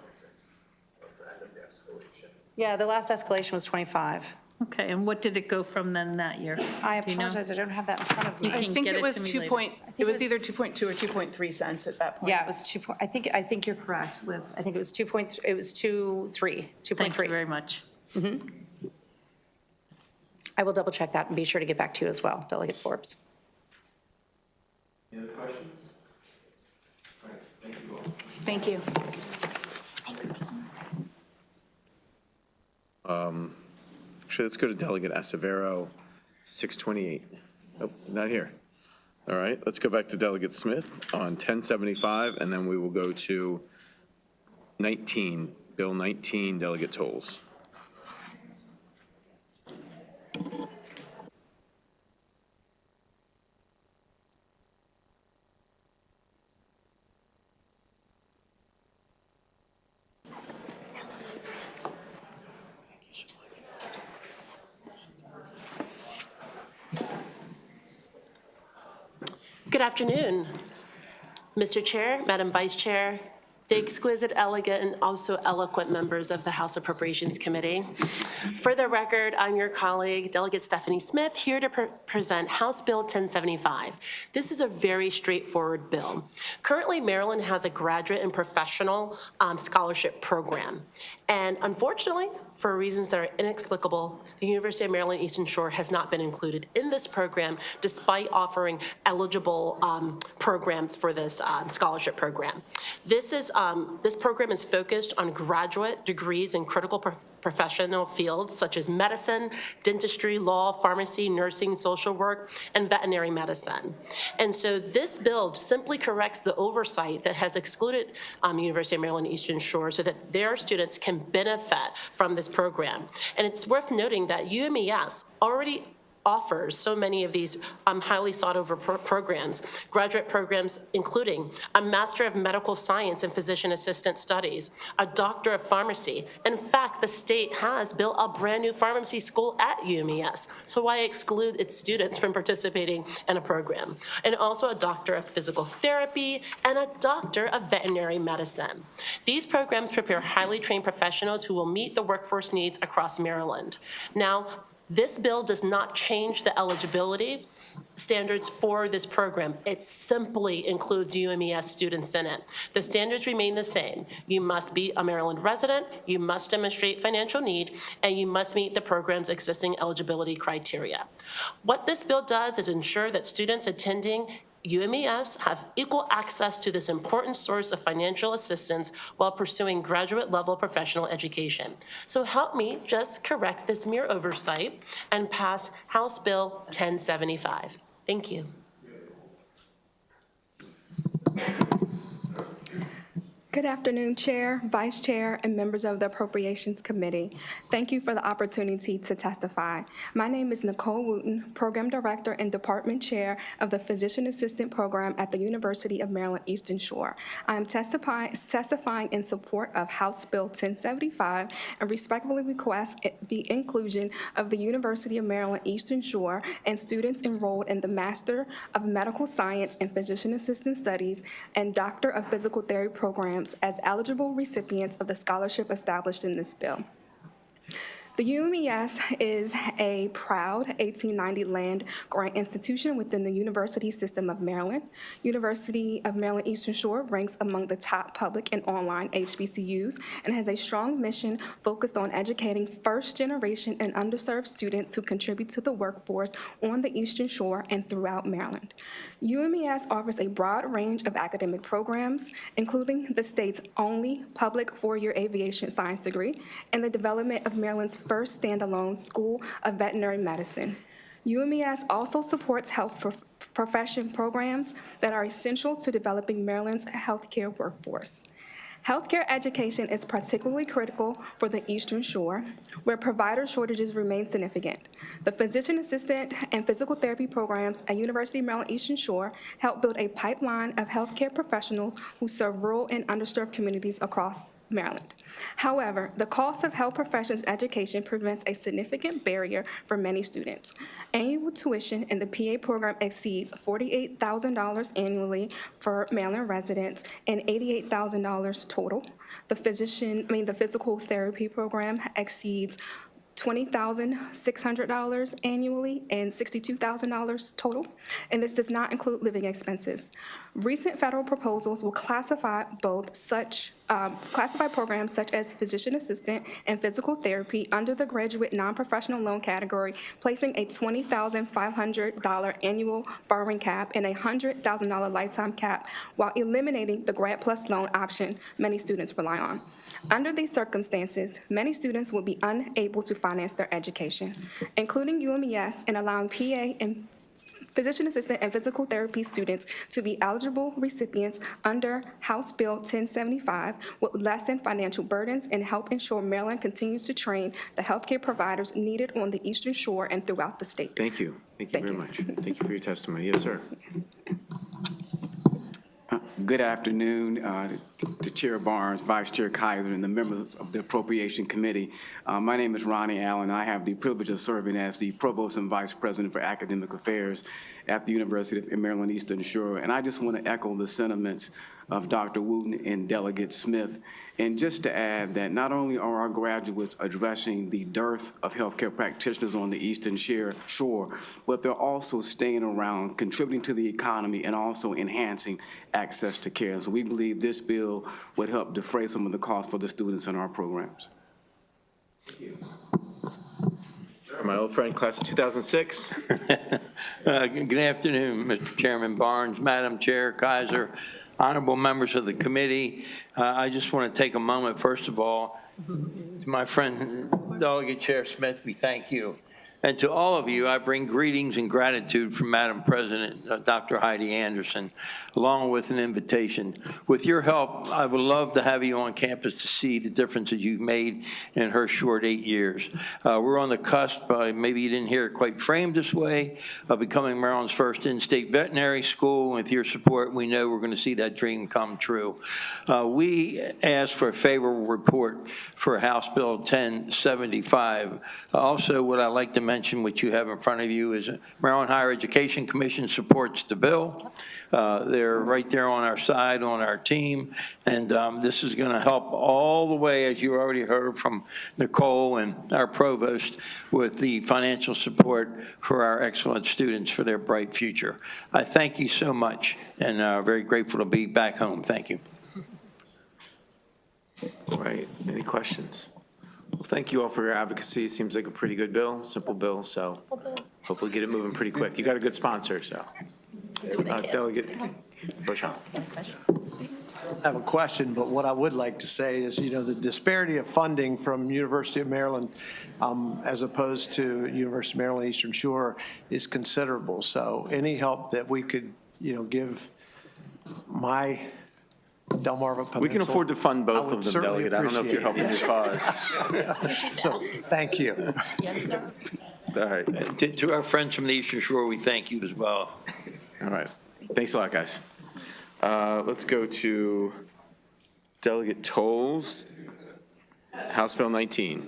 Yeah, the last escalation was 25. Okay, and what did it go from then that year? I apologize, I don't have that in front of me. I think it was either 2.2 or 2.3 cents at that point. Yeah, it was 2. I think you're correct, Liz. I think it was 2.3. It was 2.3. Thank you very much. I will double check that and be sure to get back to you as well, Delegate Forbes. Any other questions? All right, thank you all. Thank you. Thanks, Actually, let's go to Delegate Acevero, 628. Oh, not here. All right, let's go back to Delegate Smith on 1075, and then we will go to 19, Bill 19, Delegate Tolles. Good afternoon, Mr. Chair, Madam Vice Chair, the exquisite, elegant, and also eloquent members of the House Appropriations Committee. For the record, I'm your colleague, Delegate Stephanie Smith, here to present House Bill 1075. This is a very straightforward bill. Currently, Maryland has a graduate and professional scholarship program. And unfortunately, for reasons that are inexplicable, the University of Maryland Eastern Shore has not been included in this program, despite offering eligible programs for this scholarship program. This program is focused on graduate degrees in critical professional fields such as medicine, dentistry, law, pharmacy, nursing, social work, and veterinary medicine. And so this bill simply corrects the oversight that has excluded University of Maryland Eastern Shore so that their students can benefit from this program. And it's worth noting that UMES already offers so many of these highly sought-over programs, graduate programs including a Master of Medical Science and Physician Assistant Studies, a Doctor of Pharmacy. In fact, the state has built a brand new pharmacy school at UMES, so why exclude its students from participating in a program? And also a Doctor of Physical Therapy and a Doctor of Veterinary Medicine. These programs prepare highly trained professionals who will meet the workforce needs across Maryland. Now, this bill does not change the eligibility standards for this program. It simply includes UMES students in it. The standards remain the same. You must be a Maryland resident, you must demonstrate financial need, and you must meet the program's existing eligibility criteria. What this bill does is ensure that students attending UMES have equal access to this important source of financial assistance while pursuing graduate level professional education. So help me just correct this mere oversight and pass House Bill 1075. Thank you. Good afternoon, Chair, Vice Chair, and members of the Appropriations Committee. Thank you for the opportunity to testify. My name is Nicole Wooten, Program Director and Department Chair of the Physician Assistant Program at the University of Maryland Eastern Shore. I am testifying in support of House Bill 1075 and respectfully request the inclusion of the University of Maryland Eastern Shore and students enrolled in the Master of Medical Science and Physician Assistant Studies and Doctor of Physical Therapy programs as eligible recipients of the scholarship established in this bill. The UMES is a proud 1890 land-grant institution within the University System of Maryland. University of Maryland Eastern Shore ranks among the top public and online HBCUs and has a strong mission focused on educating first-generation and underserved students who contribute to the workforce on the Eastern Shore and throughout Maryland. UMES offers a broad range of academic programs, including the state's only public four-year aviation science degree and the development of Maryland's first standalone school of veterinary medicine. UMES also supports health profession programs that are essential to developing Maryland's healthcare workforce. Healthcare education is particularly critical for the Eastern Shore, where provider shortages remain significant. The physician assistant and physical therapy programs at University of Maryland Eastern Shore help build a pipeline of healthcare professionals who serve rural and underserved communities across Maryland. However, the cost of health professions education presents a significant barrier for many students. Annual tuition in the PA program exceeds $48,000 annually for Maryland residents and $88,000 total. The physical therapy program exceeds $20,600 annually and $62,000 total, and this does not include living expenses. Recent federal proposals will classify programs such as physician assistant and physical therapy under the graduate non-professional loan category, placing a $20,500 annual borrowing cap and a $100,000 lifetime cap, while eliminating the Grad Plus loan option many students rely on. Under these circumstances, many students will be unable to finance their education, including UMES, and allowing PA and physician assistant and physical therapy students to be eligible recipients under House Bill 1075 would lessen financial burdens and help ensure Maryland continues to train the healthcare providers needed on the Eastern Shore and throughout the state. Thank you. Thank you very much. Thank you for your testimony. Yes, sir. Good afternoon to Chair Barnes, Vice Chair Kaiser, and the members of the Appropriation Committee. My name is Ronnie Allen. I have the privilege of serving as the Provost and Vice President for Academic Affairs at the University of Maryland Eastern Shore. And I just want to echo the sentiments of Dr. Wooten and Delegate Smith. And just to add that not only are our graduates addressing the dearth of healthcare practitioners on the Eastern Shore, but they're also staying around, contributing to the economy, and also enhancing access to care. So we believe this bill would help defray some of the costs for the students in our programs. My old friend, class of 2006. Good afternoon, Mr. Chairman Barnes, Madam Chair Kaiser, honorable members of the committee. I just want to take a moment, first of all, to my friend Delegate Chair Smith, we thank you. And to all of you, I bring greetings and gratitude from Madam President, Dr. Heidi Anderson, along with an invitation. With your help, I would love to have you on campus to see the differences you've made in her short 8 years. We're on the cusp, maybe you didn't hear it quite framed this way, of becoming Maryland's first in-state veterinary school. With your support, we know we're going to see that dream come true. We asked for a favorable report for House Bill 1075. Also, what I'd like to mention, which you have in front of you, is Maryland Higher Education Commission supports the bill. They're right there on our side, on our team, and this is going to help all the way, as you already heard from Nicole and our provost, with the financial support for our excellent students for their bright future. I thank you so much, and very grateful to be back home. Thank you. All right. Any questions? Well, thank you all for your advocacy. It seems like a pretty good bill, simple bill, so hopefully get it moving pretty quick. You got a good sponsor, so. Delegate Beauchamp. I have a question, but what I would like to say is, you know, the disparity of funding from University of Maryland as opposed to University of Maryland Eastern Shore is considerable. So any help that we could, you know, give my Delmarva Peninsula. We can afford to fund both of them, Delegate. I don't know if you're helping your cause. So, thank you. Yes, sir. All right. To our friends from the Eastern Shore, we thank you as well. All right. Thanks a lot, guys. Let's go to Delegate Tolles, House Bill 19.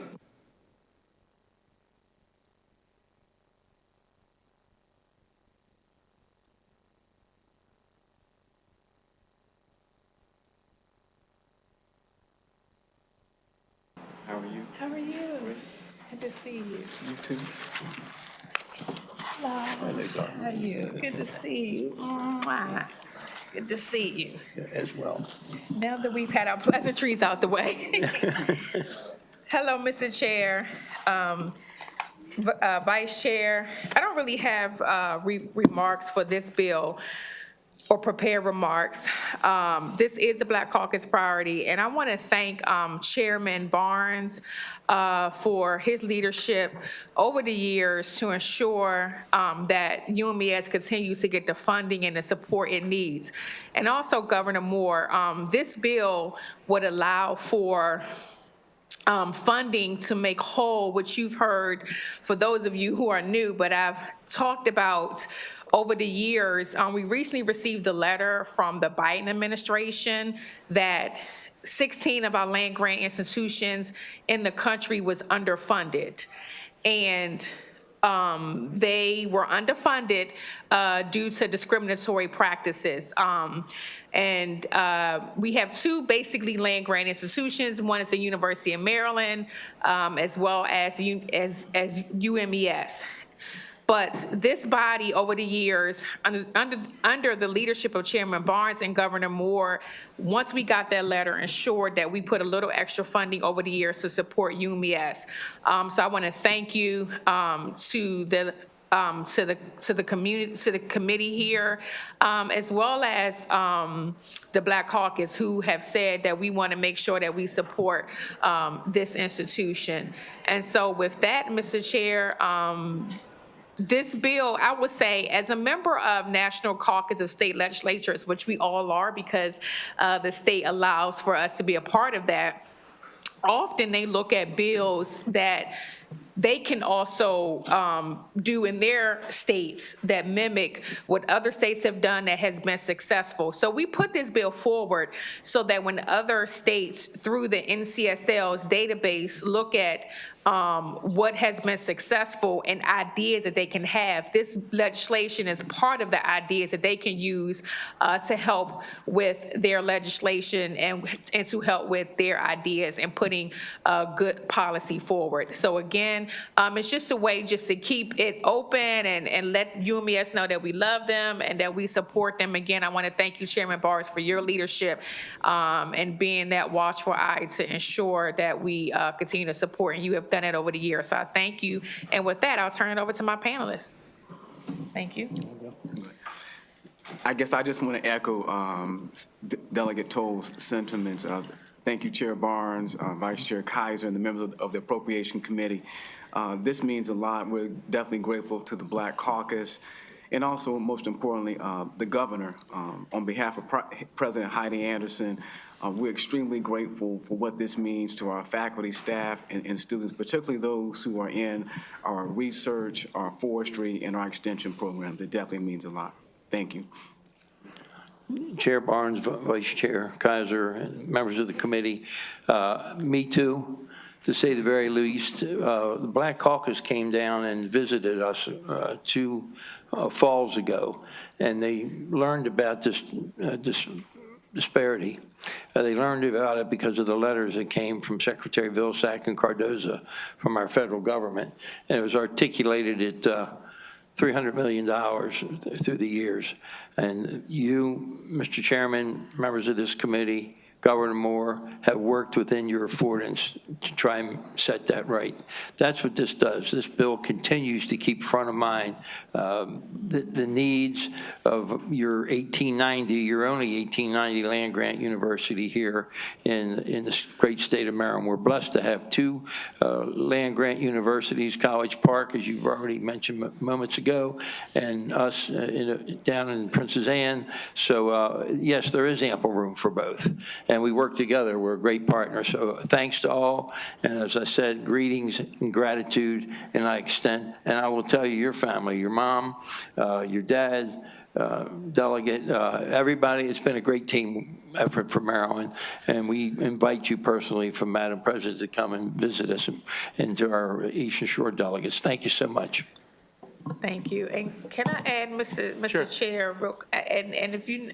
How are you? Good to see you. You too. Hello. How are you? Good to see you. Mwah. Good to see you. As well. Now that we've had our pleasantries out the way. Hello, Mr. Chair, Vice Chair. I don't really have remarks for this bill or prepared remarks. This is a Black Caucus priority, and I want to thank Chairman Barnes for his leadership over the years to ensure that UMES continues to get the funding and the support it needs. And also Governor Moore, this bill would allow for funding to make whole, which you've heard for those of you who are new, but I've talked about over the years. We recently received a letter from the Biden administration that 16 of our land grant institutions in the country was underfunded. And they were underfunded due to discriminatory practices. And we have two basically land grant institutions. One is the University of Maryland, as well as UMES. But this body over the years, under the leadership of Chairman Barnes and Governor Moore, once we got that letter, ensured that we put a little extra funding over the years to support UMES. So I want to thank you to the community, to the committee here, as well as the Black Caucus, who have said that we want to make sure that we support this institution. And so with that, Mr. Chair, this bill, I would say, as a member of National Caucus of State Legislatures, which we all are because the state allows for us to be a part of that, often they look at bills that they can also do in their states that mimic what other states have done that has been successful. So we put this bill forward so that when other states, through the NCSL's database, look at what has been successful and ideas that they can have, this legislation is part of the ideas that they can use to help with their legislation and to help with their ideas and putting good policy forward. So again, it's just a way just to keep it open and let UMES know that we love them and that we support them. Again, I want to thank you, Chairman Barnes, for your leadership and being that watchful eye to ensure that we continue to support, and you have done it over the years. So I thank you. And with that, I'll turn it over to my panelists. Thank you. I guess I just want to echo Delegate Toll's sentiments. Thank you, Chair Barnes, Vice Chair Kaiser, and the members of the Appropriation Committee. This means a lot. We're definitely grateful to the Black Caucus, and also, most importantly, the governor. On behalf of President Heidi Anderson, we're extremely grateful for what this means to our faculty, staff, and students, particularly those who are in our research, our forestry, and our extension programs. It definitely means a lot. Thank you. Chair Barnes, Vice Chair Kaiser, and members of the committee, me too, to say the very least. The Black Caucus came down and visited us 2 falls ago, and they learned about this disparity. They learned about it because of the letters that came from Secretary Vilsack and Cardoza from our federal government, and it was articulated at $300 million through the years. And you, Mr. Chairman, members of this committee, Governor Moore, have worked within your affordance to try and set that right. That's what this does. This bill continues to keep front of mind the needs of your 1890, your only 1890 land grant university here in this great state of Maryland. We're blessed to have 2 land grant universities, College Park, as you've already mentioned moments ago, and us down in Princess Anne. So yes, there is ample room for both. And we work together. We're a great partner. So thanks to all. And as I said, greetings and gratitude, and I extend. And I will tell you, your family, your mom, your dad, Delegate, everybody, it's been a great team effort for Maryland. And we invite you personally from Madam President to come and visit us and to our Eastern Shore delegates. Thank you so much. Thank you. And can I add, Mr. Sure. Chair, and if you,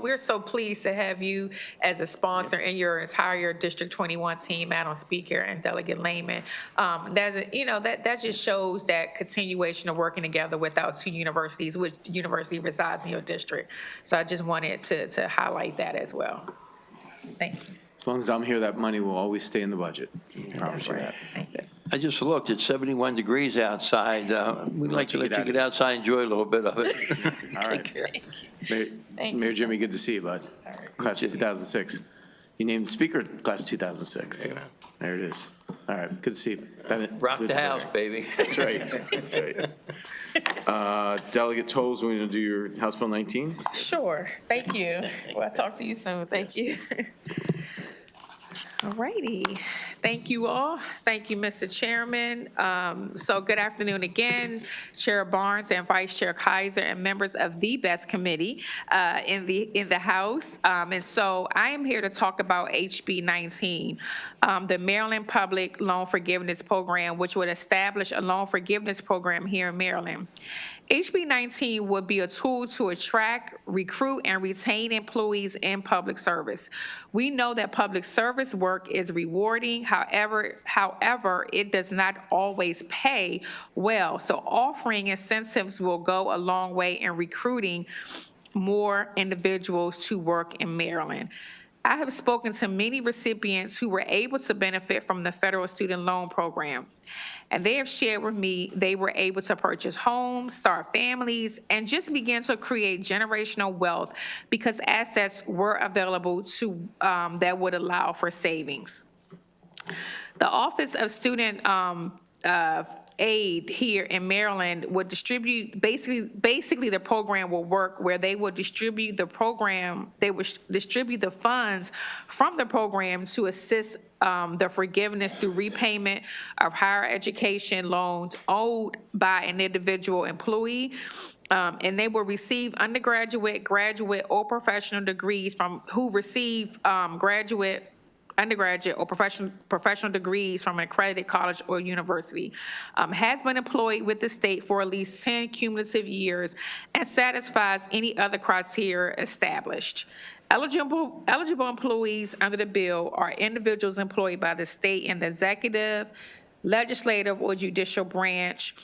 we're so pleased to have you as a sponsor and your entire District 21 team, Madam Speaker and Delegate Lehman. That just shows that continuation of working together with our two universities, which university resides in your district. So I just wanted to highlight that as well. Thank you. As long as I'm here, that money will always stay in the budget. I promise you that. Thank you. I just looked, it's 71 degrees outside. We'd like to let you get outside and enjoy a little bit of it. All right. Mayor Jimmy, good to see you, bud. Class of 2006. You named Speaker Class 2006. There it is. All right, good to see you. Rock the house, baby. That's right. That's right. Delegate Tolles, we're going to do your House Bill 19. Sure. Thank you. Well, I'll talk to you soon. Thank you. All righty. Thank you all. Thank you, Mr. Chairman. So good afternoon again, Chair Barnes and Vice Chair Kaiser and members of the BEST committee in the House. And so I am here to talk about HB 19, the Maryland Public Loan Forgiveness Program, which would establish a loan forgiveness program here in Maryland. HB 19 would be a tool to attract, recruit, and retain employees in public service. We know that public service work is rewarding. However, it does not always pay well. So offering incentives will go a long way in recruiting more individuals to work in Maryland. I have spoken to many recipients who were able to benefit from the federal student loan program. And they have shared with me they were able to purchase homes, start families, and just begin to create generational wealth because assets were available to that would allow for savings. The Office of Student Aid here in Maryland would distribute, basically the program will work where they would distribute the program, they would distribute the funds from the program to assist the forgiveness through repayment of higher education loans owed by an individual employee. And they will receive undergraduate, graduate, or professional degrees from who receive undergraduate or professional degrees from an accredited college or university, has been employed with the state for at least 10 cumulative years and satisfies any other criteria established. Eligible employees under the bill are individuals employed by the state in the executive, legislative, or judicial branch.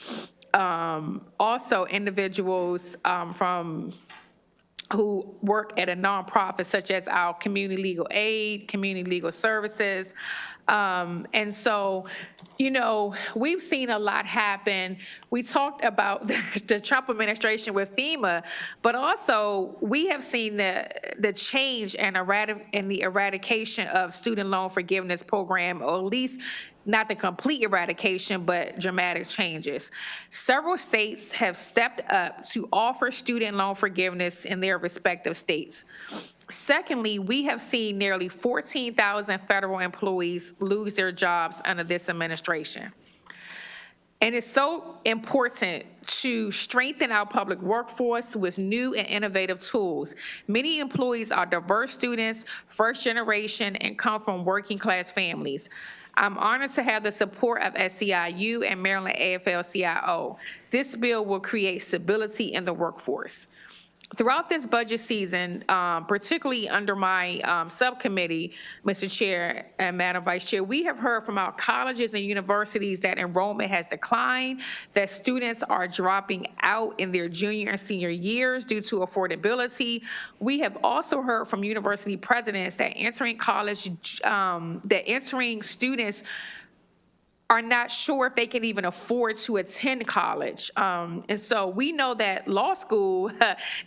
Also individuals who work at a nonprofit such as our community legal aid, community legal services. And so, we've seen a lot happen. We talked about the Trump administration with FEMA, but also we have seen the change and the eradication of student loan forgiveness program, or at least not the complete eradication, but dramatic changes. Several states have stepped up to offer student loan forgiveness in their respective states. Secondly, we have seen nearly 14,000 federal employees lose their jobs under this administration. And it's so important to strengthen our public workforce with new and innovative tools. Many employees are diverse students, first generation, and come from working class families. I'm honored to have the support of SEIU and Maryland AFL-CIO. This bill will create stability in the workforce. Throughout this budget season, particularly under my subcommittee, Mr. Chair and Madam Vice Chair, we have heard from our colleges and universities that enrollment has declined, that students are dropping out in their junior and senior years due to affordability. We have also heard from university presidents that entering students are not sure if they can even afford to attend college. And so we know that law school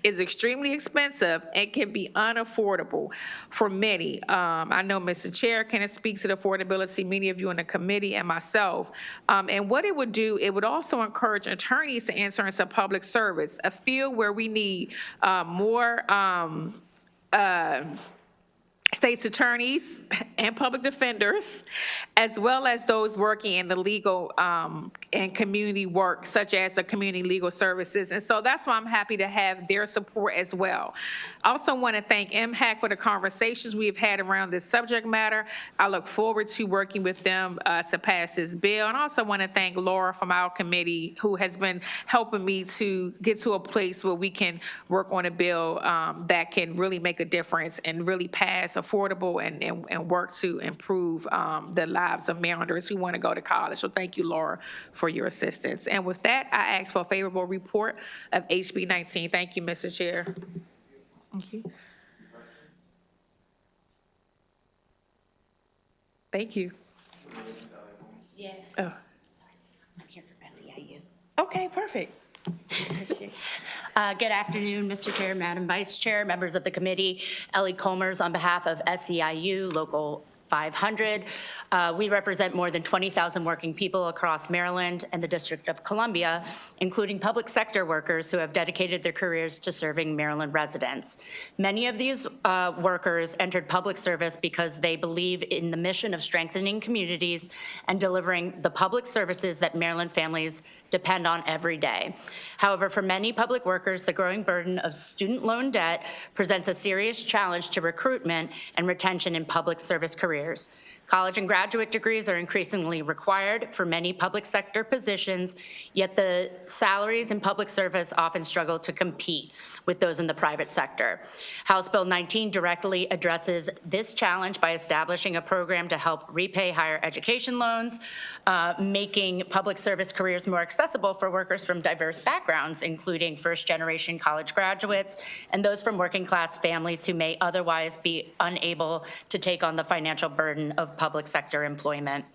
is extremely expensive and can be unaffordable for many. I know Mr. Chair can speak to the affordability, many of you in the committee and myself. And what it would do, it would also encourage attorneys to enter into public service, a field where we need more state's attorneys and public defenders, as well as those working in the legal and community work, such as the community legal services. And so that's why I'm happy to have their support as well. I also want to thank MHAC for the conversations we've had around this subject matter. I look forward to working with them to pass this bill. And I also want to thank Laura from our committee, who has been helping me to get to a place where we can work on a bill that can really make a difference and really pass affordable and work to improve the lives of Marylanders who want to go to college. So thank you, Laura, for your assistance. And with that, I ask for a favorable report of HB 19. Thank you, Mr. Chair. Thank you. Thank you. Yeah. Oh, I'm here for SEIU. okay, perfect. Good afternoon, Mr. Chair, Madam Vice Chair, members of the committee. Ellie Colmers on behalf of SEIU Local 500. We represent more than 20,000 working people across Maryland and the District of Columbia, including public sector workers who have dedicated their careers to serving Maryland residents. Many of these workers entered public service because they believe in the mission of strengthening communities and delivering the public services that Maryland families depend on every day. However, for many public workers, the growing burden of student loan debt presents a serious challenge to recruitment and retention in public service careers. College and graduate degrees are increasingly required for many public sector positions, yet the salaries in public service often struggle to compete with those in the private sector. House Bill 19 directly addresses this challenge by establishing a program to help repay higher education loans, making public service careers more accessible for workers from diverse backgrounds, including first-generation college graduates and those from working-class families who may otherwise be unable to take on the financial burden of public sector employment.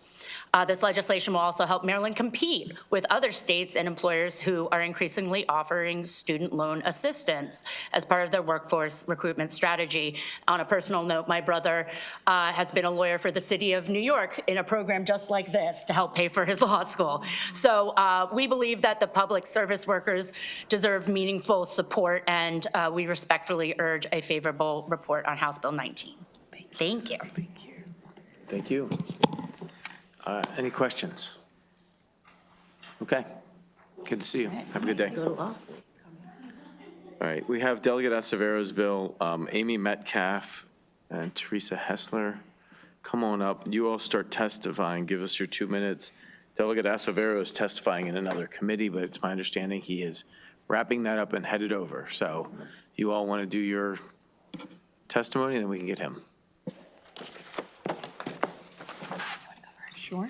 This legislation will also help Maryland compete with other states and employers who are increasingly offering student loan assistance as part of their workforce recruitment strategy. On a personal note, my brother has been a lawyer for the city of New York in a program just like this to help pay for his law school. So we believe that the public service workers deserve meaningful support, and we respectfully urge a favorable report on House Bill 19. Thank you. Thank you. Any questions? Okay. Good to see you. Have a good day. All right, we have Delegate Acevero's bill, Amy Metcalf and Teresa Hessler. Come on up. You all start testifying. Give us your 2 minutes. Delegate Acevero is testifying in another committee, but it's my understanding he is wrapping that up and headed over. So you all want to do your testimony, then we can get him. Sure.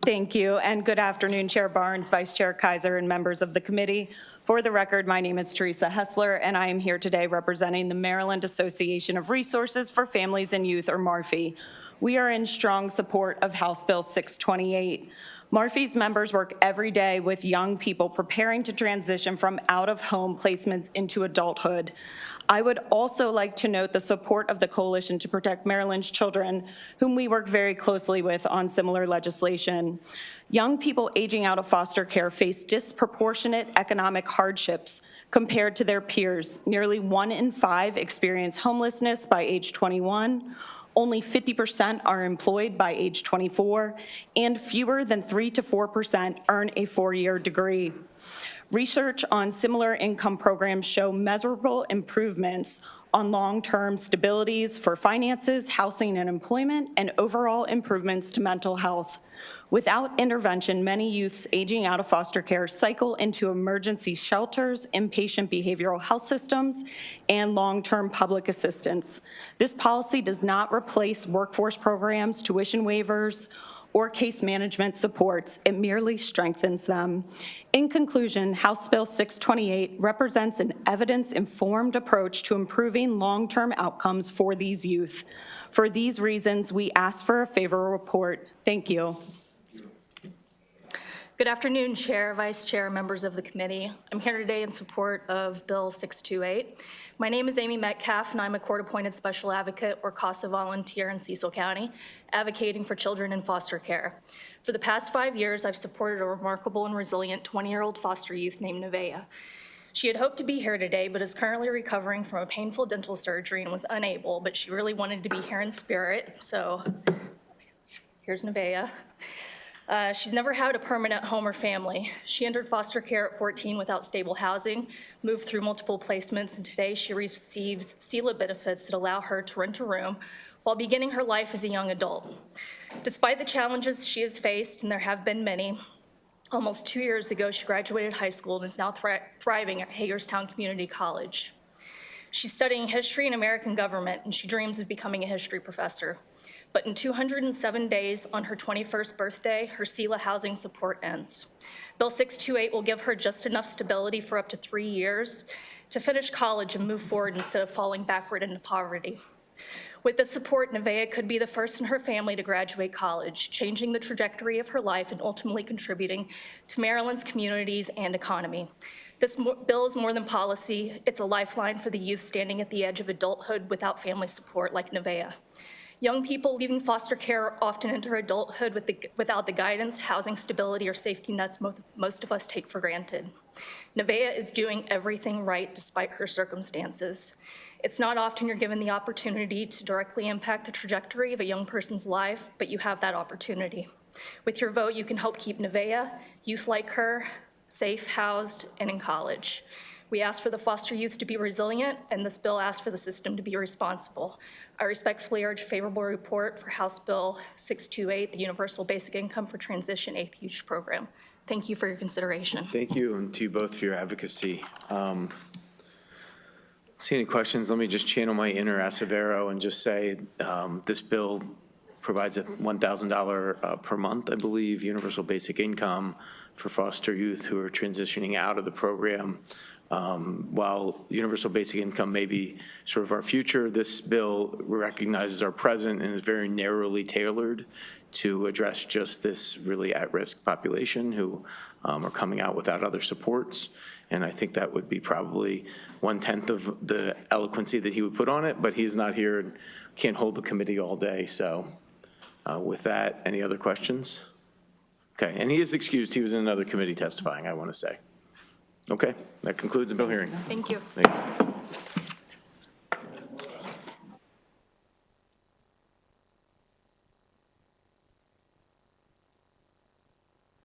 Thank you, and good afternoon, Chair Barnes, Vice Chair Kaiser, and members of the committee. For the record, my name is Teresa Hessler, and I am here today representing the Maryland Association of Resources for Families and Youth, or MARFI. We are in strong support of House Bill 628. MARFI's members work every day with young people preparing to transition from out-of-home placements into adulthood. I would also like to note the support of the Coalition to Protect Maryland's Children, whom we work very closely with on similar legislation. Young people aging out of foster care face disproportionate economic hardships compared to their peers. Nearly 1 in 5 experience homelessness by age 21. Only 50% are employed by age 24, and fewer than 3 to 4% earn a 4-year degree. Research on similar income programs show measurable improvements on long-term stabilities for finances, housing, and employment, and overall improvements to mental health. Without intervention, many youths aging out of foster care cycle into emergency shelters, inpatient behavioral health systems, and long-term public assistance. This policy does not replace workforce programs, tuition waivers, or case management supports. It merely strengthens them. In conclusion, House Bill 628 represents an evidence-informed approach to improving long-term outcomes for these youth. For these reasons, we ask for a favorable report. Thank you. Good afternoon, Chair, Vice Chair, members of the committee. I'm here today in support of Bill 628. My name is Amy Metcalf, and I'm a court-appointed special advocate or CASA volunteer in Cecil County, advocating for children in foster care. For the past 5 years, I've supported a remarkable and resilient 20-year-old foster youth named Nevaeh. She had hoped to be here today, but is currently recovering from a painful dental surgery and was unable, but she really wanted to be here in spirit, so here's Nevaeh. She's never had a permanent home or family. She entered foster care at 14 without stable housing, moved through multiple placements, and today she receives SELA benefits that allow her to rent a room while beginning her life as a young adult. Despite the challenges she has faced, and there have been many, almost 2 years ago she graduated high school and is now thriving at Hagerstown Community College. She's studying history and American government, and she dreams of becoming a history professor. But in 207 days on her 21st birthday, her SELA housing support ends. Bill 628 will give her just enough stability for up to 3 years to finish college and move forward instead of falling backward into poverty. With this support, Nevaeh could be the first in her family to graduate college, changing the trajectory of her life and ultimately contributing to Maryland's communities and economy. This bill is more than policy. It's a lifeline for the youth standing at the edge of adulthood without family support like Nevaeh. Young people leaving foster care often enter adulthood without the guidance, housing stability, or safety nets most of us take for granted. Nevaeh is doing everything right despite her circumstances. It's not often you're given the opportunity to directly impact the trajectory of a young person's life, but you have that opportunity. With your vote, you can help keep Nevaeh, youth like her, safe, housed, and in college. We ask for the foster youth to be resilient, and this bill asks for the system to be responsible. I respectfully urge a favorable report for House Bill 628, the Universal Basic Income for Transition 8th Youth Program. Thank you for your consideration. Thank you, and to you both for your advocacy. See any questions? Let me just channel my inner Acevero and just say this bill provides a $1,000 per month, I believe, universal basic income for foster youth who are transitioning out of the program. While universal basic income may be sort of our future, this bill recognizes our present and is very narrowly tailored to address just this really at-risk population who are coming out without other supports. And I think that would be probably 1/10 of the eloquency that he would put on it, but he's not here and can't hold the committee all day. So with that, any other questions? Okay, and he is excused. He was in another committee testifying, I want to say. Okay, that concludes the bill hearing. Thank you. Thanks.